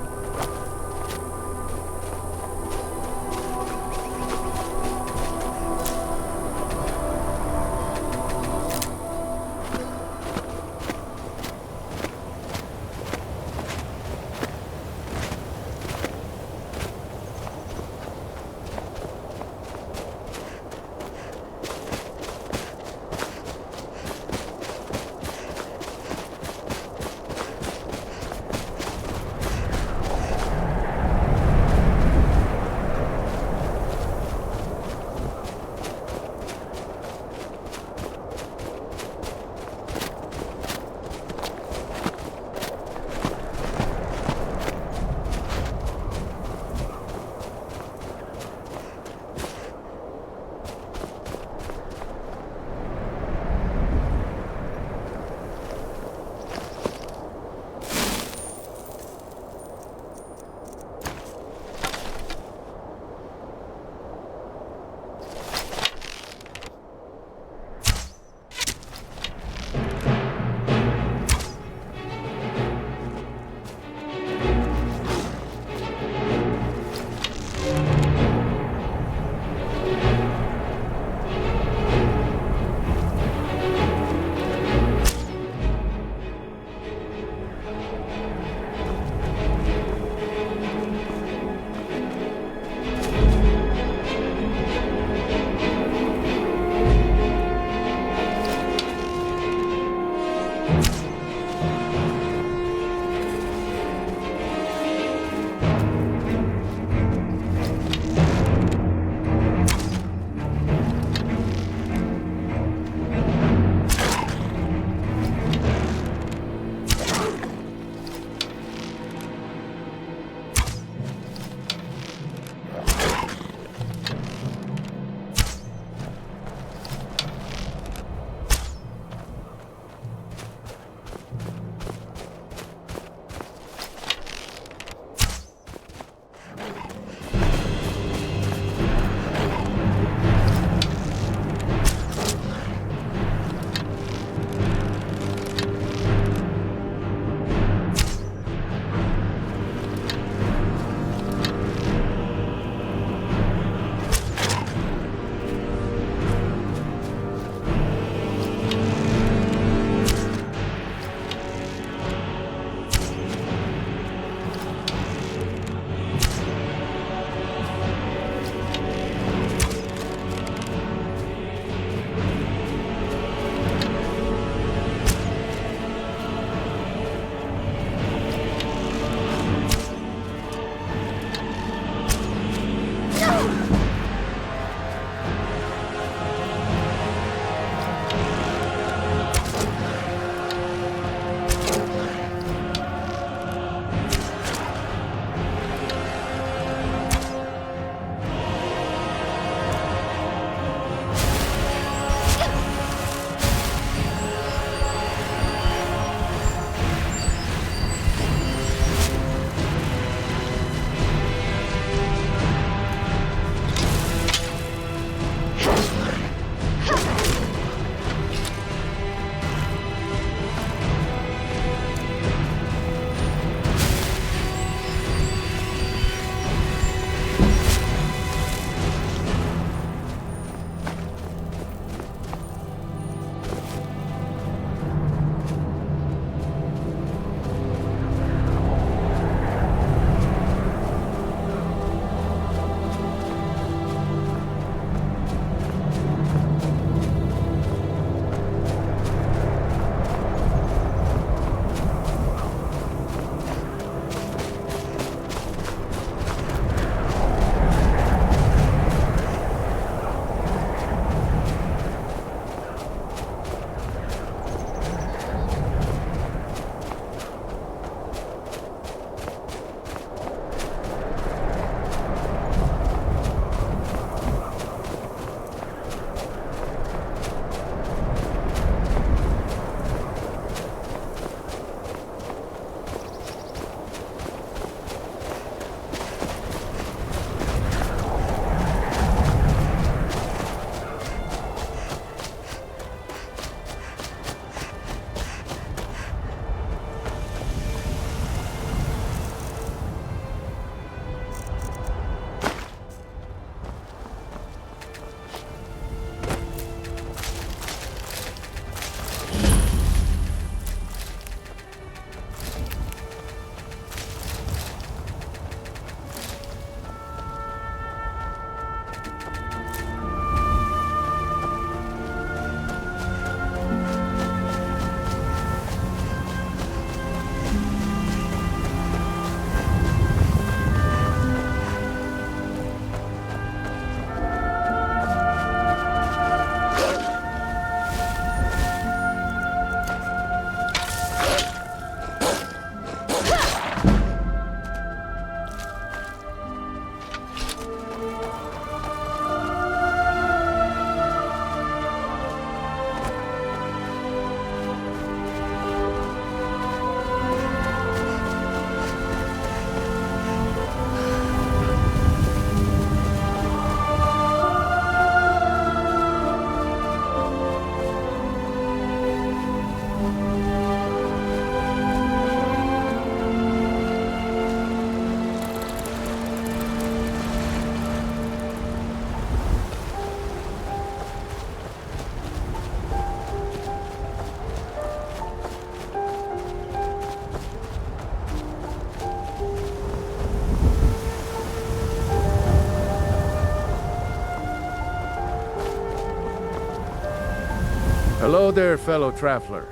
Hello there, fellow traveler.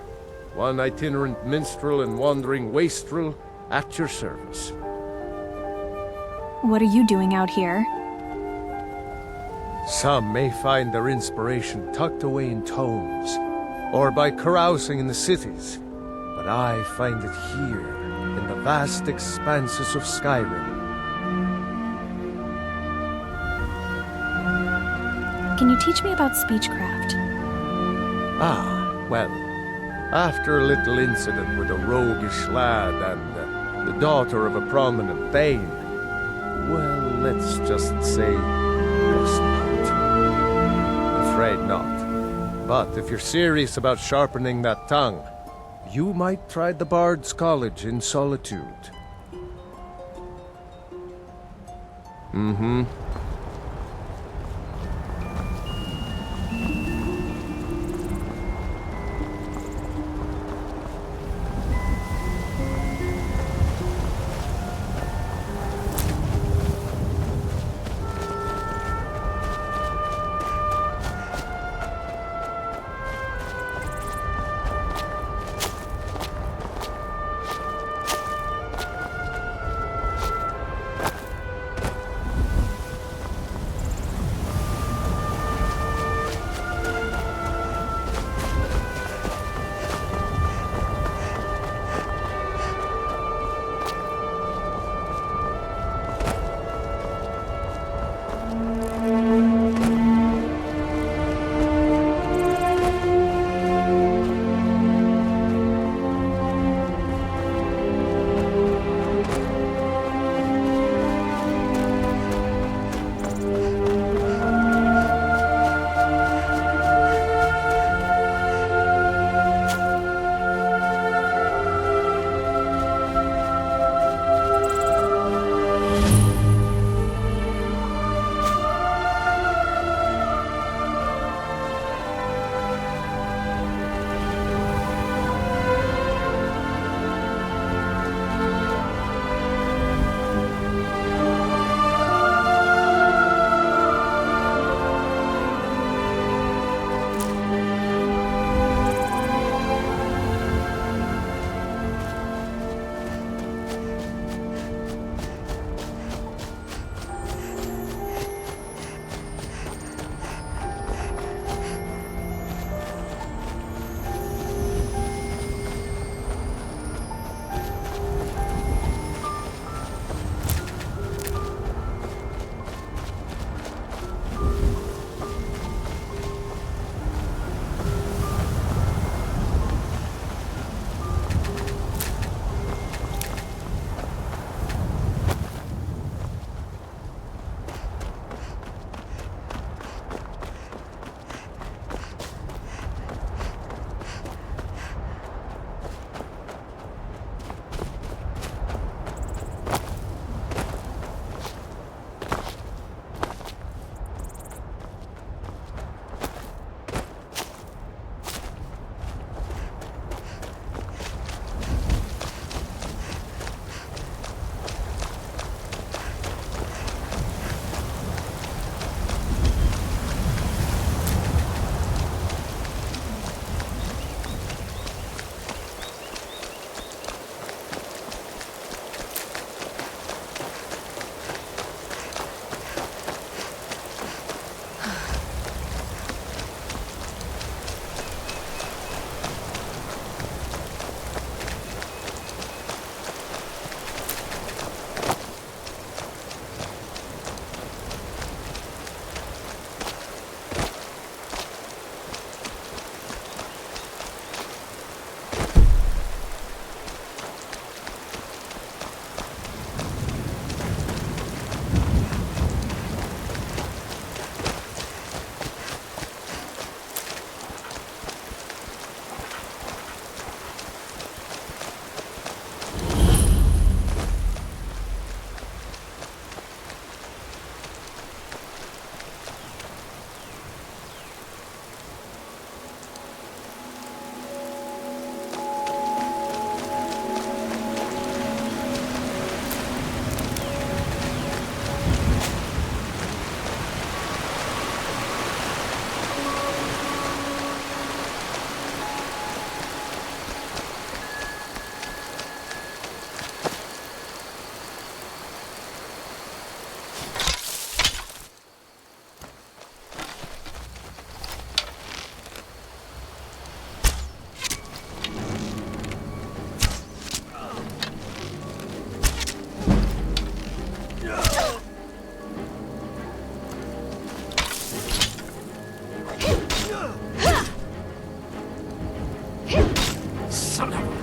One itinerant minstrel and wandering wastrel at your service. What are you doing out here? Some may find their inspiration tucked away in tomes, or by carousing in the cities, but I find it here, in the vast expanses of Skyrim. Can you teach me about speechcraft? Ah, well, after a little incident with a roguish lad and the daughter of a prominent Thane, well, let's just say, best not. Afraid not. But if you're serious about sharpening that tongue, you might try the Bard's College in Solitude. Mm-hmm. Son of...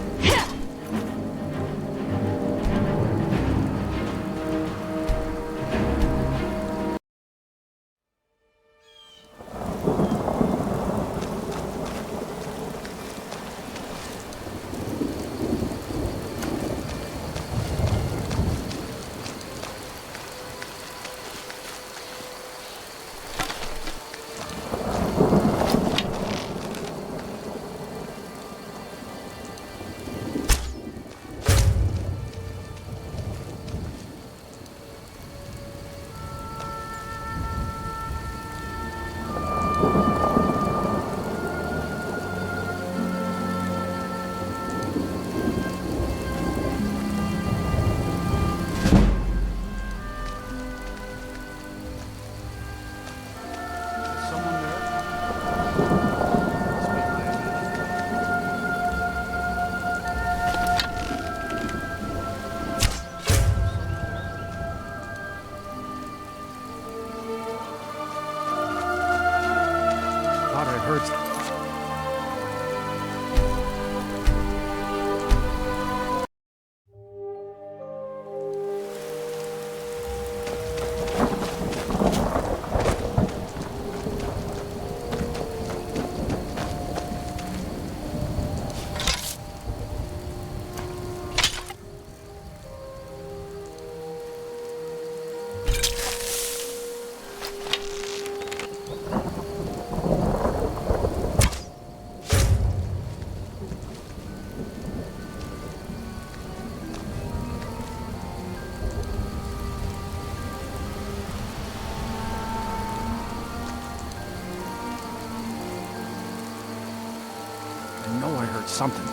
I know I heard something.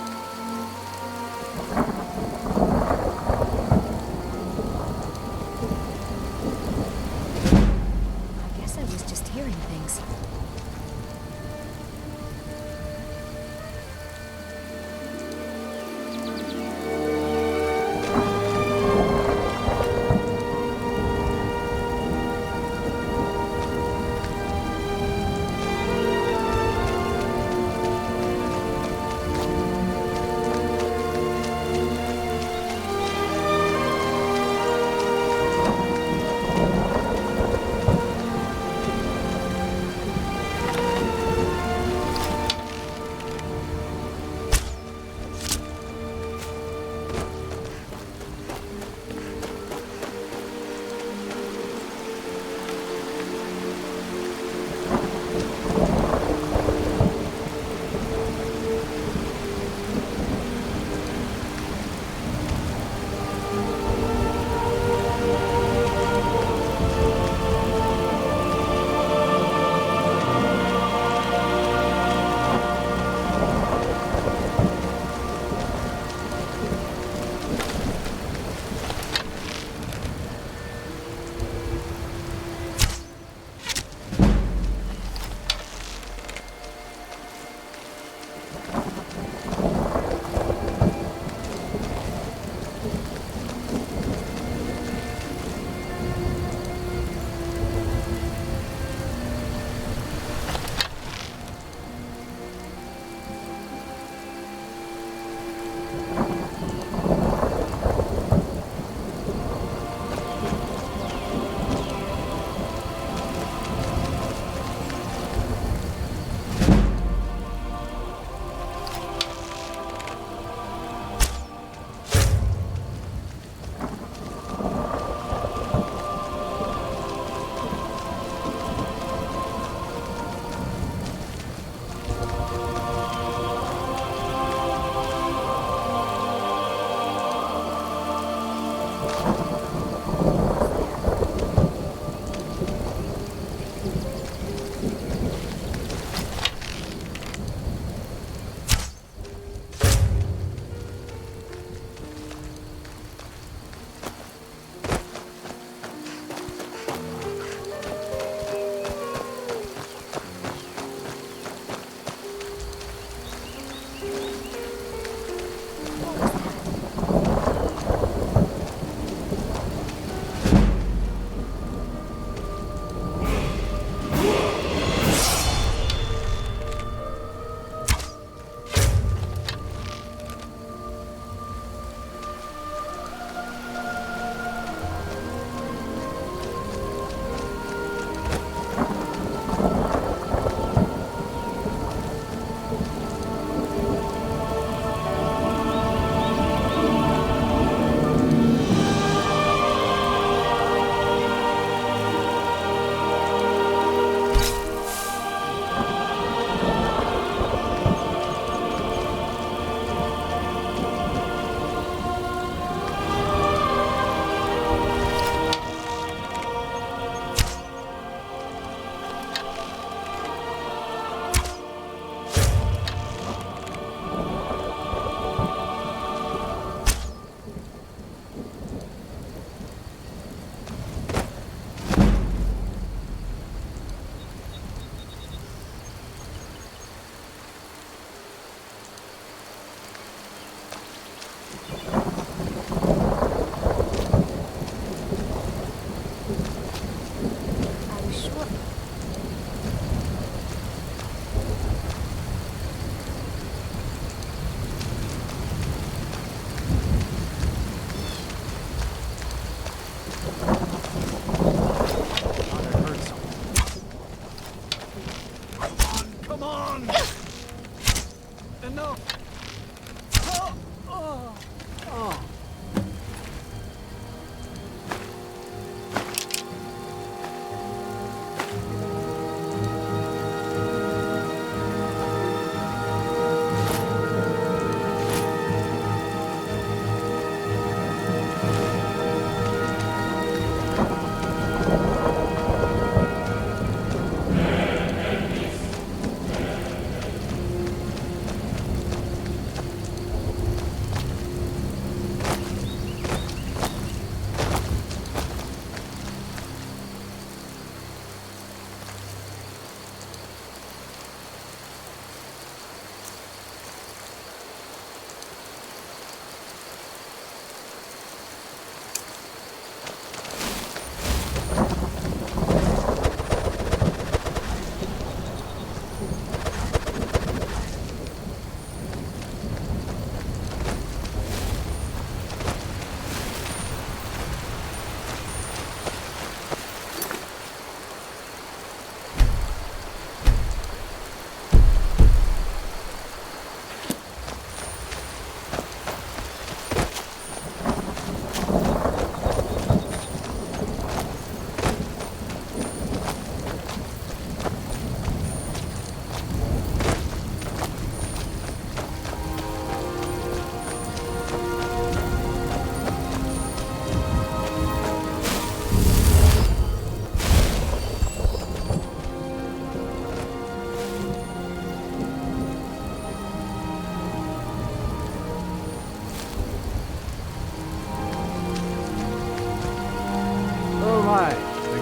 I guess I was just hearing things.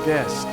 guest.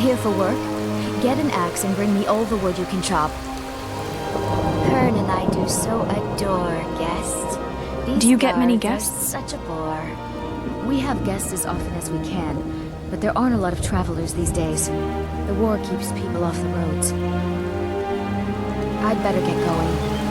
Here for work? Get an axe and bring me all the wood you can chop. Hearn and I do so adore guests. Do you get many guards guests? are such a bore. We have guests as often as we can, but there aren't a lot of travelers these days. The war keeps people off the roads. I'd better get going.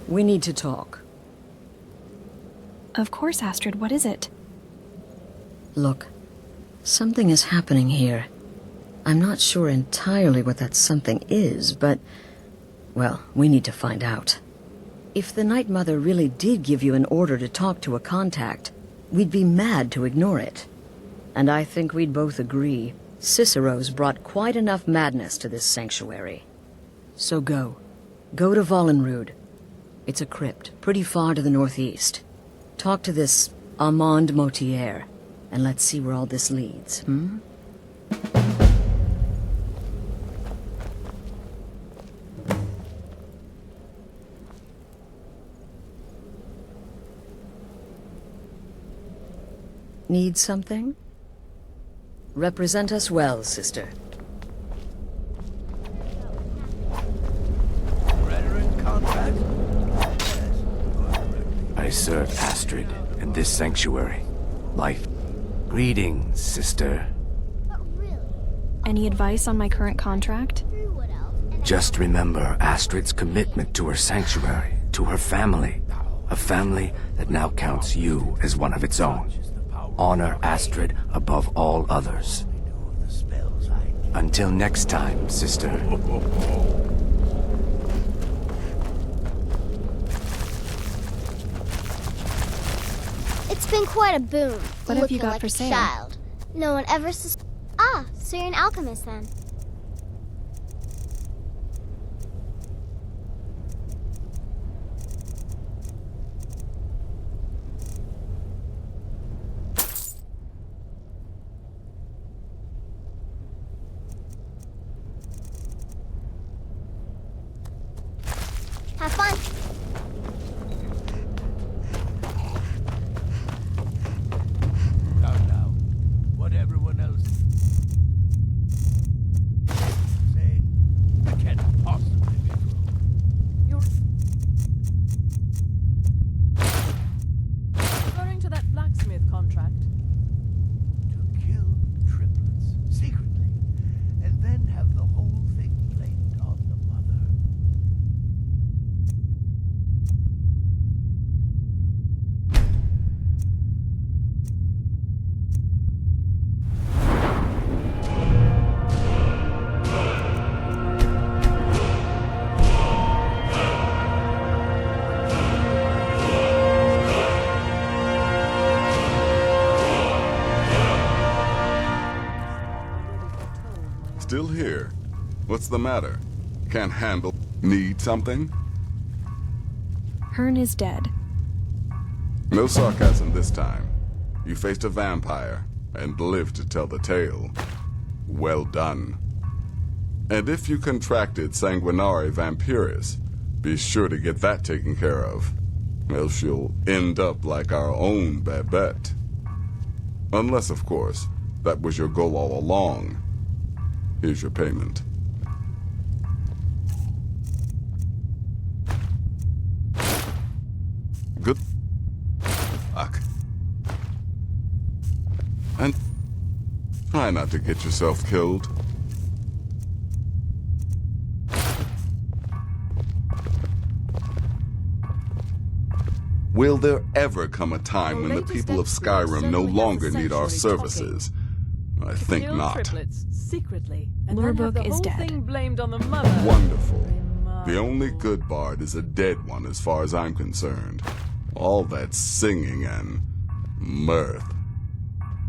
We need to talk. Of course, Astrid. What is it? Look, something is happening here. I'm not sure entirely what that something is, but... well, we need to find out. If the Night Mother really did give you an order to talk to a contact, we'd be mad to ignore it. And I think we'd both agree, Cicero's brought quite enough madness to this sanctuary. So go. Go to Vollenrud. It's a crypt, pretty far to the northeast. Talk to this Armand Motier, and let's see where all this leads, hmm? Need something? Represent us well, sister. I serve Astrid in this sanctuary. Life. Greetings, sister. Any advice on my current contract? Just remember Astrid's commitment to her sanctuary, to her family. A family that now counts you as one of its own. Honor Astrid above all others. Until next time, sister. It's been quite a boon. What have you looking got like for a sale? Child. No one ever Ah, so you're an alchemist then. Have fun. Now, what everyone else saying, it can't possibly be true. You're referring to that blacksmith contract? To kill triplets secretly, and then have the whole thing blamed on the mother. Still here? What's the matter? Can't handle... Need something? Hearn is dead. No sarcasm this time. You faced a vampire and lived to tell the tale. Well done. And if you contracted sanguinare vampiris, be sure to get that taken care of. Else you'll end up like our own Babette. Unless, of course, that was your goal all along. Here's your payment. Good luck. And try not to get yourself killed. Will there ever come a time when the people of Skyrim no longer need our services? I think Kill not. triplets secretly, and then have Lurbook the is whole dead. thing blamed on the mother. Wonderful. The only good bard is a dead one as far as I'm concerned. All that singing and mirth.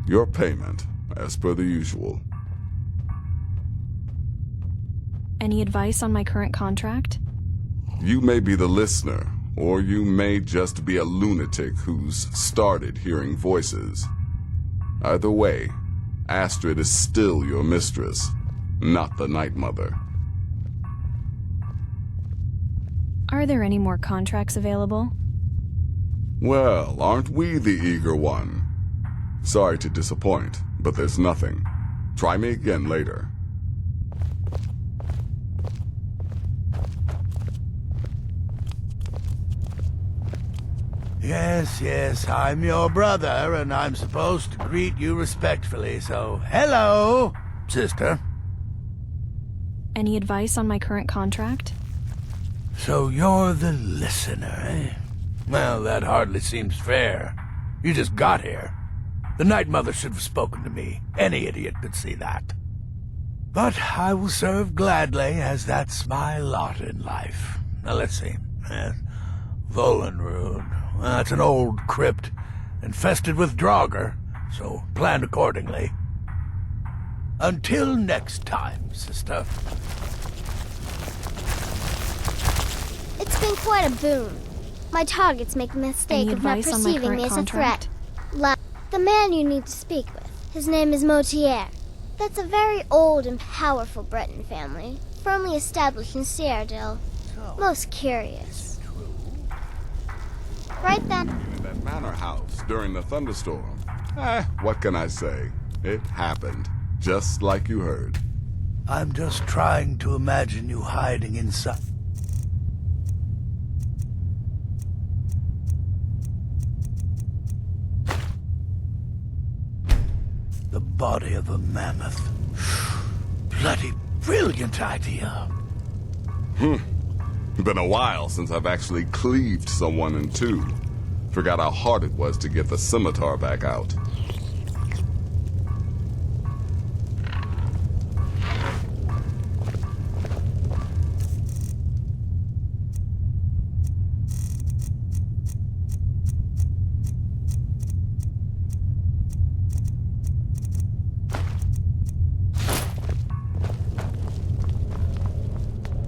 Your payment, as per the usual. Any advice on my current contract? You may be the listener, or you may just be a lunatic who's started hearing voices. Either way, Astrid is still your mistress, not the Night Mother. Are there any more contracts available? Well, aren't we the eager one? Sorry to disappoint, but there's nothing. Try me again later. Yes, I'm your brother, and I'm supposed to greet you respectfully, so hello, sister. Any advice on my current contract? So you're the listener, eh? Well, that hardly seems fair. You just got here. The Night Mother should have spoken to me. Any idiot could see that. But I will serve gladly, as that's my lot in life. Now let's see. Volenrud. That's an old crypt, infested with Draugr, so plan accordingly. Until next time, sister. It's been quite a boon. My targets make a mistake Any of not advice on my perceiving me current as a threat. contract? The man you need to speak with, his name is Motier. That's a very old and powerful Breton family, firmly established in Cyrodiil. Most curious. Right then. In that manor house during the thunderstorm. What can I say? It happened, just like you heard. I'm just trying to imagine you hiding inside. The body of a mammoth. Bloody brilliant idea. Been a while since I've actually cleaved someone in two. Forgot how hard it was to get the scimitar back out.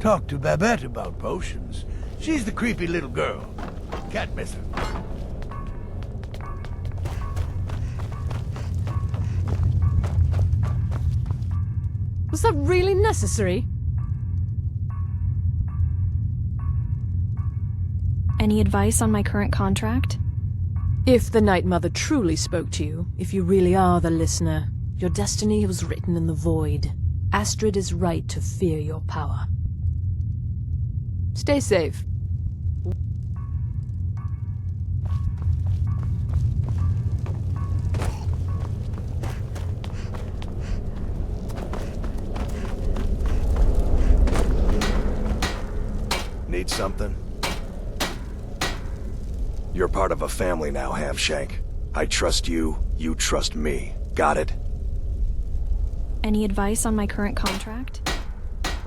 Talk to Babette about potions. She's the creepy little girl. Can't miss her. Was that really necessary? Any advice on my current contract? If the Night Mother truly spoke to you, if you really are the listener, your destiny was written in the void. Astrid is right to fear your power. Stay safe. Need something? You're part of a family now, Hamshank. I trust you, you trust me. Got it? Any advice on my current contract?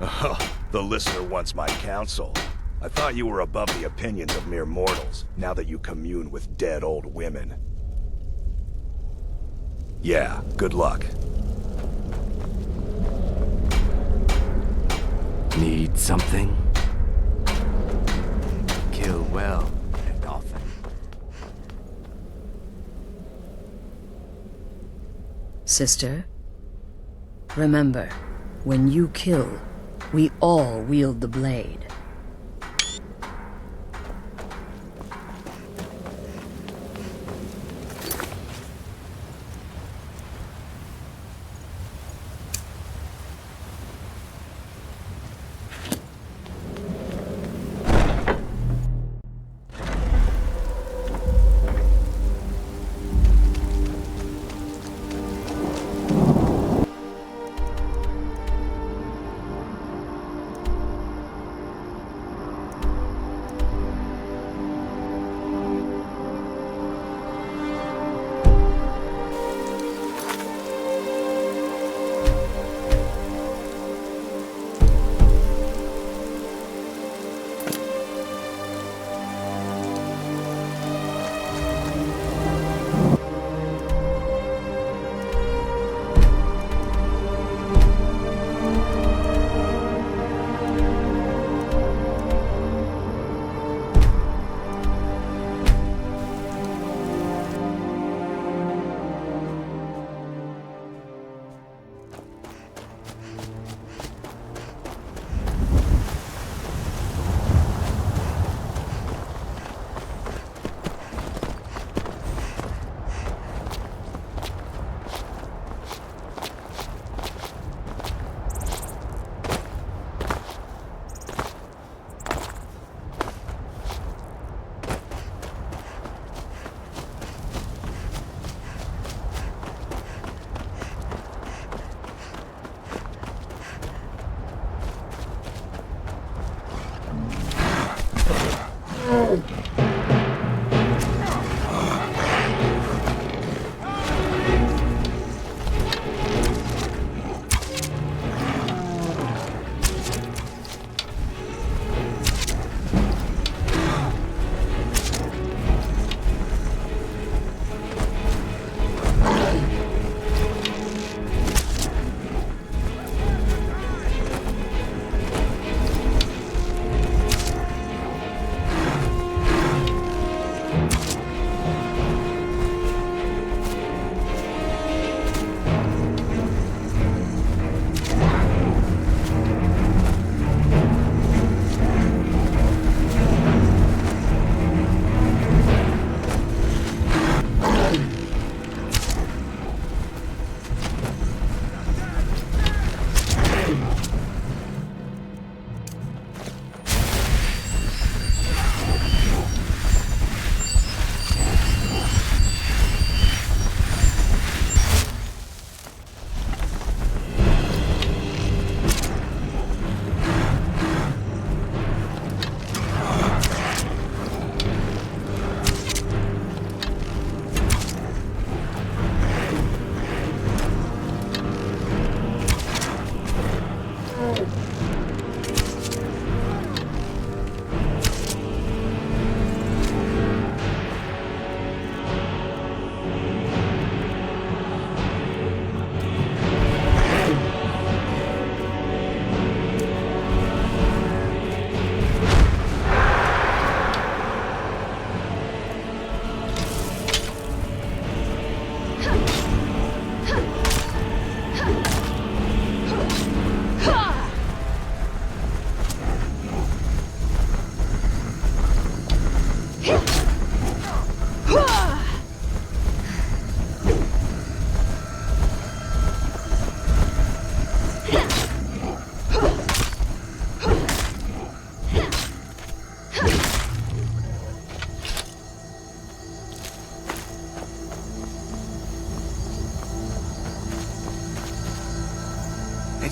Oh, the listener wants my counsel. I thought you were above the opinions of mere mortals, now that you commune with dead old women. Yeah, good luck. Need something? Kill well and often. Sister, remember, when you kill, we all wield the blade.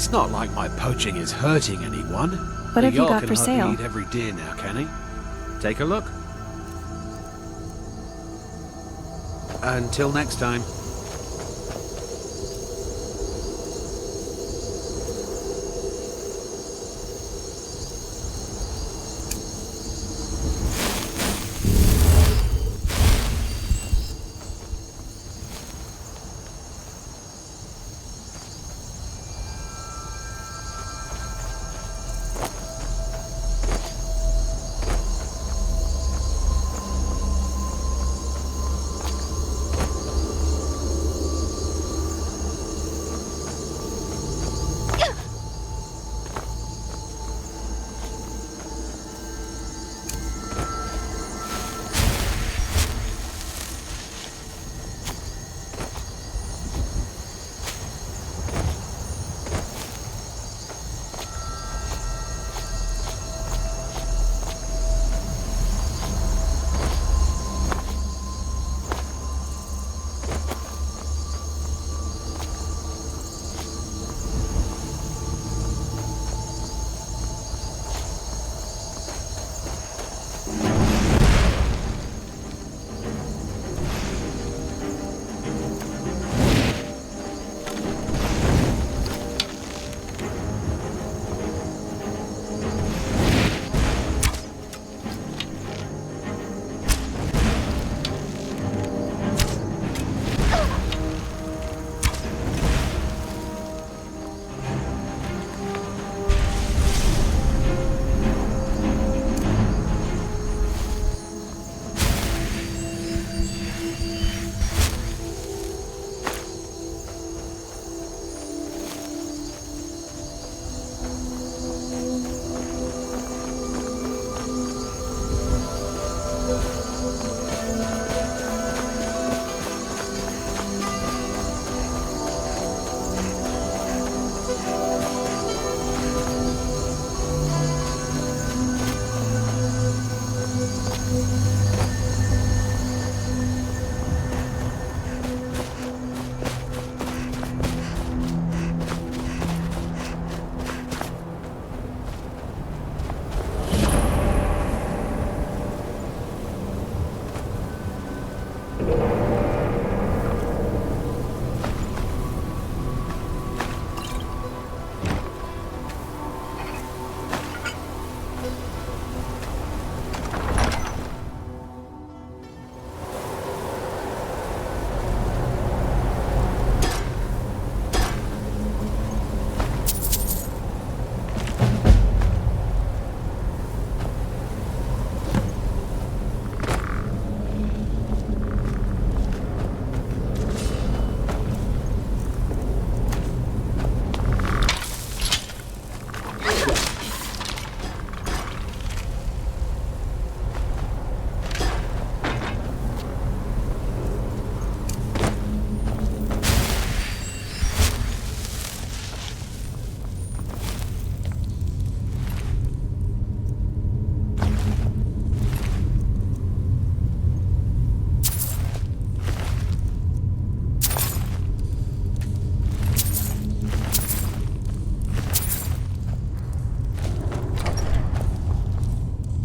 It's not like my poaching is hurting anyone. What have you got can for hardly sale? eat every deer now, can he? Take a look. Until next time.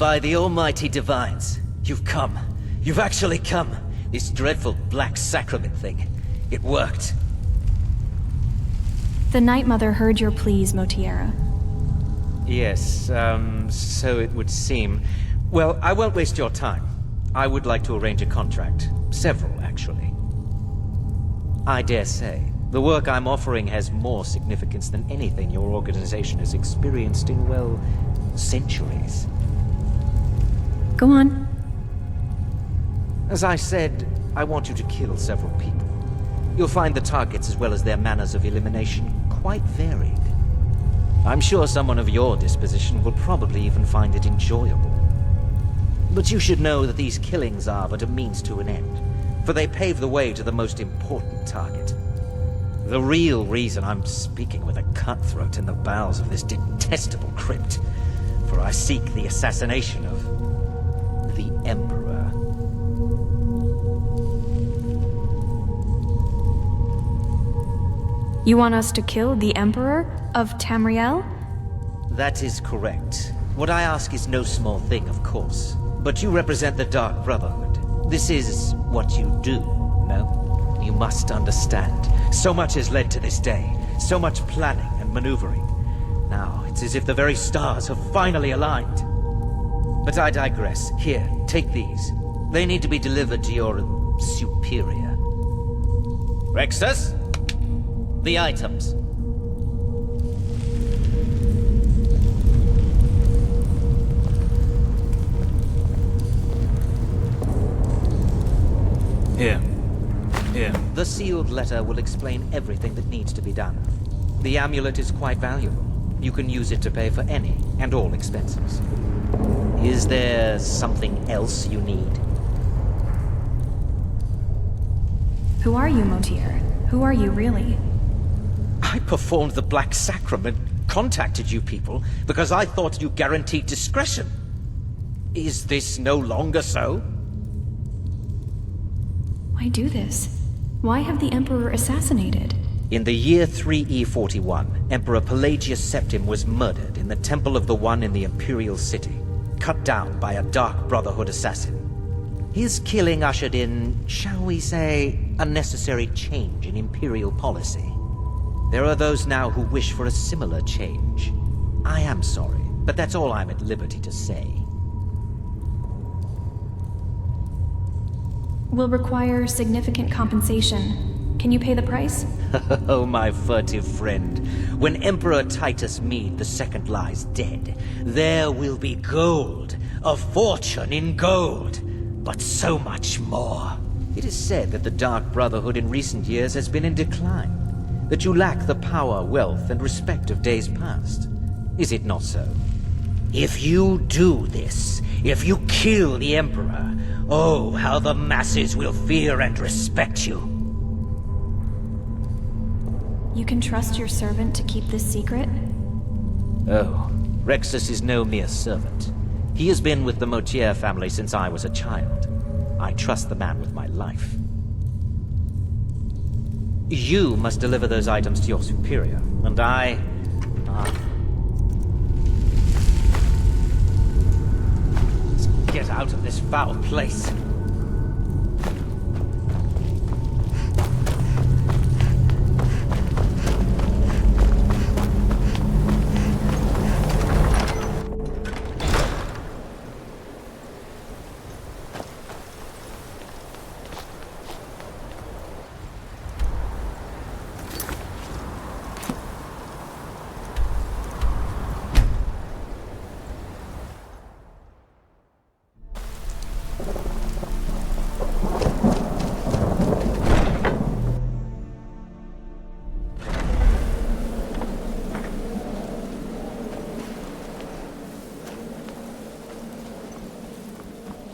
By the almighty divines, you've come. You've actually come. This dreadful black sacrament thing. It worked. The Night Mother heard your pleas, Motiera. Yes, so it would seem. Well, I won't waste your time. I would like to arrange a contract. Several, actually. I dare say, the work I'm offering has more significance than anything your organization has experienced in, well, centuries. Go on. As I said, I want you to kill several people. You'll find the targets as well as their manners of elimination quite varied. I'm sure someone of your disposition will probably even find it enjoyable. But you should know that these killings are but a means to an end, for they pave the way to the most important target. The real reason I'm speaking with a cutthroat in the bowels of this detestable crypt, for I seek the assassination of the Emperor. You want us to kill the Emperor of Tamriel? That is correct. What I ask is no small thing, of course. But you represent the Dark Brotherhood. This is what you do, no? You must understand. So much has led to this day. So much planning and maneuvering. Now, it's as if the very stars have finally aligned. But I digress. Here, take these. They need to be delivered to your superior. Rexus? The items. Here. Here. The sealed letter will explain everything that needs to be done. The amulet is quite valuable. You can use it to pay for any and all expenses. Is there something else you need? Who are you, Motier? Who are you, really? I performed the Black Sacrament, contacted you people, because I thought you guaranteed discretion. Is this no longer so? Why do this? Why have the Emperor assassinated? In the year 3E41, Emperor Pelagius Septim was murdered in the Temple of the One in the Imperial City, cut down by a Dark Brotherhood assassin. His killing ushered in, shall we say, a necessary change in Imperial policy. There are those now who wish for a similar change. I am sorry, but that's all I'm at liberty to say. Will require significant compensation. Can you pay the price? Oh, my furtive friend. When Emperor Titus Mede II lies dead, there will be gold, a fortune in gold, but so much more. It is said that the Dark Brotherhood in recent years has been in decline, that you lack the power, wealth, and respect of days past. Is it not so? If you do this, if you kill the Emperor, oh, how the masses will fear and respect you. You can trust your servant to keep this secret? Oh, Rexus is no mere servant. He has been with the Motier family since I was a child. I trust the man with my life. You must deliver those items to your superior, and I... Let's get out of this foul place.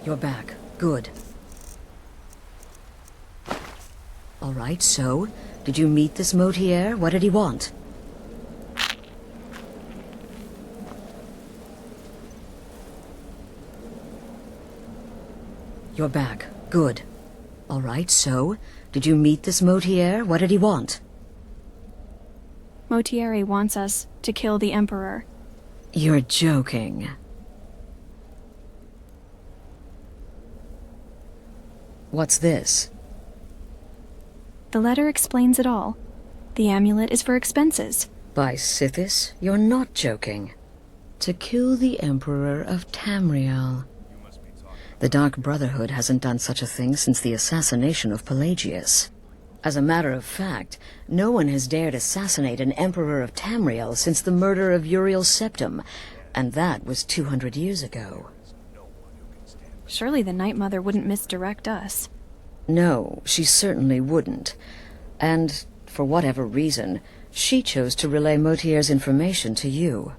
You're back. Good. All right, so, did you meet this Motier? What did he want? You're back. Good. All right, so, did you meet this Motier? What did he want? Motieri wants us to kill the Emperor. You're joking. What's this? The letter explains it all. The amulet is for expenses. By Sithis, you're not joking. To kill the Emperor of Tamriel. The Dark Brotherhood hasn't done such a thing since the assassination of Pelagius. As a matter of fact, no one has dared assassinate an Emperor of Tamriel since the murder of Uriel Septim, and that was 200 years ago. Surely the Night Mother wouldn't misdirect us. No, she certainly wouldn't. And, for whatever reason, she chose to relay Motier's information to you.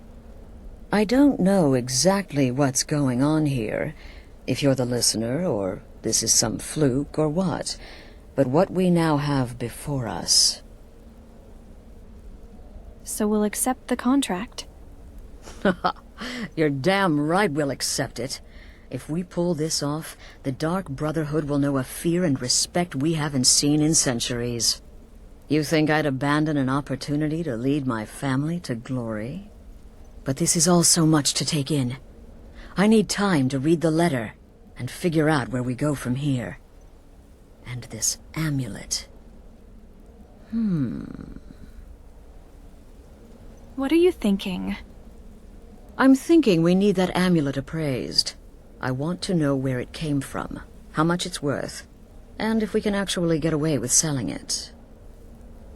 I don't know exactly what's going on here, if you're the listener, or this is some fluke, or what. But what we now have before us... So we'll accept the contract. You're damn right we'll accept it. If we pull this off, the Dark Brotherhood will know a fear and respect we haven't seen in centuries. You think I'd abandon an opportunity to lead my family to glory? But this is all so much to take in. I need time to read the letter and figure out where we go from here. And this amulet. What are you thinking? I'm thinking we need that amulet appraised. I want to know where it came from, how much it's worth, and if we can actually get away with selling it.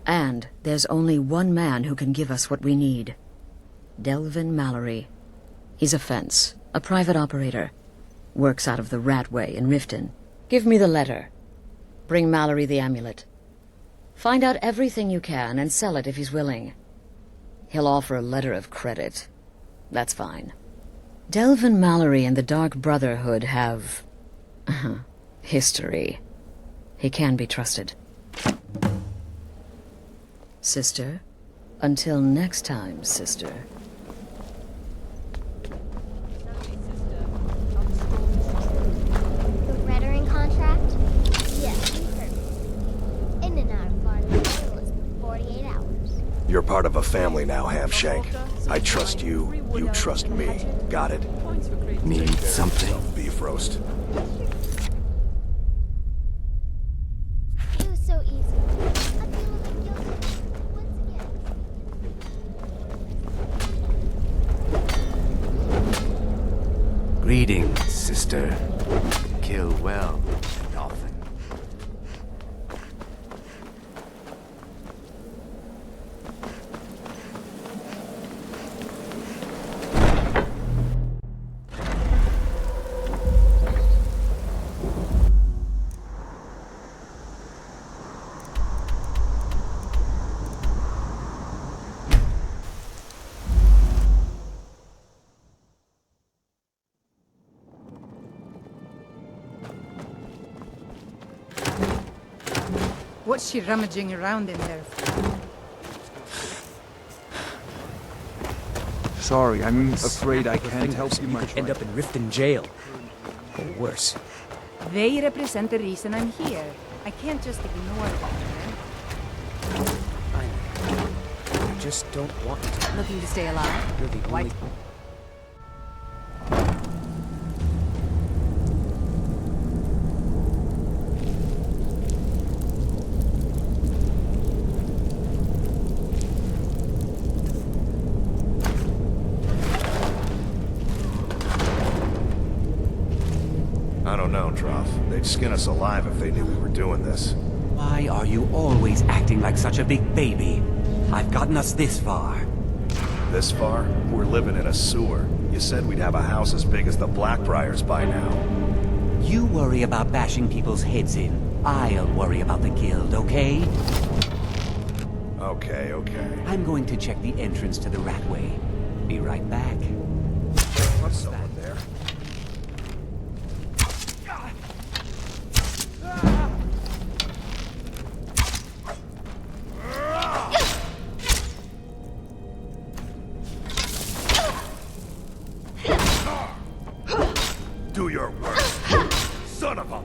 And there's only one man who can give us what we need. Delvin Mallory. He's a fence, a private operator. Works out of the Ratway in Riften. Give me the letter. Bring Mallory the amulet. Find out everything you can and sell it if he's willing. He'll offer a letter of credit. That's fine. Delvin Mallory and the Dark Brotherhood have... history. He can be trusted. Sister, until next time, sister. The Reddering contract? Yes, you heard me. In and out of Barnabas in 48 hours. You're part of a family now, Hamshank. I trust you, you trust me. Got it? Need something? Beef roast. It was so easy. I feel a bit guilty. Once again. Greetings, sister. Kill well and often. What's she rummaging around in there for? Sorry, I'm afraid I can't help you much. End up in Riften jail. Or worse. They represent the reason I'm here. I can't just ignore them. I just don't want to. Looking to stay alive? You're the only... I don't know, Trough. They'd skin us alive if they knew we were doing this. Why are you always acting like such a big baby? I've gotten us this far. This far? We're living in a sewer. You said we'd have a house as big as the Blackbriars by now. You worry about bashing people's heads in. I'll worry about the guild, okay? Okay, okay. I'm going to check the entrance to the Ratway. Be right back. What's someone there? Do your worst, son of a...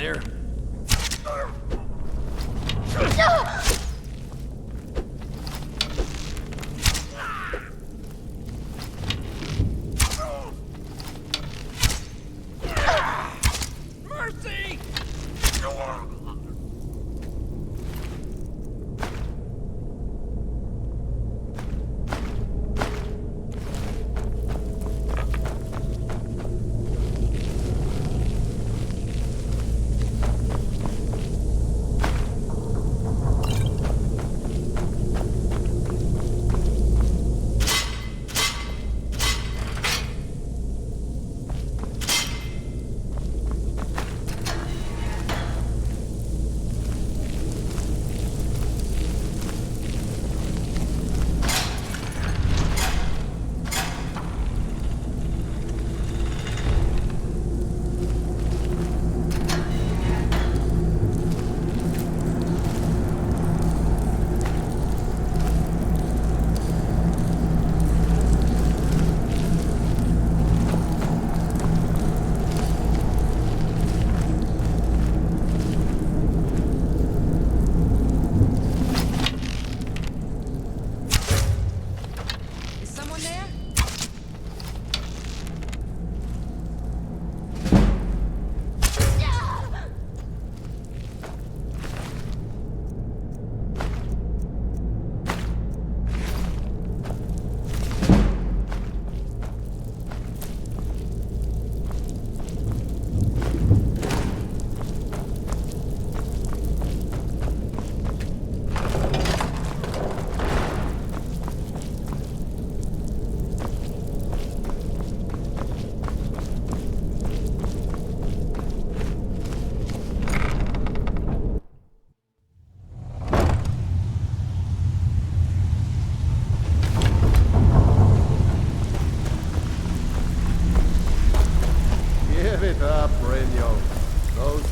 here. Mercy!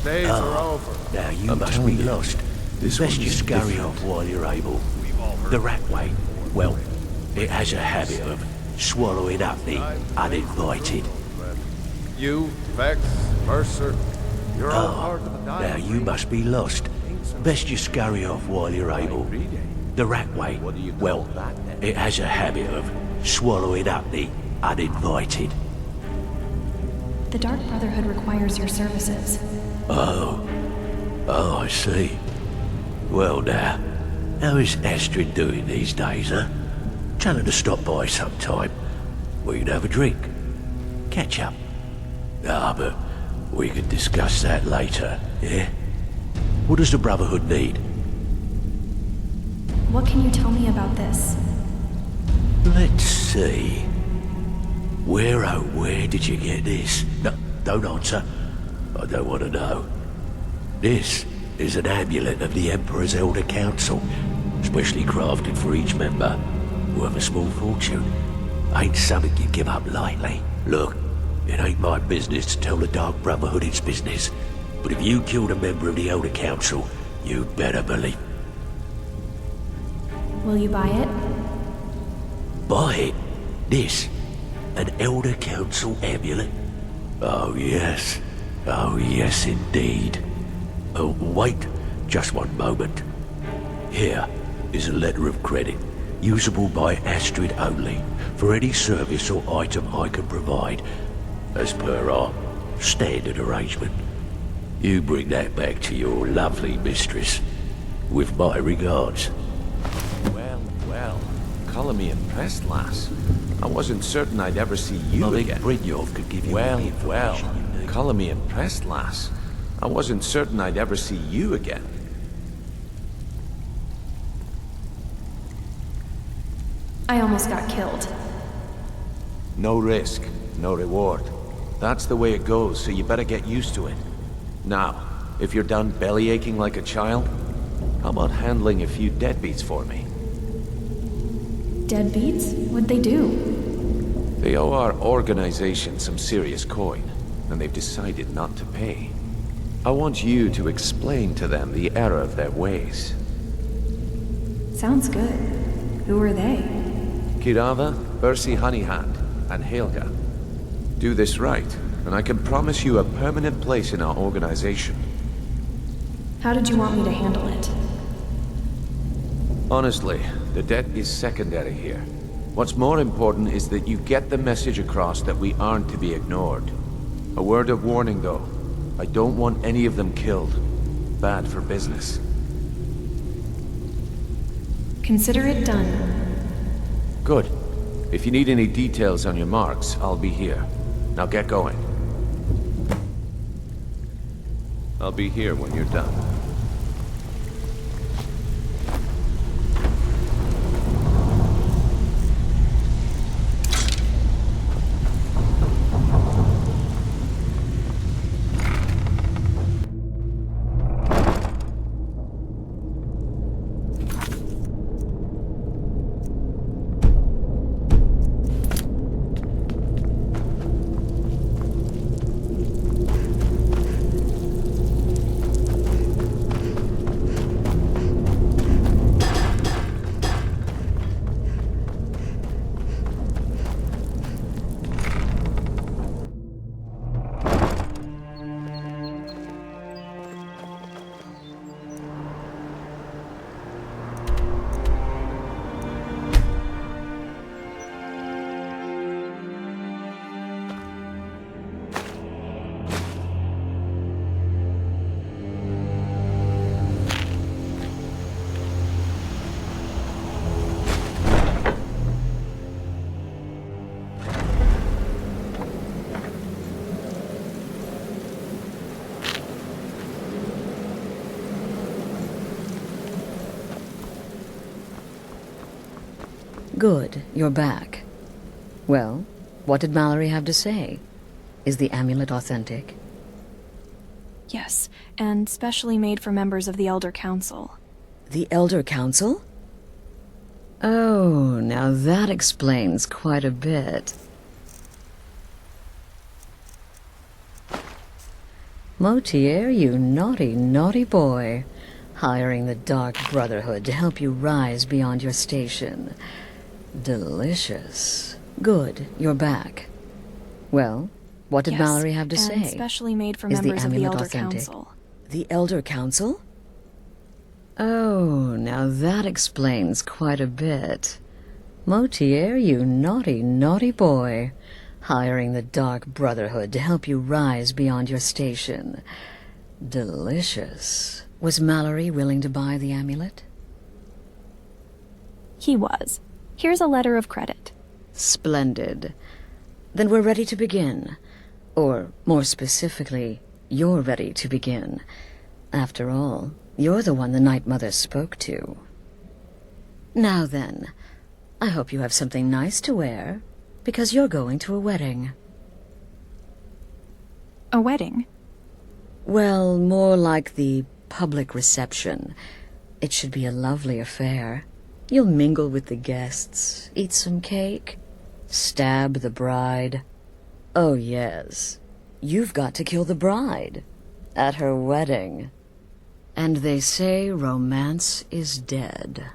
Days are over. Now you must be lost. Best you scurry off while you're able. The Ratway, well, it has a habit of swallowing up the uninvited. You, Vex, Mercer, you're all part of the Now you must be lost. Best you scurry off while you're able. The Ratway, well, it has a habit of swallowing up the uninvited. The Dark Brotherhood requires your services. Oh, I see. Well now, how is Astrid doing these days, huh? Tell her to stop by sometime. We can have a drink. Catch up. But we can discuss that later, yeah? What does the Brotherhood need? What can you tell me about this? Let's see. Where did you get this? No, don't answer. I don't want to know. This is an amulet of the Emperor's Elder Council, specially crafted for each member, worth a small fortune. Ain't something you give up lightly. Look, it ain't my business to tell the Dark Brotherhood its business, but if you killed a member of the Elder Council, you'd better believe. Will you buy it? Buy it? This? An Elder Council amulet? Oh yes. Oh yes indeed. Oh, wait just one moment. Here is a letter of credit, usable by Astrid only, for any service or item I can provide, as per our standard arrangement. You bring that back to your lovely mistress, with my regards. Well, colour me impressed, lass. I wasn't certain I'd ever see you again. Brynjolf could give you all the information you need. Colour me impressed, lass. I wasn't certain I'd ever see you again. I almost got killed. No risk, no reward. That's the way it goes, so you better get used to it. Now, if you're done belly aching like a child, how about handling a few deadbeats for me? Deadbeats? What'd they do? They owe our organization some serious coin, and they've decided not to pay. I want you to explain to them the error of their ways. Sounds good. Who are they? Kirava, Ursi Honeyhand, and Helga. Do this right, and I can promise you a permanent place in our organization. How did you want me to handle it? Honestly, the debt is secondary here. What's more important is that you get the message across that we aren't to be ignored. A word of warning, though. I don't want any of them killed. Bad for business. Consider it done. Good. If you need any details on your marks, I'll be here. Now get going. I'll be here when you're done. Good, you're back. Well, what did Mallory have to say? Is the amulet authentic? Yes, and specially made for members of the Elder Council. The Elder Council? Oh, now that explains quite a bit. Motier, you naughty, naughty boy. Hiring the Dark Brotherhood to help you rise beyond your station. Delicious. Good, you're back. Well, what did Yes, Mallory have to and say? specially made for Is the members of the amulet Elder authentic? Council. The Elder Council? Oh, now that explains quite a bit. Motier, you naughty, naughty boy. Hiring the Dark Brotherhood to help you rise beyond your station. Delicious. Was Mallory willing to buy the amulet? He was. Here's a letter of credit. Splendid. Then we're ready to begin. Or, more specifically, you're ready to begin. After all, you're the one the Night Mother spoke to. Now then, I hope you have something nice to wear, because you're going to a wedding. A wedding? Well, more like the public reception. It should be a lovely affair. You'll mingle with the guests, eat some cake, stab the bride. Oh yes, you've got to kill the bride at her wedding. And they say romance is dead.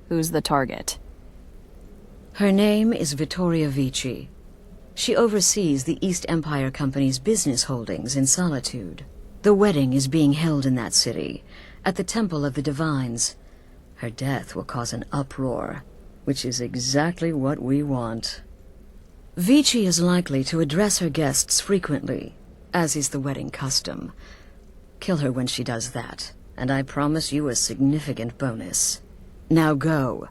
Who's the target? Her name is Vittoria Vici. She oversees the East Empire Company's business holdings in Solitude. The wedding is being held in that city, at the Temple of the Divines. Her death will cause an uproar, which is exactly what we want. Vici is likely to address her guests frequently, as is the wedding custom. Kill her when she does that, and I promise you a significant bonus. Now go,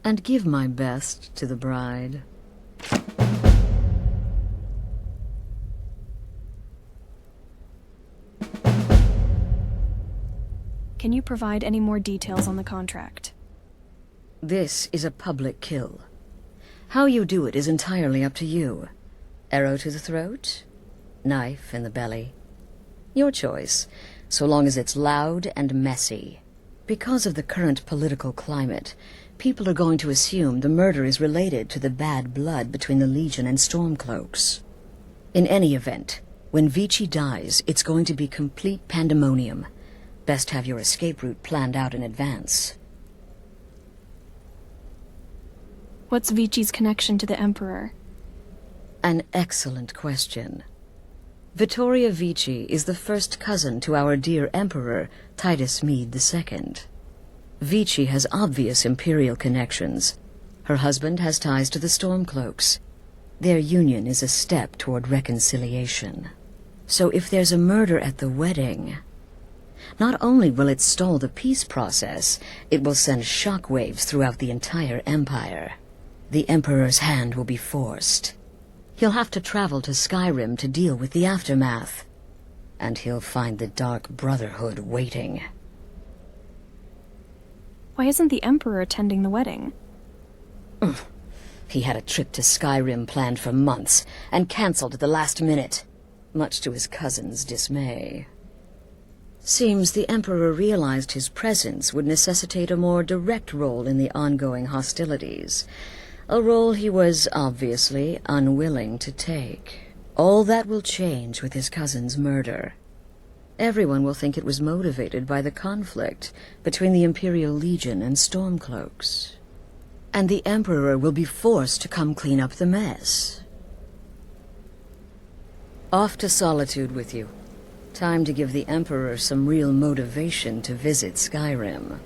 and give my best to the bride. Can you provide any more details on the contract? This is a public kill. How you do it is entirely up to you. Arrow to the throat? Knife in the belly? Your choice, so long as it's loud and messy. Because of the current political climate, people are going to assume the murder is related to the bad blood between the Legion and Stormcloaks. In any event, when Vici dies, it's going to be complete pandemonium. Best have your escape route planned out in advance. What's Vici's connection to the Emperor? An excellent question. Vittoria Vici is the first cousin to our dear Emperor, Titus Mede II. Vici has obvious imperial connections. Her husband has ties to the Stormcloaks. Their union is a step toward reconciliation. So if there's a murder at the wedding, not only will it stall the peace process, it will send shockwaves throughout the entire empire. The Emperor's hand will be forced. He'll have to travel to Skyrim to deal with the aftermath. And he'll find the Dark Brotherhood waiting. Why isn't the Emperor attending the wedding? He had a trip to Skyrim planned for months, and cancelled at the last minute, much to his cousin's dismay. Seems the Emperor realized his presence would necessitate a more direct role in the ongoing hostilities, a role he was obviously unwilling to take. All that will change with his cousin's murder. Everyone will think it was motivated by the conflict between the Imperial Legion and Stormcloaks. And the Emperor will be forced to come clean up the mess. Off to Solitude with you. Time to give the Emperor some real motivation to visit Skyrim.